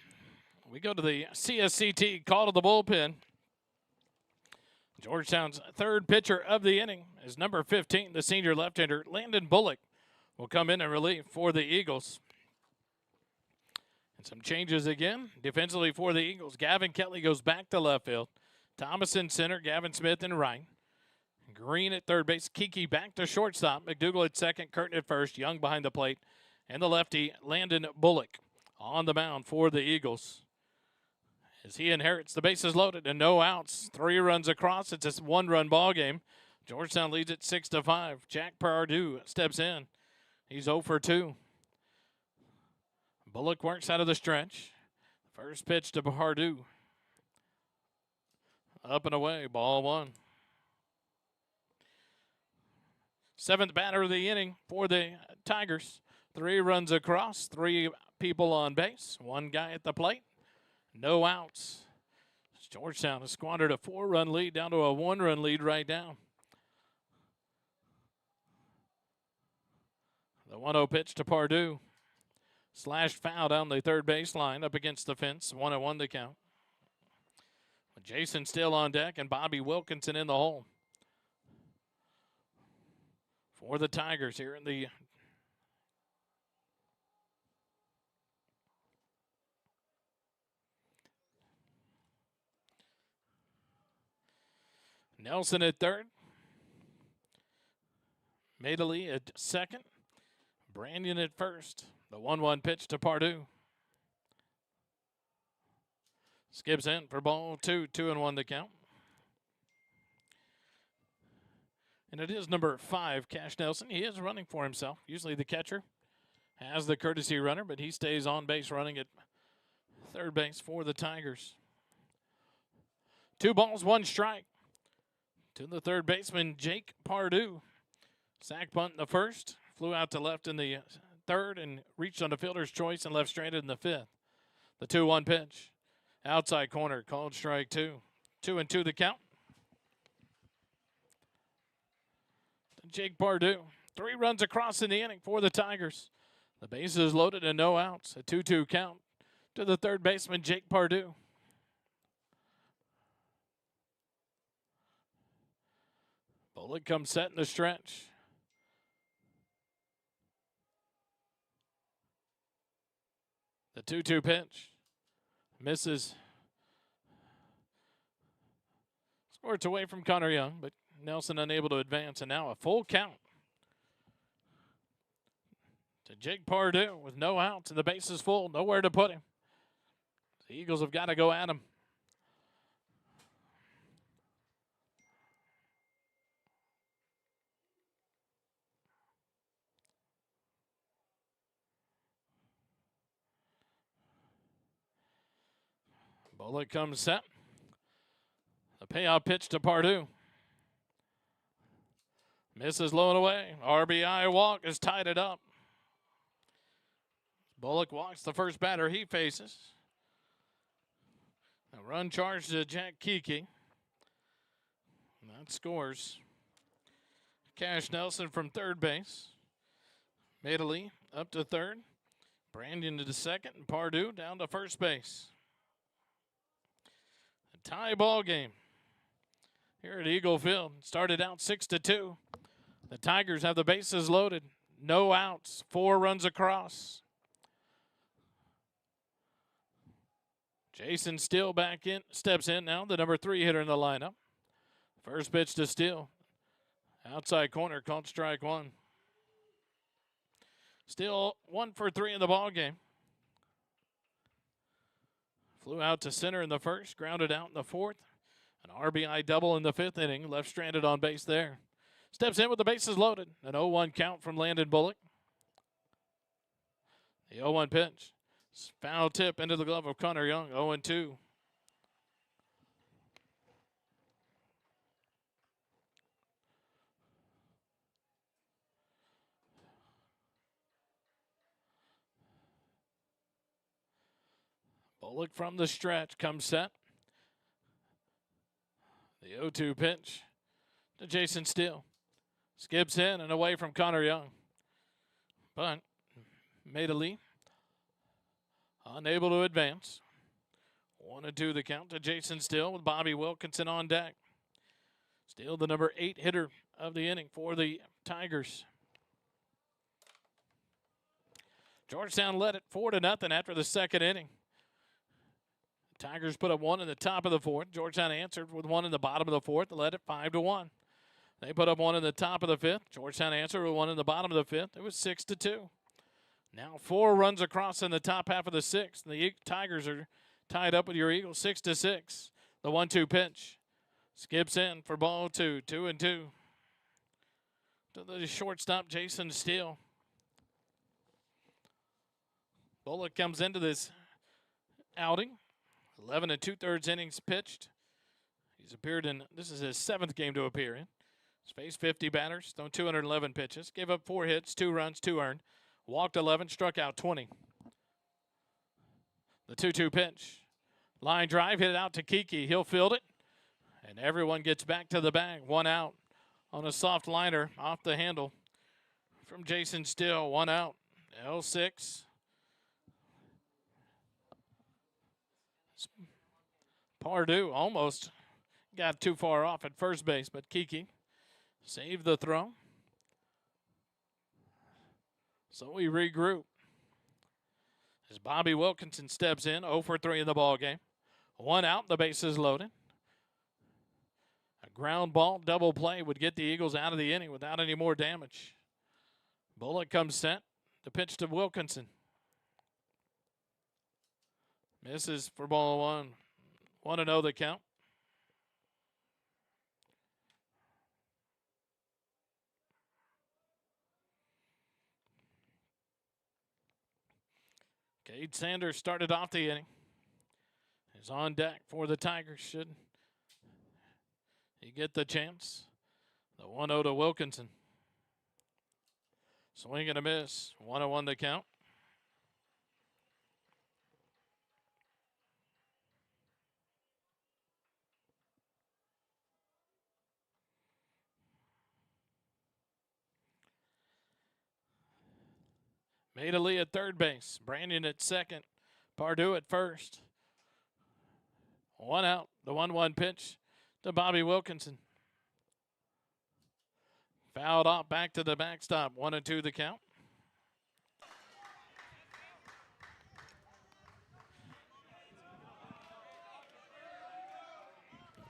We go to the CSCT call to the bullpen. Georgetown's third pitcher of the inning is number 15, the senior left-hander, Landon Bullock, will come in and relief for the Eagles. And some changes again. Defensively for the Eagles, Gavin Kelly goes back to left field. Thomas in center, Gavin Smith in right. Green at third base, Kiki back to shortstop. McDougal at second, Curtin at first, Young behind the plate. And the lefty, Landon Bullock, on the mound for the Eagles. As he inherits the bases loaded and no outs. 3 runs across. It's a 1-run ball game. Georgetown leads it 6-5. Jack Pardue steps in. He's 0 for 2. Bullock works out of the stretch. First pitch to Pardue. Up and away, ball 1. 7th batter of the inning for the Tigers. 3 runs across, 3 people on base, 1 guy at the plate, no outs. Georgetown has squandered a 4-run lead down to a 1-run lead right now. The 1-0 pitch to Pardue. Slashed foul down the third baseline up against the fence. 1-1 to count. With Jason still on deck and Bobby Wilkinson in the hole. For the Tigers here in the Nelson at third. Madeley at second. Brandon at first. The 1-1 pitch to Pardue. Skips in for ball 2, 2-1 to count. And it is number 5, Cash Nelson. He is running for himself. Usually the catcher has the courtesy runner, but he stays on base running at third base for the Tigers. 2 balls, 1 strike to the third baseman, Jake Pardue. Sack bunt in the first, flew out to left in the third and reached on the fielder's choice and left stranded in the fifth. The 2-1 pitch. Outside corner, called strike 2. 2-2 the count. Jake Pardue. 3 runs across in the inning for the Tigers. The bases loaded and no outs. A 2-2 count to the third baseman, Jake Pardue. Bullock comes set in the stretch. The 2-2 pitch. Misses. Squirts away from Connor Young, but Nelson unable to advance. And now a full count to Jake Pardue with no outs and the bases full. Nowhere to put him. The Eagles have got to go at him. Bullock comes set. The payout pitch to Pardue. Misses low and away. RBI walk has tied it up. Bullock walks the first batter he faces. A run charge to Jack Kiki. And that scores. Cash Nelson from third base. Madeley up to third. Brandon to the second. And Pardue down to first base. Tie ball game here at Eagle Field. Started out 6-2. The Tigers have the bases loaded. No outs. 4 runs across. Jason Steele back in, steps in now, the number 3 hitter in the lineup. First pitch to Steele. Outside corner, called strike 1. Steele 1 for 3 in the ball game. Flew out to center in the first, grounded out in the fourth. An RBI double in the 5th inning, left stranded on base there. Steps in with the bases loaded. An 0-1 count from Landon Bullock. The 0-1 pitch. Foul tip into the glove of Connor Young, 0-2. Bullock from the stretch comes set. The 0-2 pitch to Jason Steele. Skips in and away from Connor Young. But Madeley unable to advance. 1-2 the count to Jason Steele with Bobby Wilkinson on deck. Steele the number 8 hitter of the inning for the Tigers. Georgetown led it 4-0 after the second inning. Tigers put up 1 in the top of the 4th. Georgetown answered with 1 in the bottom of the 4th. They led it 5-1. They put up 1 in the top of the 5th. Georgetown answered with 1 in the bottom of the 5th. It was 6-2. Now 4 runs across in the top half of the 6th. The Tigers are tied up with your Eagles 6-6. The 1-2 pitch. Skips in for ball 2. 2-2. To the shortstop, Jason Steele. Bullock comes into this outing. 11 2/3 innings pitched. He's appeared in, this is his 7th game to appear in. He's faced 50 batters, thrown 211 pitches, gave up 4 hits, 2 runs, 2 earned, walked 11, struck out 20. The 2-2 pitch. Line drive, hit it out to Kiki. He'll field it, and everyone gets back to the bag. 1 out on a soft liner off the handle from Jason Still. 1 out. L6. Pardue almost got too far off at first base, but Kiki saved the throw. So we regroup as Bobby Wilkinson steps in, 0 for 3 in the ball game. 1 out, the bases loaded. A ground ball double play would get the Eagles out of the inning without any more damage. Bullock comes set. The pitch to Wilkinson. Misses for ball 1. 1-0 the count. Cade Sanders started off the inning. Is on deck for the Tigers. Should he get the chance? The 1-0 to Wilkinson. Swing and a miss. 1-1 the count. Madeley at third base. Brandon at second. Pardue at first. 1 out. The 1-1 pitch to Bobby Wilkinson. Fouled off back to the backstop. 1-2 the count.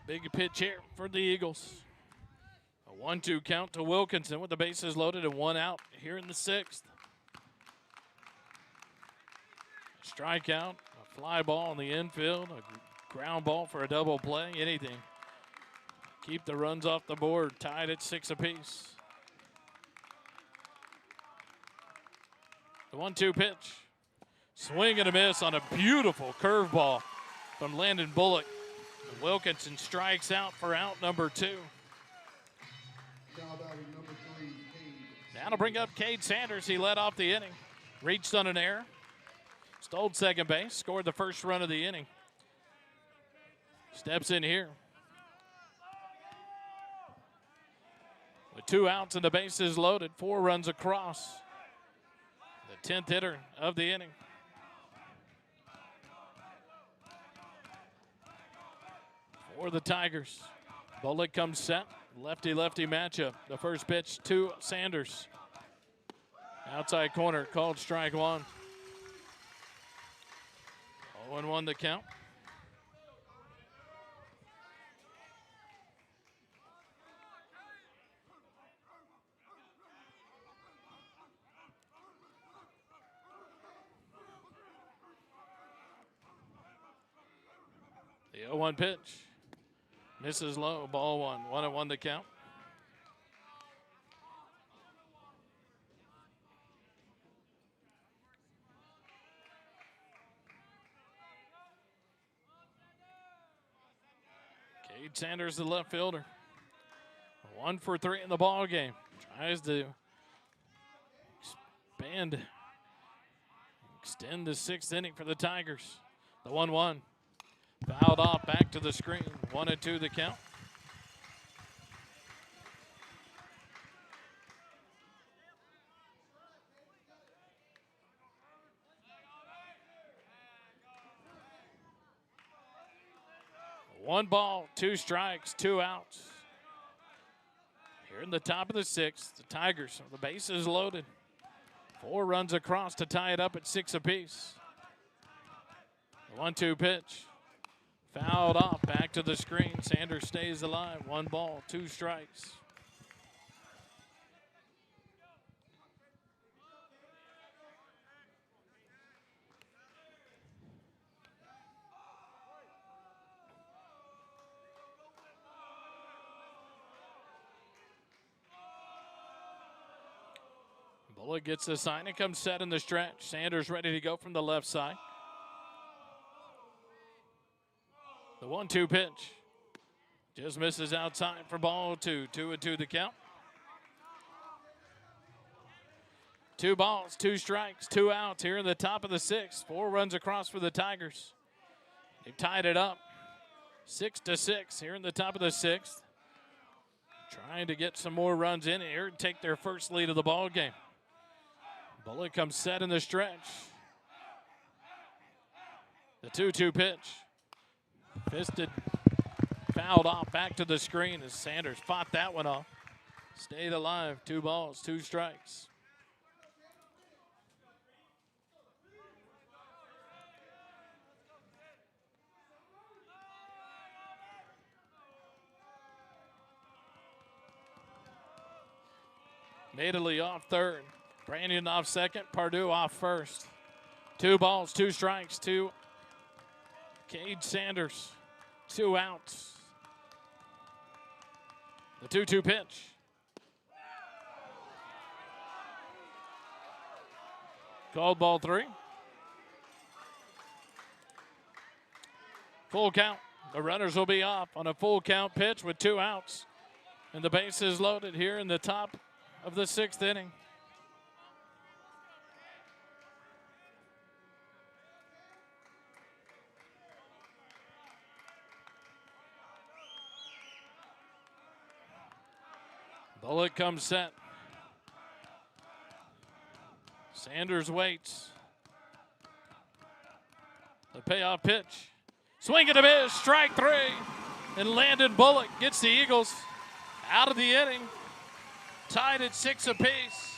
Big pitch here for the Eagles. A 1-2 count to Wilkinson with the bases loaded and 1 out here in the 6th. Strikeout, a fly ball in the infield, a ground ball for a double play, anything. Keep the runs off the board, tied at 6 apiece. The 1-2 pitch. Swing and a miss on a beautiful curveball from Landon Bullock. Wilkinson strikes out for out number 2. Now batting number 3, Cade. That'll bring up Cade Sanders. He led off the inning. Reached on an error. Stole second base. Scored the first run of the inning. Steps in here. With 2 outs and the bases loaded. 4 runs across. The 10th hitter of the inning. For the Tigers. Bullock comes set. Lefty-lefty matchup. The first pitch to Sanders. Outside corner, called strike 1. 0-1 the count. The 0-1 pitch. Misses low, ball 1. 1-1 the count. Cade Sanders, the left fielder. 1 for 3 in the ball game. Tries to extend the 6th inning for the Tigers. The 1-1. Fouled off back to the screen. 1-2 the count. One ball, 2 strikes, 2 outs. Here in the top of the 6th, the Tigers, the bases loaded. 4 runs across to tie it up at 6 apiece. The 1-2 pitch. Fouled off, back to the screen. Sanders stays alive. 1 ball, 2 strikes. Bullock gets the sign and comes set in the stretch. Sanders ready to go from the left side. The 1-2 pitch. Just misses outside for ball 2. 2-2 the count. 2 balls, 2 strikes, 2 outs here in the top of the 6th. 4 runs across for the Tigers. They've tied it up 6-6 here in the top of the 6th. Trying to get some more runs in here and take their first lead of the ball game. Bullock comes set in the stretch. The 2-2 pitch. Fisted, fouled off back to the screen as Sanders fought that one off. Stayed alive. 2 balls, 2 strikes. Madeley off third. Brandon off second. Pardue off first. 2 balls, 2 strikes, 2. Cade Sanders, 2 outs. The 2-2 pitch. Called ball 3. Full count. The runners will be off on a full count pitch with 2 outs. And the base is loaded here in the top of the 6th inning. Bullock comes set. Sanders waits. The payoff pitch. Swing and a miss, strike 3. And Landon Bullock gets the Eagles out of the inning. Tied at 6 apiece.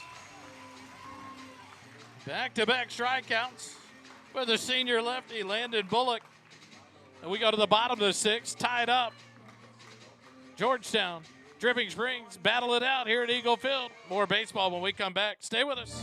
Back-to-back strikeouts for the senior lefty, Landon Bullock. And we go to the bottom of the 6th, tied up. Georgetown, Dripping Springs, battle it out here at Eagle Field. More baseball when we come back. Stay with us.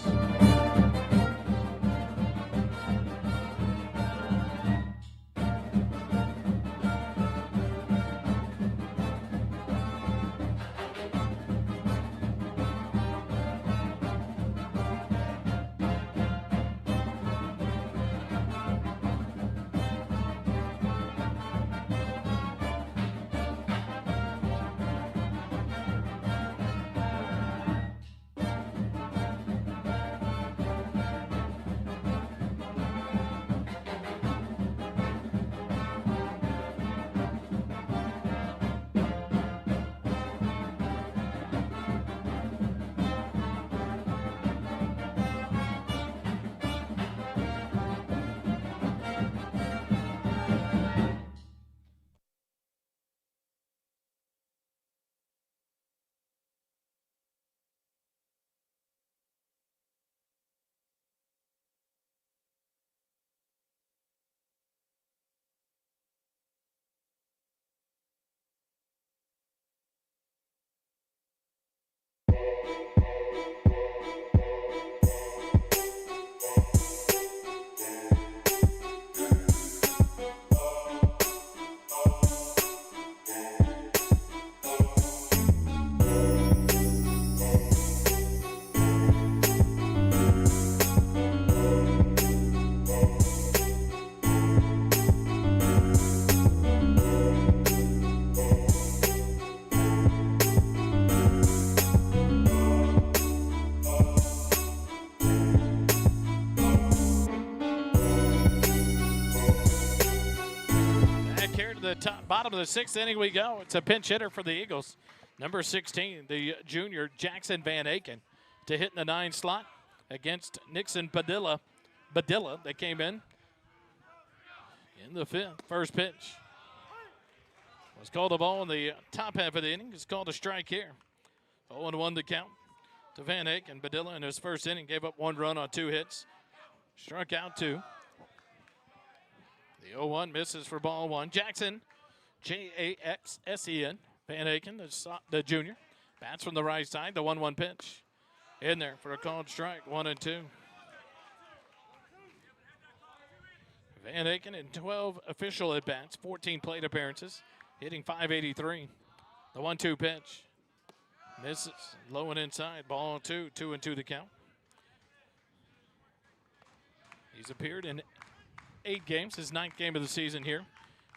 Bottom of the 6th inning we go. It's a pinch hitter for the Eagles. Number 16, the junior Jackson Van Aken, to hit in the 9 slot against Nixon Badilla. That came in the 5th. First pitch was called a ball in the top half of the inning. It's called a strike here. 0-1 the count to Van Aken. Badilla in his first inning gave up 1 run on 2 hits. Struck out 2. The 0-1 misses for ball 1. Jackson, Jaxsen, Van Aken, the junior, bats from the right side. The 1-1 pitch in there for a called strike, 1-2. Van Aken in 12 official at-bats, 14 plate appearances, hitting .583. The 1-2 pitch misses, low and inside, ball 2, 2-2 the count. He's appeared in 8 games, his 9th game of the season here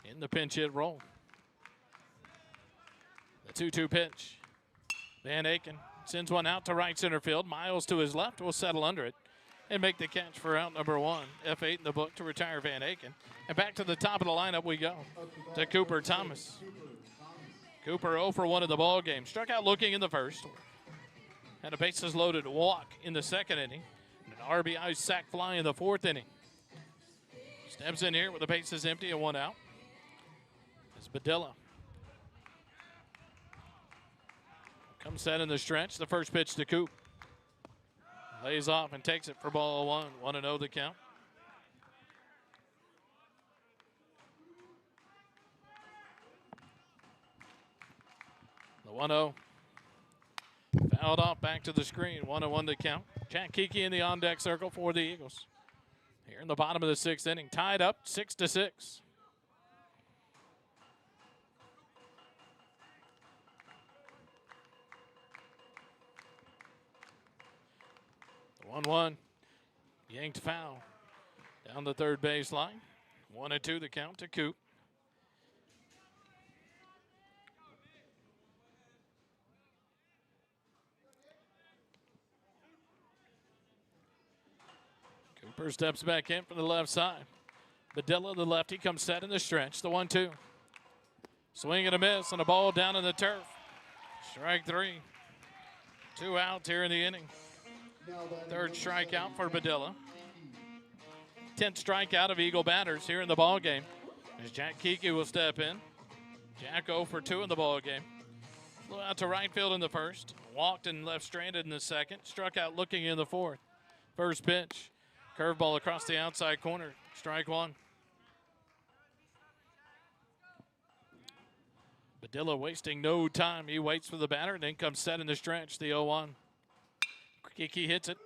in the pinch hit role. The 2-2 pitch. Van Aken Sends one out to right center field. Miles to his left will settle under it and make the catch for out number 1. F8 in the book to retire Van Aken. And back to the top of the lineup we go to Cooper Thomas. Cooper 0 for 1 in the ball game. Struck out looking in the first. Had a bases loaded walk in the second inning. And an RBI sac fly in the 4th inning. Steps in here with the bases empty and 1 out. It's Badilla. Comes set in the stretch. The first pitch to Coop. Lays off and takes it for ball 1. 1-0 the count. The 1-0. Fouled off back to the screen. 1-1 the count. Jack Kiki in the on-deck circle for the Eagles. Here in the bottom of the 6th inning. Tied up 6-6. The 1-1. Yanked foul. Down the third baseline. 1-2 the count to Coop. Cooper steps back in from the left side. Badilla, the lefty, comes set in the stretch. The 1-2. Swing and a miss, and a ball down in the turf. Strike 3. 2 outs here in the inning. Third strikeout for Badilla. 10th strikeout of Eagle batters here in the ball game. As Jack Kiki will step in. Jack 0 for 2 in the ball game. Flew out to right field in the first. Walked and left stranded in the second. Struck out looking in the 4th. First pitch. Curveball across the outside corner. Strike 1. Badilla wasting no time. He waits for the batter and then comes set in the stretch. The 0-1. Kiki hits it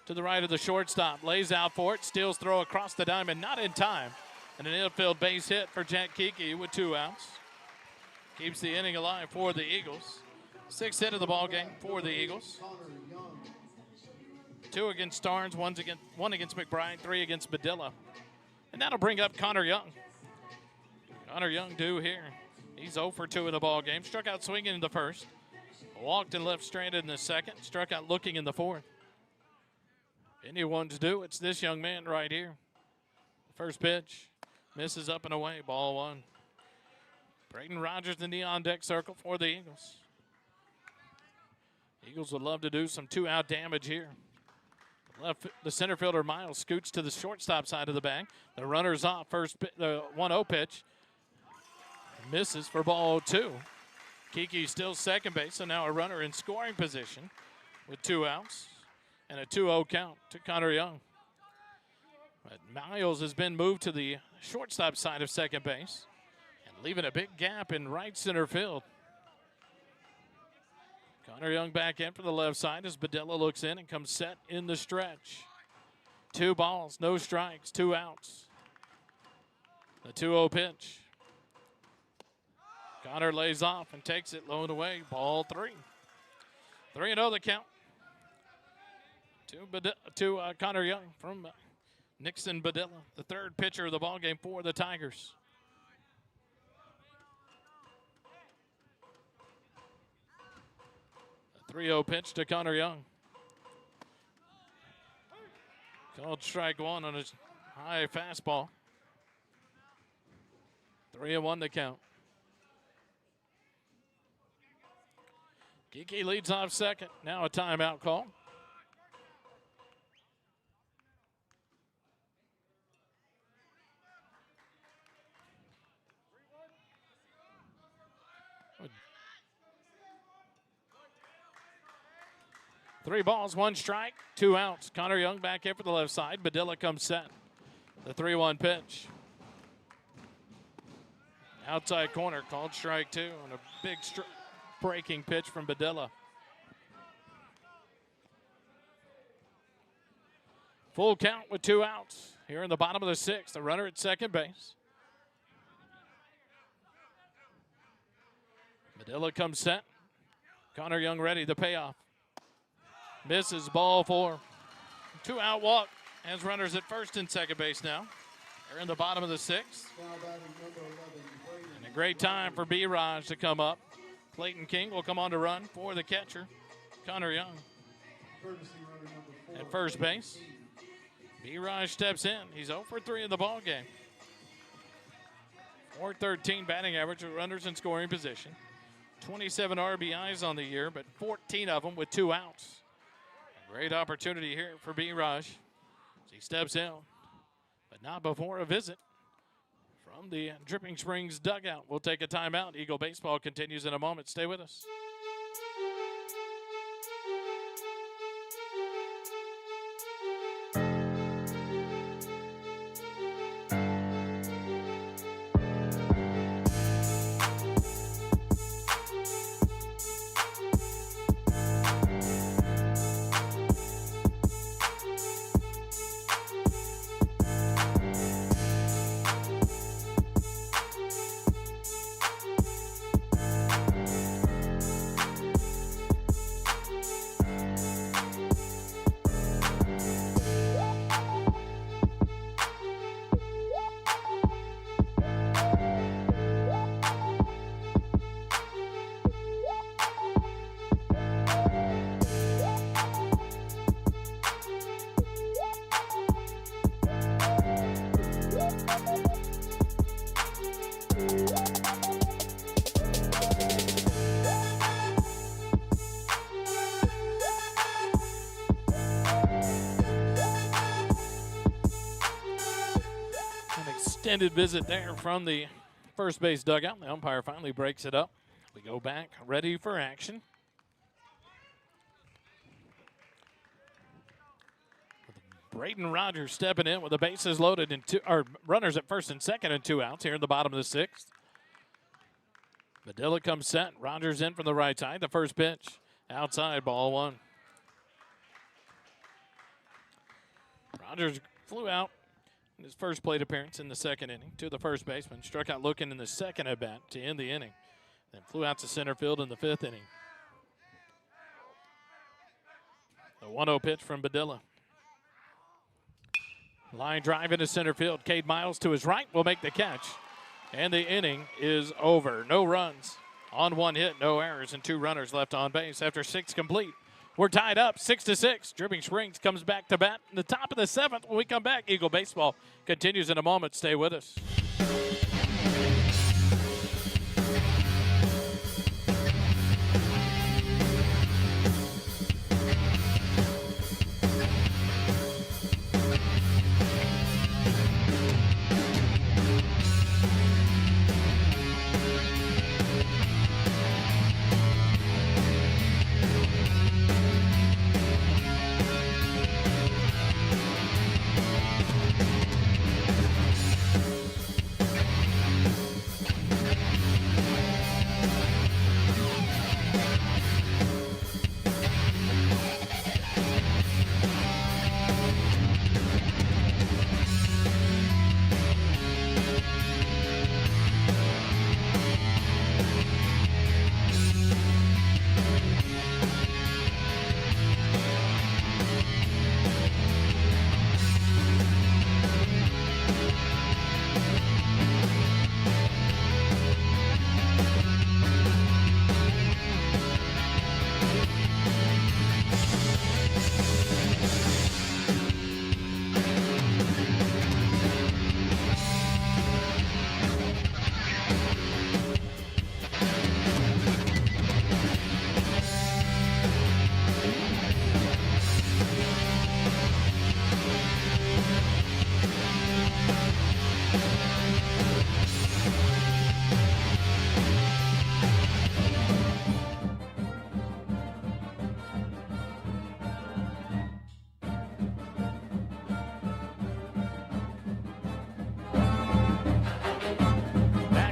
to the right of the shortstop. Lays out for it. Steals throw across the diamond. Not in time. And an infield base hit for Jack Kiki with 2 outs. Keeps the inning alive for the Eagles. 6th hit of the ball game for the Eagles. 2 against Starnes, 1 against McBride, 3 against Badilla. And that'll bring up Connor Young. Connor Young due here. He's 0 for 2 in the ball game. Struck out swinging in the first. Walked and left stranded in the second. Struck out looking in the 4th. Anyone's due, it's this young man right here. First pitch. Misses up and away. Ball 1. Braden Rogers in the on-deck circle for the Eagles. Eagles would love to do some 2-out damage here. The center fielder Miles scoots to the shortstop side of the bag. The runner's off. The 1-0 pitch. Misses for ball 2. Kiki still second base, so now a runner in scoring position with 2 outs and a 2-0 count to Connor Young. But Miles has been moved to the shortstop side of second base and leaving a big gap in right center field. Connor Young back in for the left side as Badilla looks in and comes set in the stretch. 2 balls, no strikes, 2 outs. The 2-0 pitch. Connor lays off and takes it low and away. Ball 3. 3-0 the count. To Connor Young from Nixon Badilla, the 3rd pitcher of the ballgame for the Tigers. A 3-0 pitch to Connor Young. Called strike 1 on his high fastball. 3-1 the count. Kiki leads off second. Now a timeout call. Three balls, 1 strike, 2 outs. Connor Young back in for the left side. Badilla comes set. The 3-1 pitch. Outside corner, called strike 2 on a big breaking pitch from Badilla. Full count with 2 outs here in the bottom of the 6th. The runner at second base. Badilla comes set. Connor Young ready, the payoff. Misses, ball 4. 2-out walk as runners at first and second base now. They're in the bottom of the 6th. And a great time for B-Raj to come up. Clayton King will come on to run for the catcher. Connor Young. Courtesy runner number 4. At first base, B-Raj steps in. He's 0 for 3 in the ball game. .413 batting average with runners in scoring position. 27 RBIs on the year, but 14 of them with 2 outs. A great opportunity here for B-Raj as he steps in, but not before a visit from the Dripping Springs dugout. We'll take a timeout. Eagle baseball continues in a moment. Stay with us. Extended visit there from the first base dugout. The umpire finally breaks it up. We go back, ready for action. Braden Rogers stepping in with the bases loaded and runners at first and second and 2 outs here in the bottom of the 6th. Badilla comes set. Rogers in from the right side. The first pitch outside, ball 1. Rogers flew out in his first plate appearance in the second inning to the first baseman. Struck out looking in the second at bat to end the inning. Then flew out to center field in the 5th inning. The 1-0 pitch from Badilla. Line drive into center field. Cade Miles to his right will make the catch. And the inning is over. No runs on 1 hit, no errors, and 2 runners left on base after 6 complete. We're tied up 6-6. Dripping Springs comes back to bat in the top of the 7th. When we come back, Eagle baseball continues in a moment. Stay with us.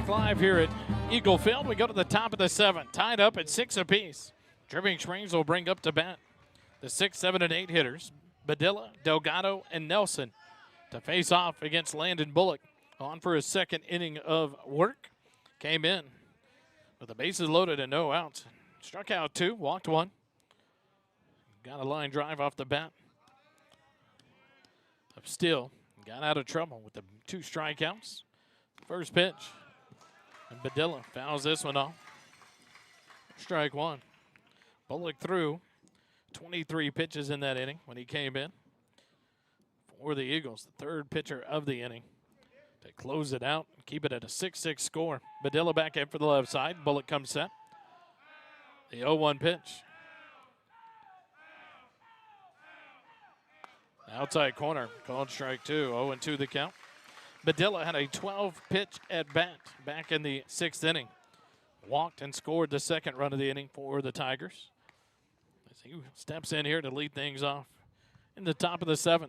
Live here at Eagle Field. We go to the top of the 7th, tied up at 6 apiece. Dripping Springs will bring up to bat the 6, 7, and 8 hitters, Badilla, Delgado, and Nelson, to face off against Landon Bullock. On for his 2nd inning of work. Came in with the bases loaded and no outs. Struck out 2, walked 1. Got a line drive off the bat. Still got out of trouble with the 2 strikeouts. First pitch. And Badilla fouls this one off. Strike 1. Bullock threw 23 pitches in that inning when he came in for the Eagles, the third pitcher of the inning to close it out and keep it at a 6-6 score. Badilla back in for the left side. Bullock comes set. The 0-1 pitch. Outside corner, called strike 2, 0-2 the count. Badilla had a 12-pitch at bat back in the 6th inning. Walked and scored the second run of the inning for the Tigers. As he steps in here to lead things off in the top of the 7th.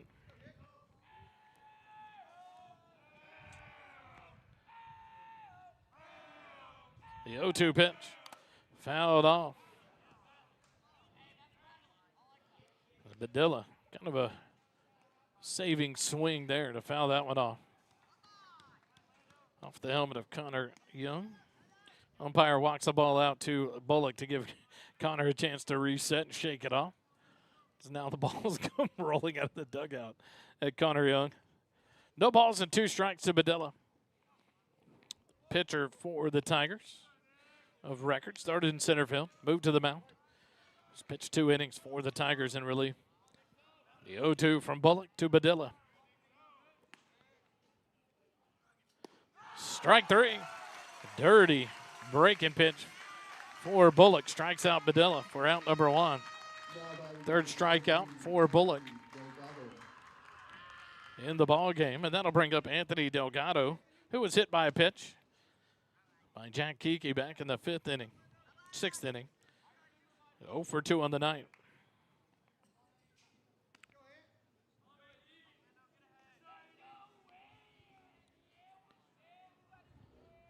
The 0-2 pitch, fouled off. Badilla, kind of a saving swing there to foul that one off. Off the helmet of Connor Young. Umpire walks the ball out to Bullock to give Connor a chance to reset and shake it off. So now the ball's come rolling out of the dugout at Connor Young. No balls and 2 strikes to Badilla. Pitcher for the Tigers of record. Started in center field, moved to the mound. He's pitched 2 innings for the Tigers in relief. The 0-2 from Bullock to Badilla. Strike 3. Dirty breaking pitch for Bullock. Strikes out Badilla for out number 1. Third strikeout for Bullock in the ball game. And that'll bring up Anthony Delgado, who was hit by a pitch by Jack Kiki back in the 6th inning. 0 for 2 on the night.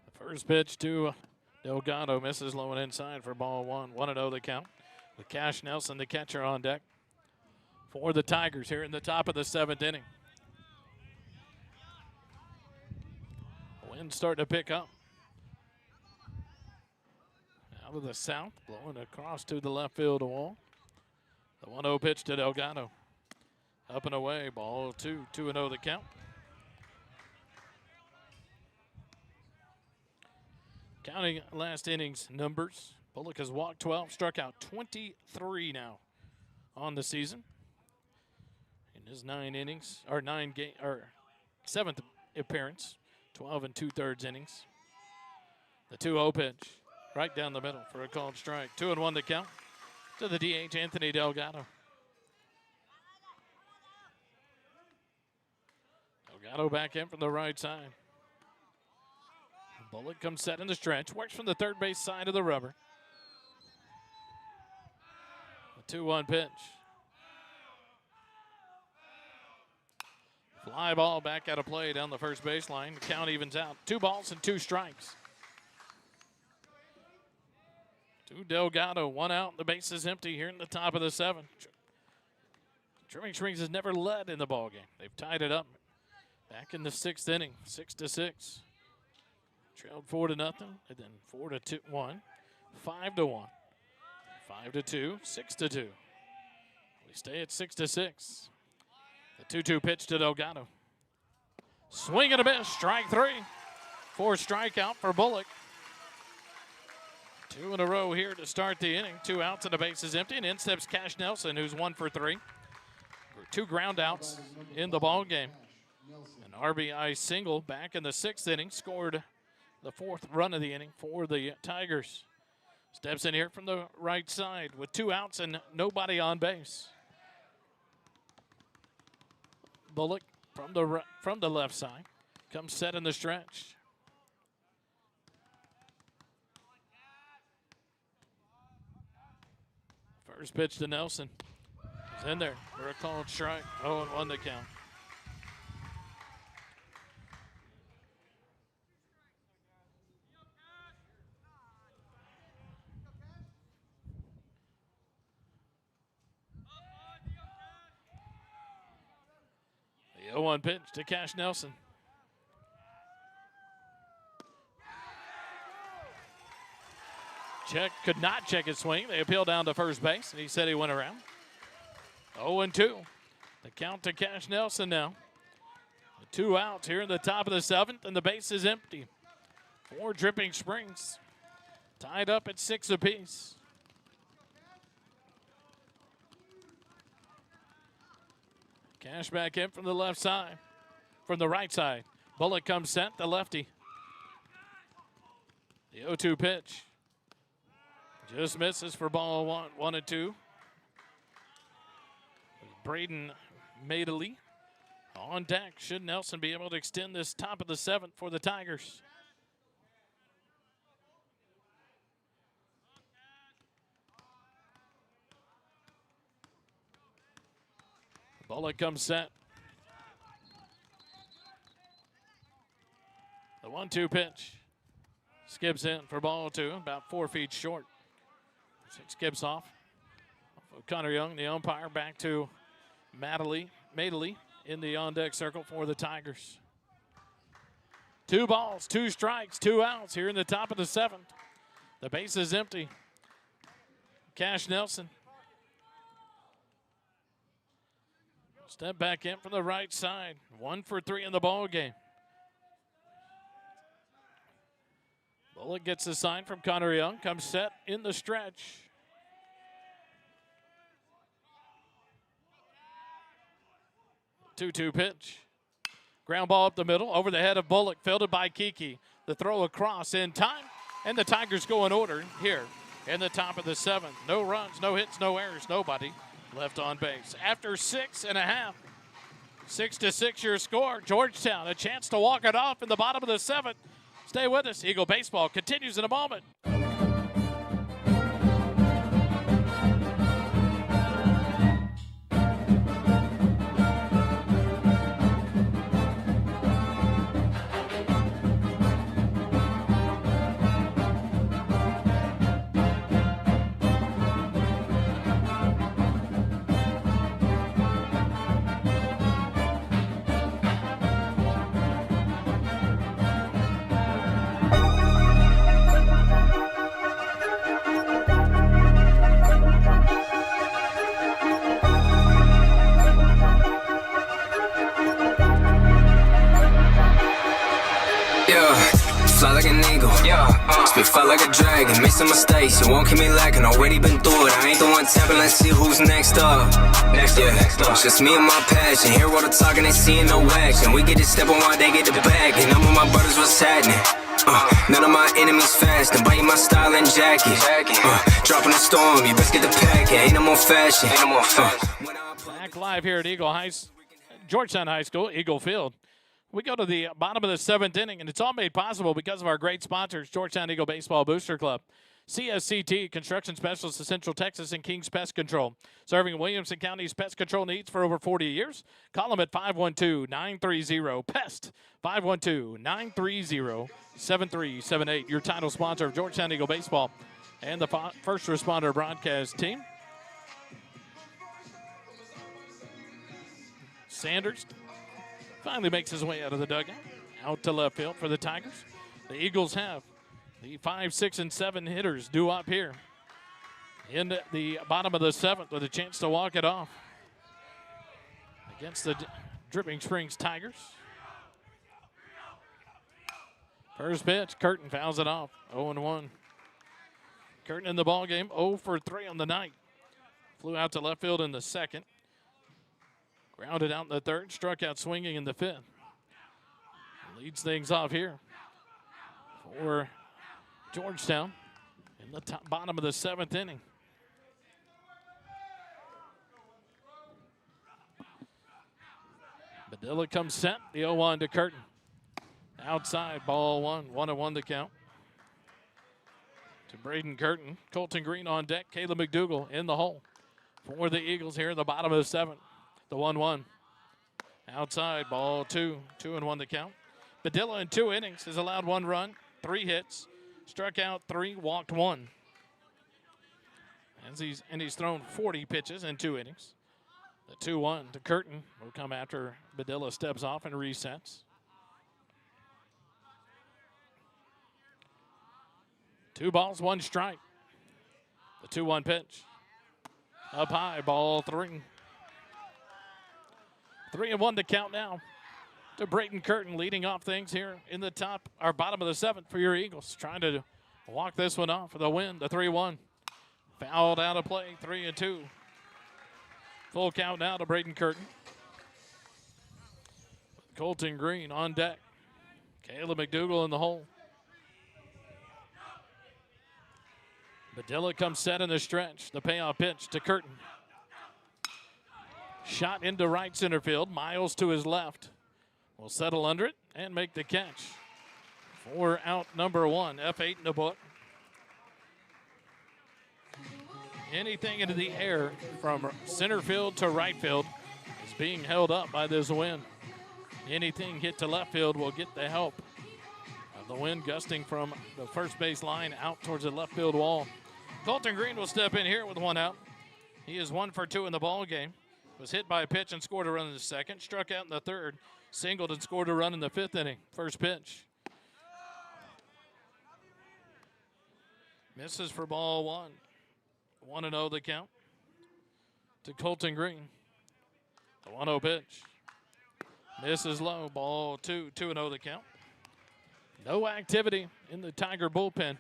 The first pitch to Delgado misses low and inside for ball 1. 1-0 the count. With Cash Nelson, the catcher, on deck for the Tigers here in the top of the 7th inning. Wind starting to pick up. Out of the south, blowing across to the left field wall. The 1-0 pitch to Delgado. Up and away, ball 2, 2-0 the count. Counting last inning's numbers, Bullock has walked 12, struck out 23 now on the season. In his 7th appearance, 12 2/3 innings. The 2-0 pitch, right down the middle for a called strike. 2-1 the count to the DH, Anthony Delgado. Delgado back in from the right side. Bullock comes set in the stretch, works from the third base side of the rubber. The 2-1 pitch. Fly ball back out of play down the first baseline. The count evens out. 2 balls and 2 strikes. To Delgado, 1 out. The base is empty here in the top of the 7th. Trimming Springs has never led in the ballgame. They've tied it up back in the 6th inning, 6-6. Trailed 4-0, and then 4-1, 5-1, 5-2, 6-2. We stay at 6-6. The 2-2 pitch to Delgado. Swing and a miss, strike 3. 4 strikeout for Bullock. 2 in a row here to start the inning. 2 outs and the base is empty, and in steps Cash Nelson, who's 1 for 3. 2 ground outs in the ball game. An RBI single back in the 6th inning, scored the 4th run of the inning for the Tigers. Steps in here from the right side with 2 outs and nobody on base. Bullock from the left side comes set in the stretch. First pitch to Nelson. He's in there for a called strike. 0-1 the count. The 0-1 pitch to Cash Nelson. Could not check his swing. They appeal down to first base, and he said he went around. 0-2. The count to Cash Nelson now. The 2 outs here in the top of the 7th, and the base is empty. 4 Dripping Springs tied up at 6 apiece. Cash back in from the left side, from the right side. Bullock comes set, the lefty. The 0-2 pitch. Just misses for ball 1-2. Braden Madeley on deck. Should Nelson be able to extend this top of the 7th for the Tigers? Bullock comes set. The 1-2 pitch. Skips in for ball 2, about 4 feet short. Skips off. Connor Young, the umpire, back to Madeley in the on-deck circle for the Tigers. 2 balls, 2 strikes, 2 outs here in the top of the 7th. The base is empty. Cash Nelson. Step back in from the right side. 1 for 3 in the ball game. Bullock gets the sign from Connor Young. Comes set in the stretch. Two-two pitch. Ground ball up the middle, over the head of Bullock, fielded by Kiki. The throw across in time, and the Tigers go in order here in the top of the 7th. No runs, no hits, no errors, nobody left on base. After 6.5, 6-6 your score. Georgetown, a chance to walk it off in the bottom of the 7th. Stay with us. Eagle Baseball continues in a moment. Fly like an eagle, spit fire like a dragon. Made some mistakes, it won't keep me lacking. Already been through it, I ain't the one tapping. Let's see who's next up. Next up. Just me and my passion. Hear all the talking, they seeing no action. We get to step on while they get the bag. And I'm with my brothers, what's happening? None of my enemies fast, and biting my style and jacket. Dropping the storm, you best get the pack. Ain't no more fashion. Back live here at Georgetown High School, Eagle Field. We go to the bottom of the 7th inning, and it's all made possible because of our great sponsors, Georgetown Eagle Baseball Booster Club, CSCT, Construction Specialists of Central Texas, and King's Pest Control. Serving Williamson County's pest control needs for over 40 years. Call them at 512-930-PEST, 512-930-7378. Your title sponsor of Georgetown Eagle Baseball and the first responder broadcast team. Sanders finally makes his way out of the dugout, out to left field for the Tigers. The Eagles have the 5, 6, and 7 hitters due up here in the bottom of the 7th with a chance to walk it off against the Dripping Springs Tigers. First pitch, Curtin fouls it off, 0-1. Curtin in the ball game, 0 for 3 on the night. Flew out to left field in the 2nd. Grounded out in the 3rd, struck out swinging in the 5th. Leads things off here for Georgetown in the bottom of the 7th inning. Badilla comes set, the 0-1 to Curtin. Outside, ball 1, 1-1 the count. To Braden Curtin, Colton Green on deck, Caleb McDougal in the hole for the Eagles here in the bottom of the 7th. The 1-1. Outside, ball 2, 2-1 the count. Badilla in 2 innings has allowed 1 run, 3 hits, struck out 3, walked 1. He's thrown 40 pitches in 2 innings. The 2-1 to Curtin will come after Badilla steps off and resets. 2 balls, 1 strike. The 2-1 pitch. Up high, ball 3. 3-1 to count now to Brayton Curtin, leading off things here in the bottom of the 7th for your Eagles. Trying to walk this one off for the win, the 3-1. Fouled out of play, 3-2. Full count now to Brayton Curtin. Colton Green on deck. Caleb McDougal in the hole. Badilla comes set in the stretch. The payoff pitch to Curtin. Shot into right center field. Miles to his left. Will settle under it and make the catch. For out number one. F8 in the book. Anything into the air from center field to right field is being held up by this wind. Anything hit to left field will get the help of the wind gusting from the first base line out towards the left field wall. Colton Green will step in here with one out. He is 1 for 2 in the ball game. Was hit by a pitch and scored a run in the second. Struck out in the third. Singled and scored a run in the fifth inning. First pitch. Misses for ball one. 1-0 the count to Colton Green. The 1-0 pitch. Misses low. Ball two. 2-0 the count. No activity in the Tiger bullpen.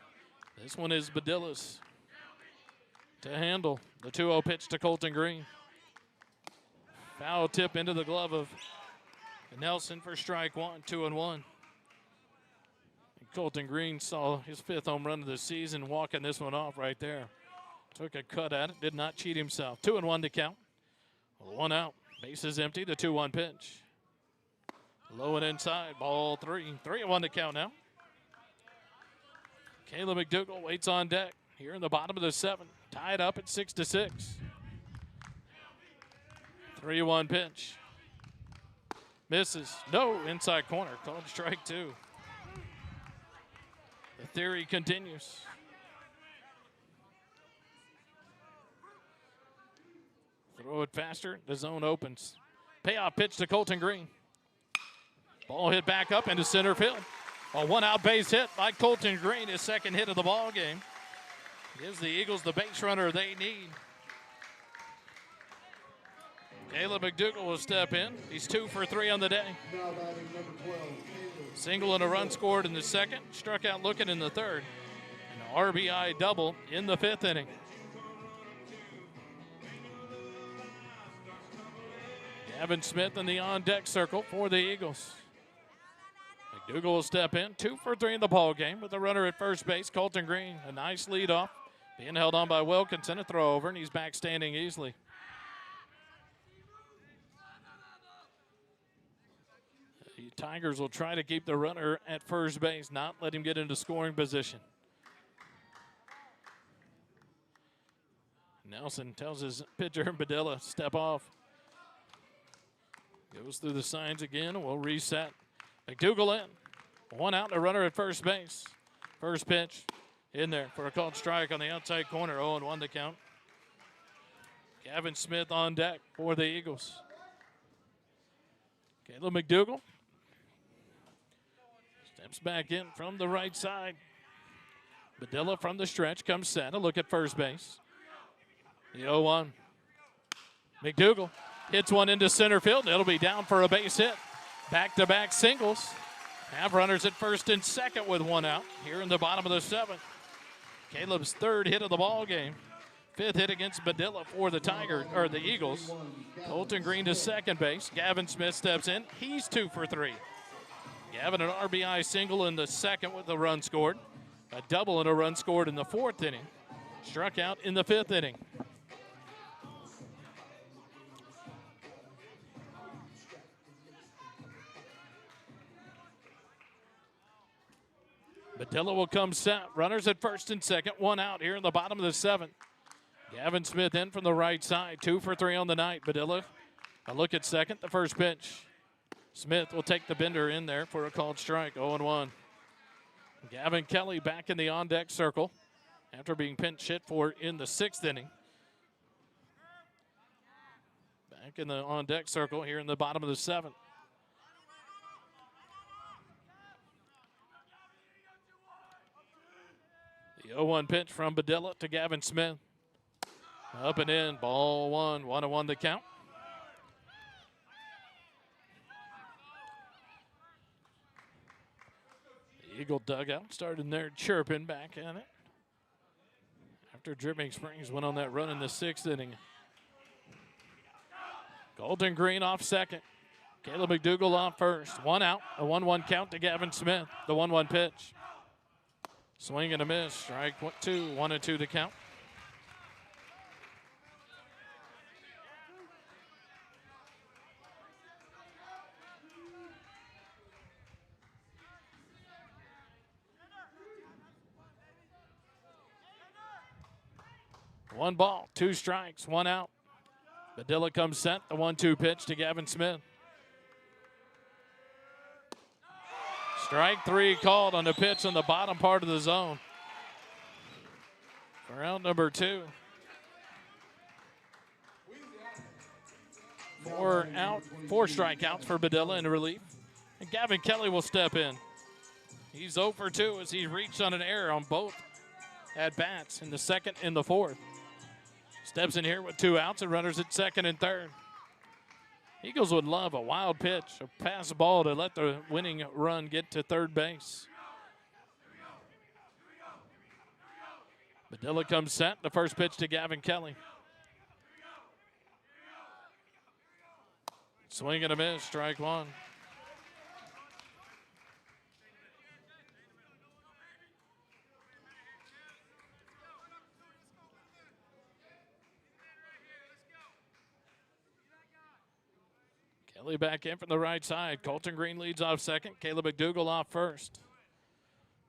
This one is Badilla's to handle. The 2-0 pitch to Colton Green. Foul tip into the glove of Nelson for strike one. 2-1. Colton Green saw his 5th home run of the season, walking this one off right there. Took a cut at it, did not cheat himself. 2-1 to count. 1 out. Bases empty. The 2-1 pitch. Low and inside. Ball 3. 3-1 to count now. Caleb McDougal waits on deck here in the bottom of the 7th. Tied up at 6-6. 3-1 pitch. Misses. No, inside corner. Called strike 2. The theory continues. Throw it faster. The zone opens. Payoff pitch to Colton Green. Ball hit back up into center field. A 1-out base hit by Colton Green, his 2nd hit of the ball game. Gives the Eagles the base runner they need. Caleb McDougal will step in. He's 2 for 3 on the day. Now batting number 12, Caleb. Single and a run scored in the 2nd. Struck out looking in the 3rd. An RBI double in the 5th inning. Gavin Smith in the on-deck circle for the Eagles. McDougal will step in. 2 for 3 in the ball game with a runner at first base. Colton Green, a nice lead off. Being held on by Wilkinson, a throw over, and he's back standing easily. The Tigers will try to keep the runner at first base, not let him get into scoring position. Nelson tells his pitcher, Badilla, step off. Goes through the signs again. We'll reset. McDougal in. 1 out and a runner at first base. First pitch in there for a called strike on the outside corner. 0-1 to count. Gavin Smith on deck for the Eagles. Caleb McDougal steps back in from the right side. Badilla from the stretch comes set. A look at first base. The 0-1. McDougal hits one into center field. It'll be down for a base hit. Back-to-back singles. Have runners at first and second with 1 out here in the bottom of the 7th. Caleb's 3rd hit of the ball game. 5th hit against Badilla for the the Eagles. Colton Green to second base. Gavin Smith steps in. He's 2 for 3. Gavin an RBI single in the 2nd with a run scored. A double and a run scored in the 4th inning. Struck out in the 5th inning. Badilla will come set. Runners at first and second. 1 out here in the bottom of the 7th. Gavin Smith in from the right side. 2 for 3 on the night. Badilla a look at second. The first pitch. Smith will take the bender in there for a called strike. 0-1. Gavin Kelly back in the on-deck circle after being pinch hit for in the 6th inning. Back in the on-deck circle here in the bottom of the 7th. The 0-1 pitch from Badilla to Gavin Smith. Up and in, ball 1, 1-1 to count. The Eagle dugout started there chirping back at it after Dripping Springs went on that run in the 6th inning. Colton Green off second. Caleb McDougal off first. 1 out. A 1-1 count to Gavin Smith. The 1-1 pitch. Swing and a miss. Strike 2. 1-2 to count. One ball, 2 strikes, 1 out. Badilla comes set. The 1-2 pitch to Gavin Smith. Strike 3 called on the pitch on the bottom part of the zone. For out number 2. 4 strikeouts for Badilla in relief. And Gavin Kelly will step in. He's 0 for 2 as he reached on an error on both at-bats in the second and the fourth. Steps in here with 2 outs and runners at second and third. Eagles would love a wild pitch, a pass ball to let the winning run get to third base. Badilla comes set. The first pitch to Gavin Kelly. Swing and a miss, strike 1. Kelly back in from the right side. Colton Green leads off second. Caleb McDougal off first.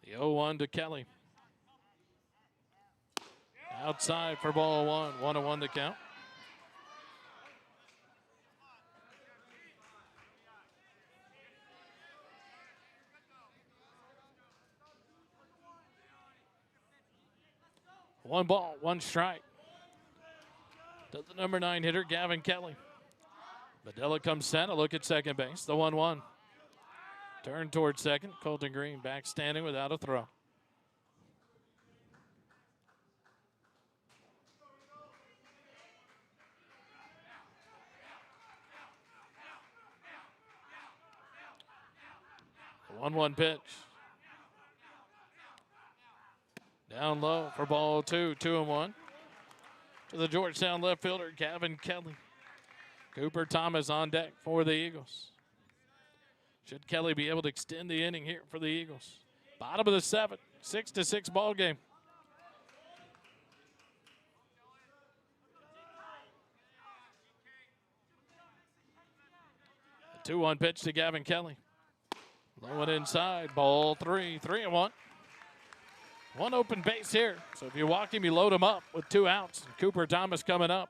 The 0-1 to Kelly. Outside for ball 1. 1-1 to count. One ball, 1 strike. To the number 9 hitter, Gavin Kelly. Badilla comes set, a look at second base, the 1-1. Turn towards second, Colton Green back standing without a throw. The 1-1 pitch. Down low for ball 2, 2-1. To the Georgetown left fielder, Gavin Kelly. Cooper Thomas on deck for the Eagles. Should Kelly be able to extend the inning here for the Eagles? Bottom of the 7th, 6-6 ball game. The 2-1 pitch to Gavin Kelly. Low and inside, ball 3, 3-1. One open base here, so if you walk him, you load him up with 2 outs. Cooper Thomas coming up.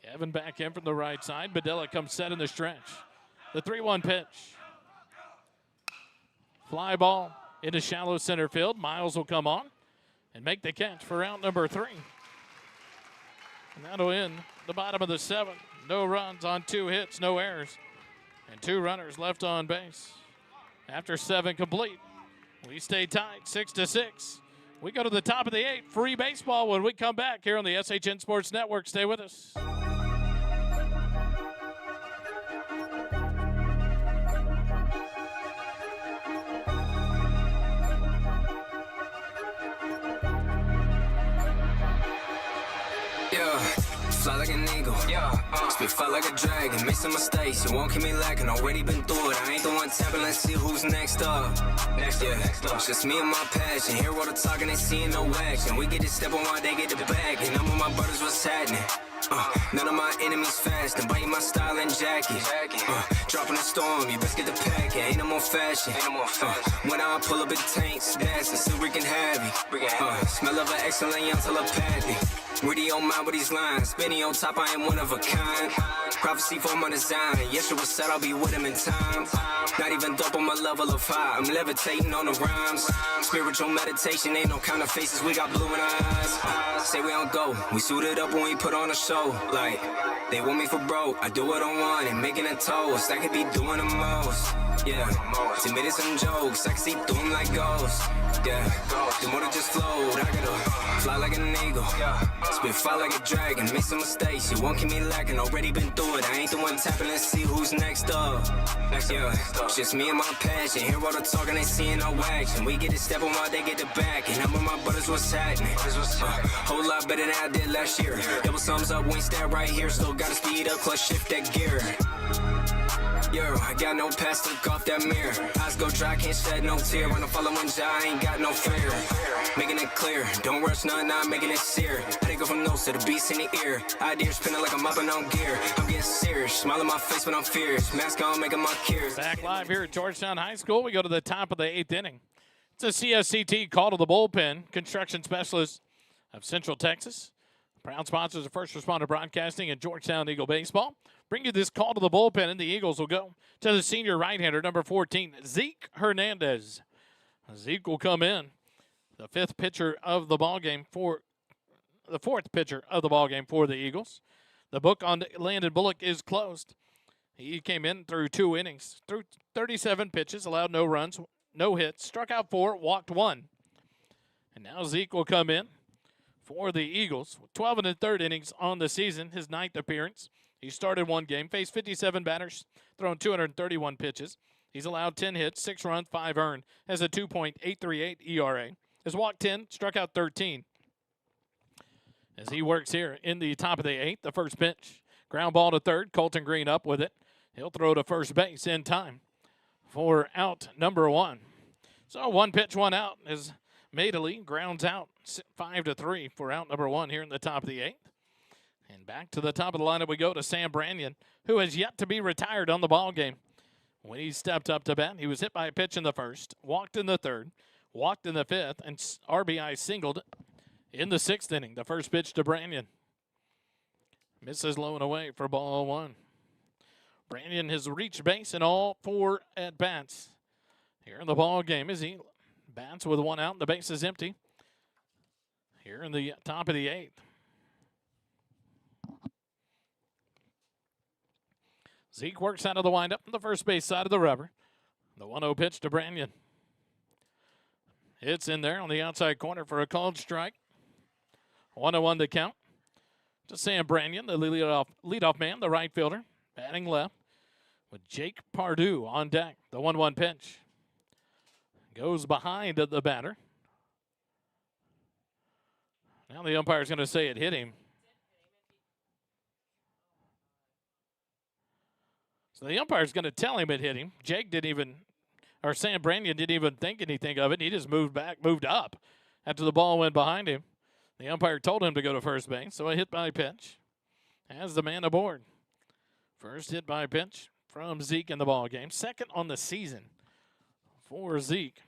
Gavin back in from the right side. Badilla comes set in the stretch. The 3-1 pitch. Fly ball into shallow center field. Miles will come on and make the catch for out number 3. And that'll end the bottom of the 7th. No runs on 2 hits, no errors, and 2 runners left on base. After 7 complete, we stay tied, 6-6. We go to the top of the 8th. Free baseball when we come back here on the SHN Sports Network. Stay with us. Fly like an eagle, spit fly like a dragon. Make some mistakes, you won't keep me lacking. Already been through it, I ain't the one tapping. Let's see who's next up. Next up. Just me and my passion. Hear all the talking, they seeing no action. We get to step on while they get the bag. And I'm with my brothers, what's happening? None of my enemies fast. And biting my style and jacket. Dropping a storm, you best get the pack. Ain't no more fashion. When I pull up in tanks, dancing, still wreaking havoc. Smell of an excellent young telepathy. Ready on mine with these lines. Spinning on top, I am one of a kind. Prophecy for my design. Yeshua said I'll be with him in time. Not even dope on my level of high. I'm levitating on the rhymes. Spiritual meditation, ain't no kind of faces. We got blue in our eyes. Say we don't go. We suited up when we put on a show. Like, they want me for broke. I do it on one and making a toast. I could be doing the most. Yeah, to me, there's some jokes. I can see through them like ghosts. Yeah, the more that just flowed. I gotta fly like an eagle. Spit fire like a dragon. Make some mistakes. You won't keep me lacking. Already been through it. it. I ain't the one tapping, let's see who's next up. Yeah, it's just me and my passion. Hear all the talking, ain't seeing no action. We get it stepping while they get the back. And I'm with my brothers, what's happening? Whole lot better than I did last year. Double thumbs up, we stand right here. Still gotta speed up, clutch shift that gear. Yo, I got no pass, look off that mirror. Eyes go dry, can't shed no tear. When I'm following Jai, I ain't got no fear. Making it clear, don't rush none, I'm making it sear. I didn't go from nose to the beast in the ear. Ideas spinning like I'm mopping on gear. I'm getting serious, smile on my face when I'm fierce. Mask on, making my cures. Back live here at Georgetown High School. We go to the top of the 8th inning. It's a CSCT call to the bullpen. Construction specialist of Central Texas. Proud sponsors of First Responder Broadcasting and Georgetown Eagle Baseball. Bring you this call to the bullpen, and the Eagles will go to the senior right-hander, number 14, Zeke Hernandez. Zeke will come in, the fourth pitcher of the ballgame for the Eagles. The book on Landon Bullock is closed. He came in through 2 innings, threw 37 pitches, allowed no runs, no hits, struck out 4, walked 1. And now Zeke will come in for the Eagles. 12 1/3 innings on the season, his 9th appearance. He started 1 game, faced 57 batters, thrown 231 pitches. He's allowed 10 hits, 6 runs, 5 earned, has a 2.838 ERA. Has walked 10, struck out 13. As he works here in the top of the 8th, the first pitch. Ground ball to third, Colton Green up with it. He'll throw to first base in time for out number 1. So 1 pitch, 1 out as Madeley grounds out 5-3 for out number 1 here in the top of the 8th. And back to the top of the lineup we go to Sam Brannion, who has yet to be retired on the ball game. When he stepped up to bat, he was hit by a pitch in the first, walked in the third, walked in the 5th, and RBI singled in the 6th inning. The first pitch to Brannion. Misses low and away for ball 1. Brannion has reached base in all 4 at-bats here in the ball game as he bats with 1 out and the base is empty here in the top of the 8th. Zeke works out of the windup on the first base side of the rubber. The 1-0 pitch to Brannion. It's in there on the outside corner for a called strike. 1-1 to count to Sam Brannion, the leadoff man, the right fielder, batting left with Jake Pardue on deck. The 1-1 pitch goes behind the batter. Now the umpire's going to say it hit him. So the umpire's going to tell him it hit him. Sam Brannion didn't even think anything of it. He just moved up after the ball went behind him. The umpire told him to go to first base, so a hit by pitch has the man aboard. First hit by pitch from Zeke in the ball game. Second on the season for Zeke.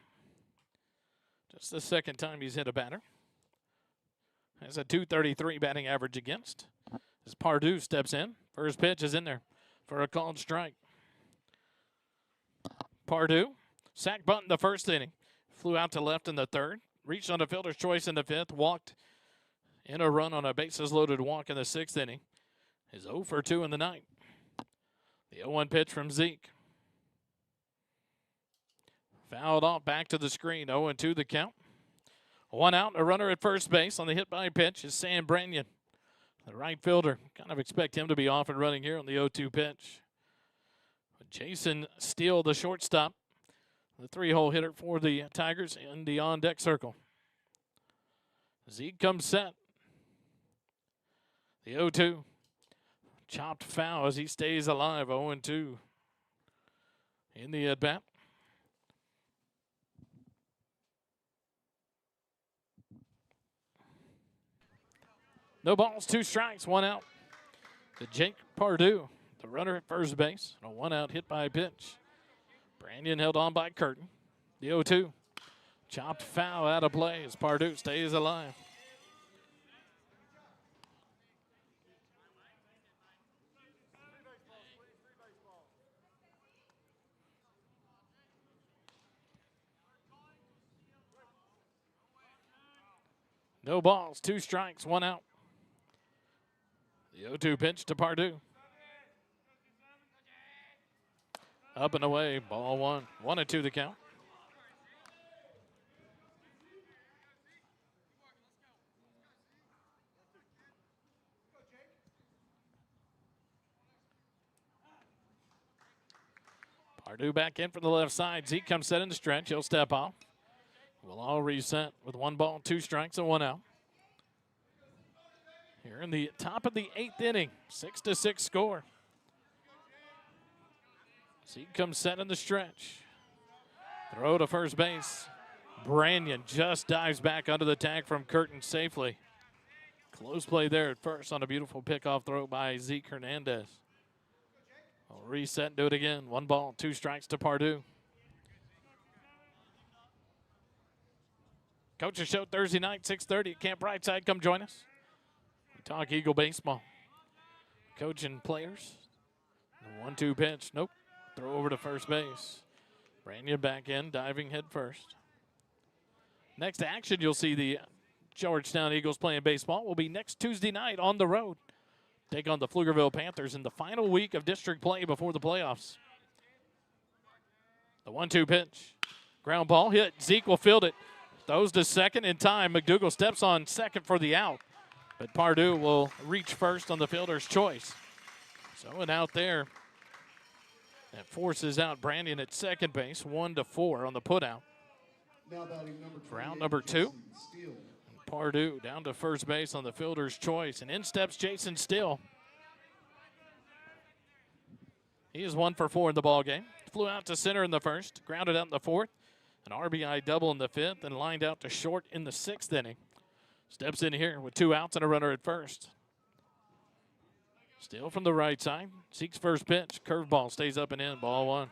Just the second time he's hit a batter. Has a .233 batting average against. As Pardue steps in, first pitch is in there for a called strike. Pardue, sack bunt in the first inning. Flew out to left in the 3rd. Reached on a fielder's choice in the 5th. Walked in a run on a bases-loaded walk in the 6th inning. Is 0 for 2 in the 9th. The 0-1 pitch from Zeke. Fouled off back to the screen. 0-2 the count. 1 out, a runner at first base on the hit by pitch is Sam Brannion. The right fielder, kind of expect him to be off and running here on the 0-2 pitch. But Jason Steele, the shortstop, the 3-hole hitter for the Tigers in the on-deck circle. Zeke comes set. The 0-2. Chopped foul as he stays alive, 0-2 in the at-bat. No balls, 2 strikes, 1 out to Jake Pardue, the runner at first base. A 1-out hit by a pitch. Brannion held on by Curtin. The 0-2. Chopped foul out of play as Pardue stays alive. No balls, 2 strikes, 1 out. The 0-2 pitch to Pardue. Up and away, ball 1. 1-2 the count. Pardue back in from the left side. Zeke comes set in the stretch. He'll step off. We'll all reset with 1 ball, 2 strikes, and 1 out. Here in the top of the 8th inning, 6-6 score. Zeke comes set in the stretch. Throw to first base. Branyan just dives back under the tag from Curtin safely. Close play there at first on a beautiful pickoff throw by Zeke Hernandez. We'll reset and do it again. 1 ball, 2 strikes to Pardue. Coaches Show Thursday night, 6:30 at Camp Brightside. Come join us. We talk Eagle baseball. Coaching players. The 1-2 pitch. Nope. Throw over to first base. Branyan back in, diving head first. Next action, you'll see the Georgetown Eagles playing baseball will be next Tuesday night on the road. Take on the Pflugerville Panthers in the final week of district play before the playoffs. The 1-2 pitch. Ground ball hit. Zeke will field it. Throws to second in time. McDougal steps on second for the out. But Pardue will reach first on the fielder's choice. So an out there. That forces out Branyan at second base. 1-4 on the putout. Now batting Round number 2. Pardue down to first base on the fielder's choice. And in steps Jason Still. He is 1 for 4 in the ball game. Flew out to center in the first. Grounded out in the 4th. An RBI double in the 5th. And lined out to short in the 6th inning. Steps in here with 2 outs and a runner at first. Still from the right side. Seeks first pitch. Curveball stays up and in. Ball 1.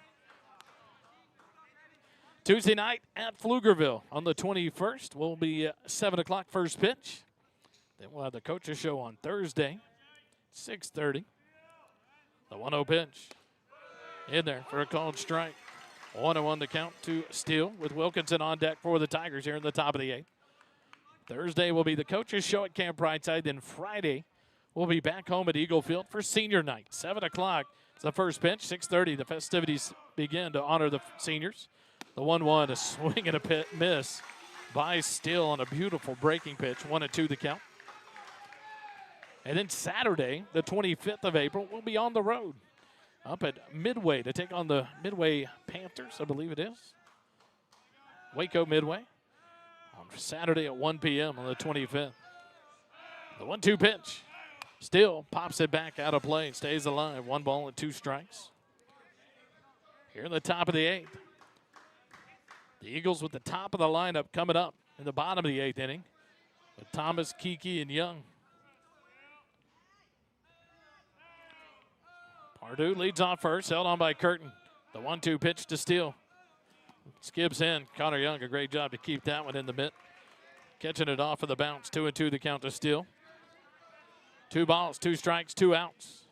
Tuesday night at Pflugerville on the 21st will be 7 o'clock first pitch. Then we'll have the Coaches Show on Thursday, 6:30. The 1-0 pitch. In there for a called strike. 1-1 the count to Steele with Wilkinson on deck for the Tigers here in the top of the 8th. Thursday will be the Coaches Show at Camp Brightside. Then Friday we'll be back home at Eagle Field for senior night. 7 o'clock is the first pitch. 6:30 the festivities begin to honor the seniors. The 1-1, a swing and a miss by Steele on a beautiful breaking pitch. 1-2 the count. And then Saturday, the 25th of April, we'll be on the road up at Midway to take on the Midway Panthers, I believe it is. Waco Midway on Saturday at 1 p.m. on the 25th. The 1-2 pitch. Still pops it back out of play, stays alive. 1 ball and 2 strikes. Here in the top of the 8th. The Eagles with the top of the lineup coming up in the bottom of the 8th inning with Thomas, Kiki, and Young. Pardue leads off first, held on by Curtin. The 1-2 pitch to Steele. Skips in. Connor Young, a great job to keep that one in the mitt. Catching it off of the bounce. 2-2 the count to Steele. 2 balls, 2 strikes, 2 outs.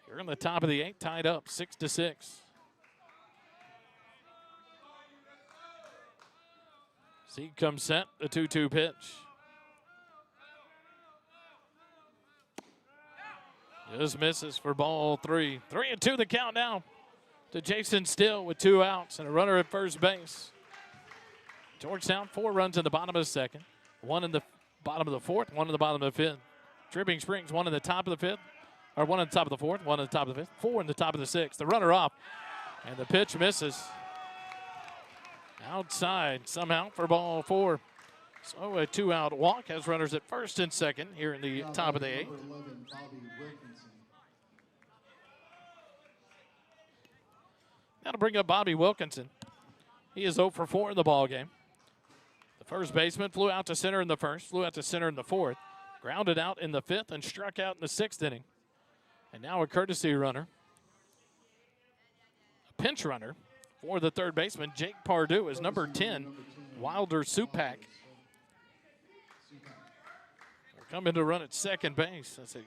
You're in the top of the 8th, tied up 6-6. Zeke comes set, the 2-2 pitch. Just misses for ball 3. 3-2 the count now to Jason Still with 2 outs and a runner at first base. Georgetown, 4 runs in the bottom of the 2nd, 1 in the bottom of the 4th, 1 in the bottom of the 5th. Dripping Springs, 1 in the top of the 5th, or 1 in the top of the 4th, 1 in the top of the 5th, 4 in the top of the 6th. The runner off, and the pitch misses. Outside somehow for ball 4. So a 2-out walk has runners at first and second here in the top of the 8th. Now to bring up Bobby Wilkinson. He is 0 for 4 in the ball game. The first baseman flew out to center in the 1st, flew out to center in the 4th, grounded out in the 5th, and struck out in the 6th inning. And now a courtesy runner, a pinch runner, for the third baseman, Jake Pardue, is number 10, Wilder Supak. They're coming to run at second base. That's a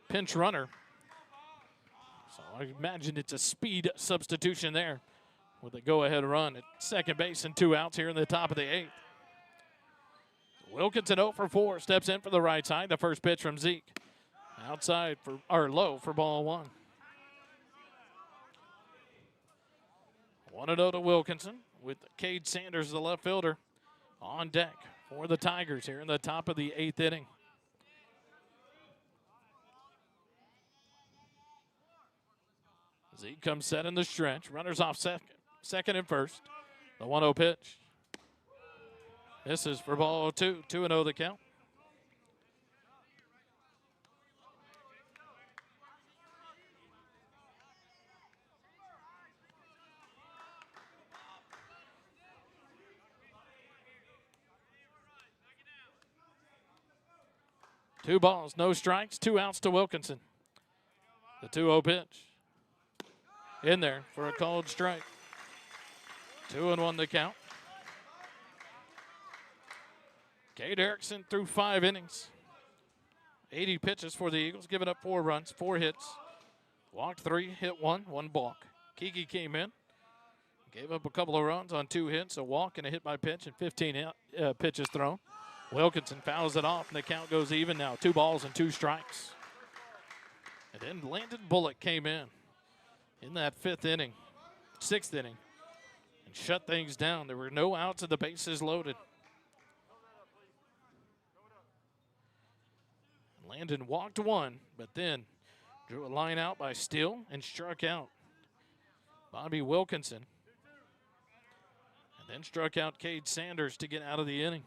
pinch runner. So I imagine it's a speed substitution there with a go-ahead run at second base and 2 outs here in the top of the 8th. Wilkinson 0 for 4, steps in for the right side. The first pitch from Zeke. Outside for, or low for ball 1. 1-0 to Wilkinson with Cade Sanders, the left fielder, on deck for the Tigers here in the top of the 8th inning. Zeke comes set in the stretch. Runners off second and first. The 1-0 pitch. This is for ball 2. 2-0 the count. Two balls, no strikes, 2 outs to Wilkinson. The 2-0 pitch. In there for a called strike. 2-1 the count. Cade Erickson threw 5 innings. 80 pitches for the Eagles, giving up 4 runs, 4 hits. Walked 3, hit 1 balk. Kiki came in, gave up a couple of runs on 2 hits, a walk and a hit by pitch, and 15 pitches thrown. Wilkinson fouls it off, and the count goes even now. 2 balls and 2 strikes. And then Landon Bullock came in that 6th inning, and shut things down. There were no outs and the bases loaded. Landon walked 1, but then drew a line out by Steele and struck out Bobby Wilkinson. And then struck out Cade Sanders to get out of the inning.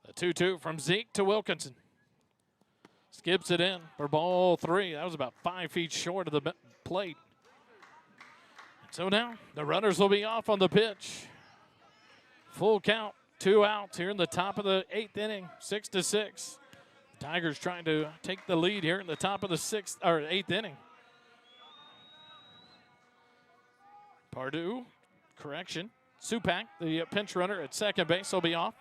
The 2-2 from Zeke to Wilkinson. Skips it in for ball 3. That was about 5 feet short of the plate. So now the runners will be off on the pitch. Full count, 2 outs here in the top of the 8th inning, 6-6. The Tigers trying to take the lead here in the top of the 8th inning. Supak, the pinch runner at second base, will be off.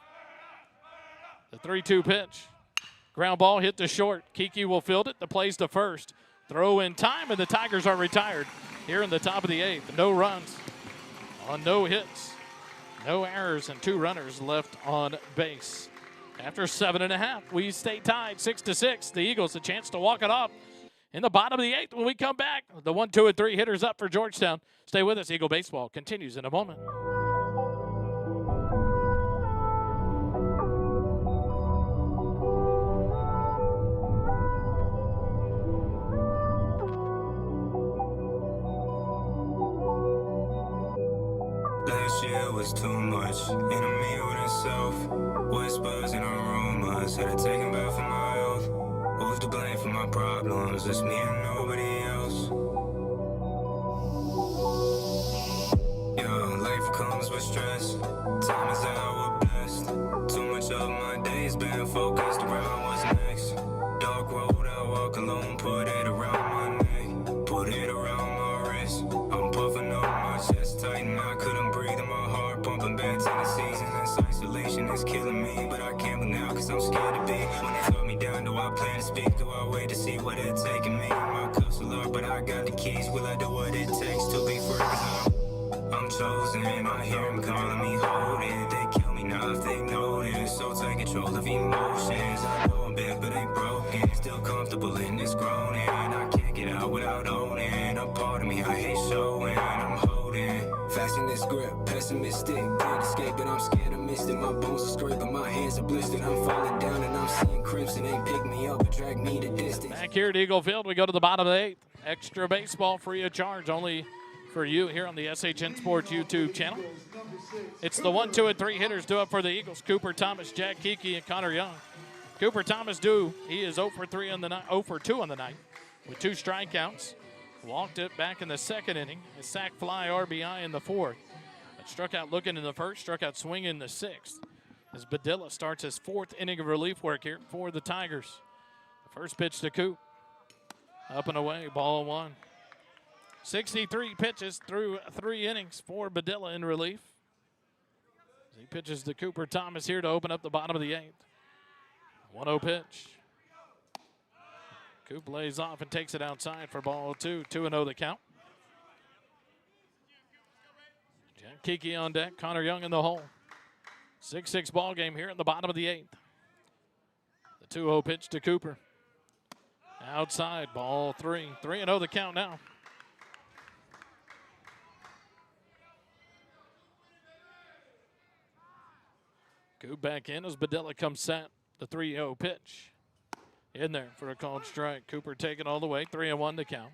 The 3-2 pitch. Ground ball hit to short. Kiki will field it. The play's to first. Throw in time, and the Tigers are retired here in the top of the 8th. No runs on no hits, no errors, and 2 runners left on base. After 7.5, we stay tied 6-6. The Eagles a chance to walk it off in the bottom of the 8th when we come back. The 1, 2, and 3 hitters up for Georgetown. Stay with us. Eagle Baseball continues in a moment. Last year was too much, in a meal with itself. Whispers and aromas, had to take him back for my health. Who's to blame for my problems? It's me and nobody else. Yeah, life comes with stress. Time is our best. Too much of my days been focused around what's next. Dark road, I walk alone, put it around my neck, put it around my wrist. I'm puffing up my chest tight and I couldn't breathe in my heart, pumping back to the season. This isolation is killing me, but I can't now cause I'm scared to be. When they throw me down, do I plan to speak? Do I wait to see what it's taking me? My cuffs are locked, but I got the keys. Will I do what it takes to be free? Cause I'm chosen, I hear them calling me hold it. They kill me now if they notice, so take control of emotions. I know I'm big but ain't broken, still comfortable in this groaning. I can't get out without owning a part of me I hate showing. I'm holding fast in this grip, pessimistic, can't escape it. I'm scared I missed it, my bones are scraping, my hands are blistered. I'm falling down and I'm seeing crimson. They pick me up and drag me to distance. Back here at Eagle Field, we go to the bottom of the 8th. Extra baseball free of charge, only for you here on the SHN Sports YouTube channel. It's the 1, 2, and 3 hitters due up for the Eagles. Cooper Thomas, Jack Kiki, and Connor Young. Cooper Thomas due. He is 0 for 2 on the night with 2 strikeouts. Walked it back in the 2nd inning. A sac fly RBI in the 4th. But struck out looking in the 1st, struck out swinging in the 6th. As Badilla starts his 4th inning of relief work here for the Tigers. The first pitch to Coop. Up and away, ball 1. 63 pitches through 3 innings for Badilla in relief. He pitches to Cooper Thomas here to open up the bottom of the 8th. 1-0 pitch. Coop lays off and takes it outside for ball 2. 2-0 the count. Jack Kiki on deck, Connor Young in the hole. 6-6 ball game here in the bottom of the 8th. The 2-0 pitch to Cooper. Outside, ball 3. 3-0 the count now. Coop back in as Badilla comes set The 3-0 pitch. In there for a called strike. Cooper taking all the way. 3-1 to count.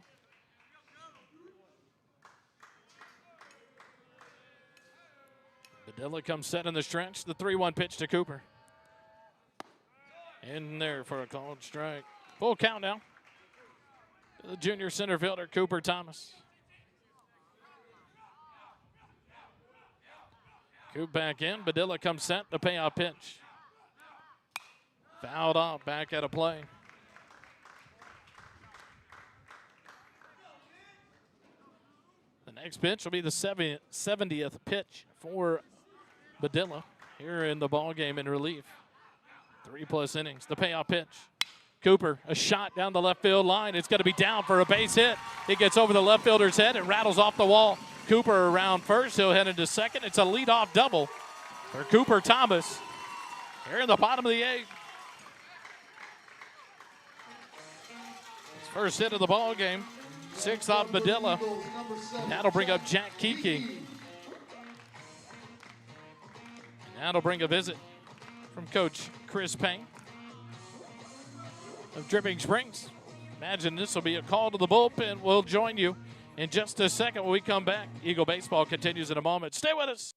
Badilla comes set in the stretch. The 3-1 pitch to Cooper. In there for a called strike. Full count now. The junior center fielder, Cooper Thomas. Coop back in. Badilla comes set. The payoff pitch. Fouled off. Back at a play. The next pitch will be the 70th pitch for Badilla here in the ball game in relief. 3+ innings. The payoff pitch. Cooper, a shot down the left field line. It's going to be down for a base hit. It gets over the left fielder's head. It rattles off the wall. Cooper around first. He'll head into second. It's a leadoff double for Cooper Thomas here in the bottom of the 8th. His first hit of the ball game. 6th off Badilla. That'll bring up Jack Kiki. And that'll bring a visit from Coach Chris Payne of Dripping Springs. Imagine this will be a call to the bullpen. We'll join you in just a second when we come back. Eagle Baseball continues in a moment. Stay with us.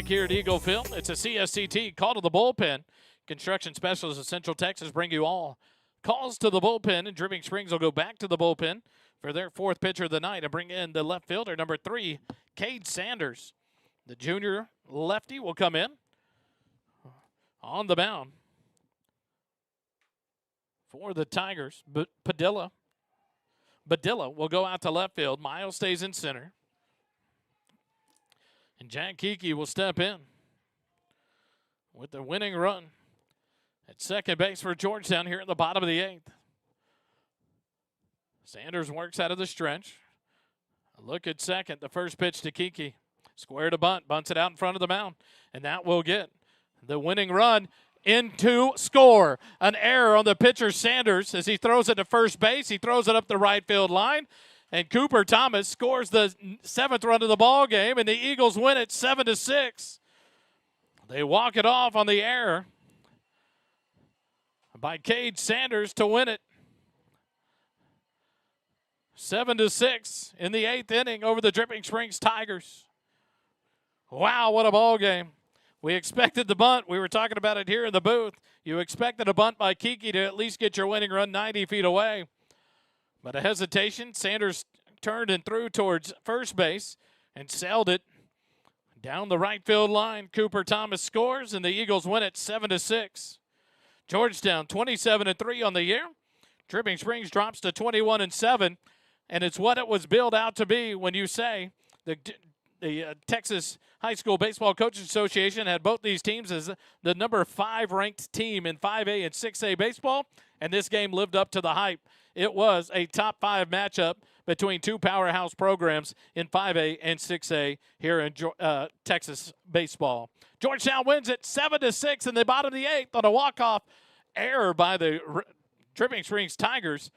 Here at Eagle Field, it's a CSCT call to the bullpen. Construction specialists of Central Texas bring you all calls to the bullpen, and Dripping Springs will go back to the bullpen for their 4th pitcher of the night and bring in the left fielder, number 3, Cade Sanders. The junior lefty will come in on the mound for the Tigers. Badilla will go out to left field. Miles stays in center. And Jack Kiki will step in with the winning run at second base for Georgetown here in the bottom of the 8th. Sanders works out of the stretch. A look at second. The first pitch to Kiki. Square to bunt. Bunts it out in front of the mound. And that will get the winning run into score. An error on the pitcher Sanders as he throws it to first base. He throws it up the right field line. And Cooper Thomas scores the 7th run of the ball game, and the Eagles win it 7-6. They walk it off on the air by Cade Sanders to win it 7-6 in the 8th inning over the Dripping Springs Tigers. Wow, what a ball game. We expected the bunt. We were talking about it here in the booth. You expected a bunt by Kiki to at least get your winning run 90 feet away. But a hesitation. Sanders turned and threw towards first base and sailed it down the right field line. Cooper Thomas scores, and the Eagles win it 7-6. Georgetown 27-3 on the year. Dripping Springs drops to 21-7, and it's what it was billed out to be when you say the Texas High School Baseball Coaches Association had both these teams as the number 5 ranked team in 5A and 6A baseball, and this game lived up to the hype. It was a top 5 matchup between two powerhouse programs in 5A and 6A here in Texas baseball. Georgetown wins it 7-6 in the bottom of the 8th on a walk-off error by the Dripping Springs Tigers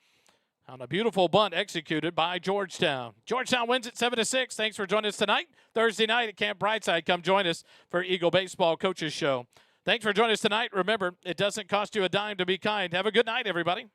on a beautiful bunt executed by Georgetown. Georgetown wins it 7-6. Thanks for joining us tonight. Thursday night at Camp Brightside. Come join us for Eagle Baseball Coaches Show. Thanks for joining us tonight. Remember, it doesn't cost you a dime to be kind. Have a good night, everybody.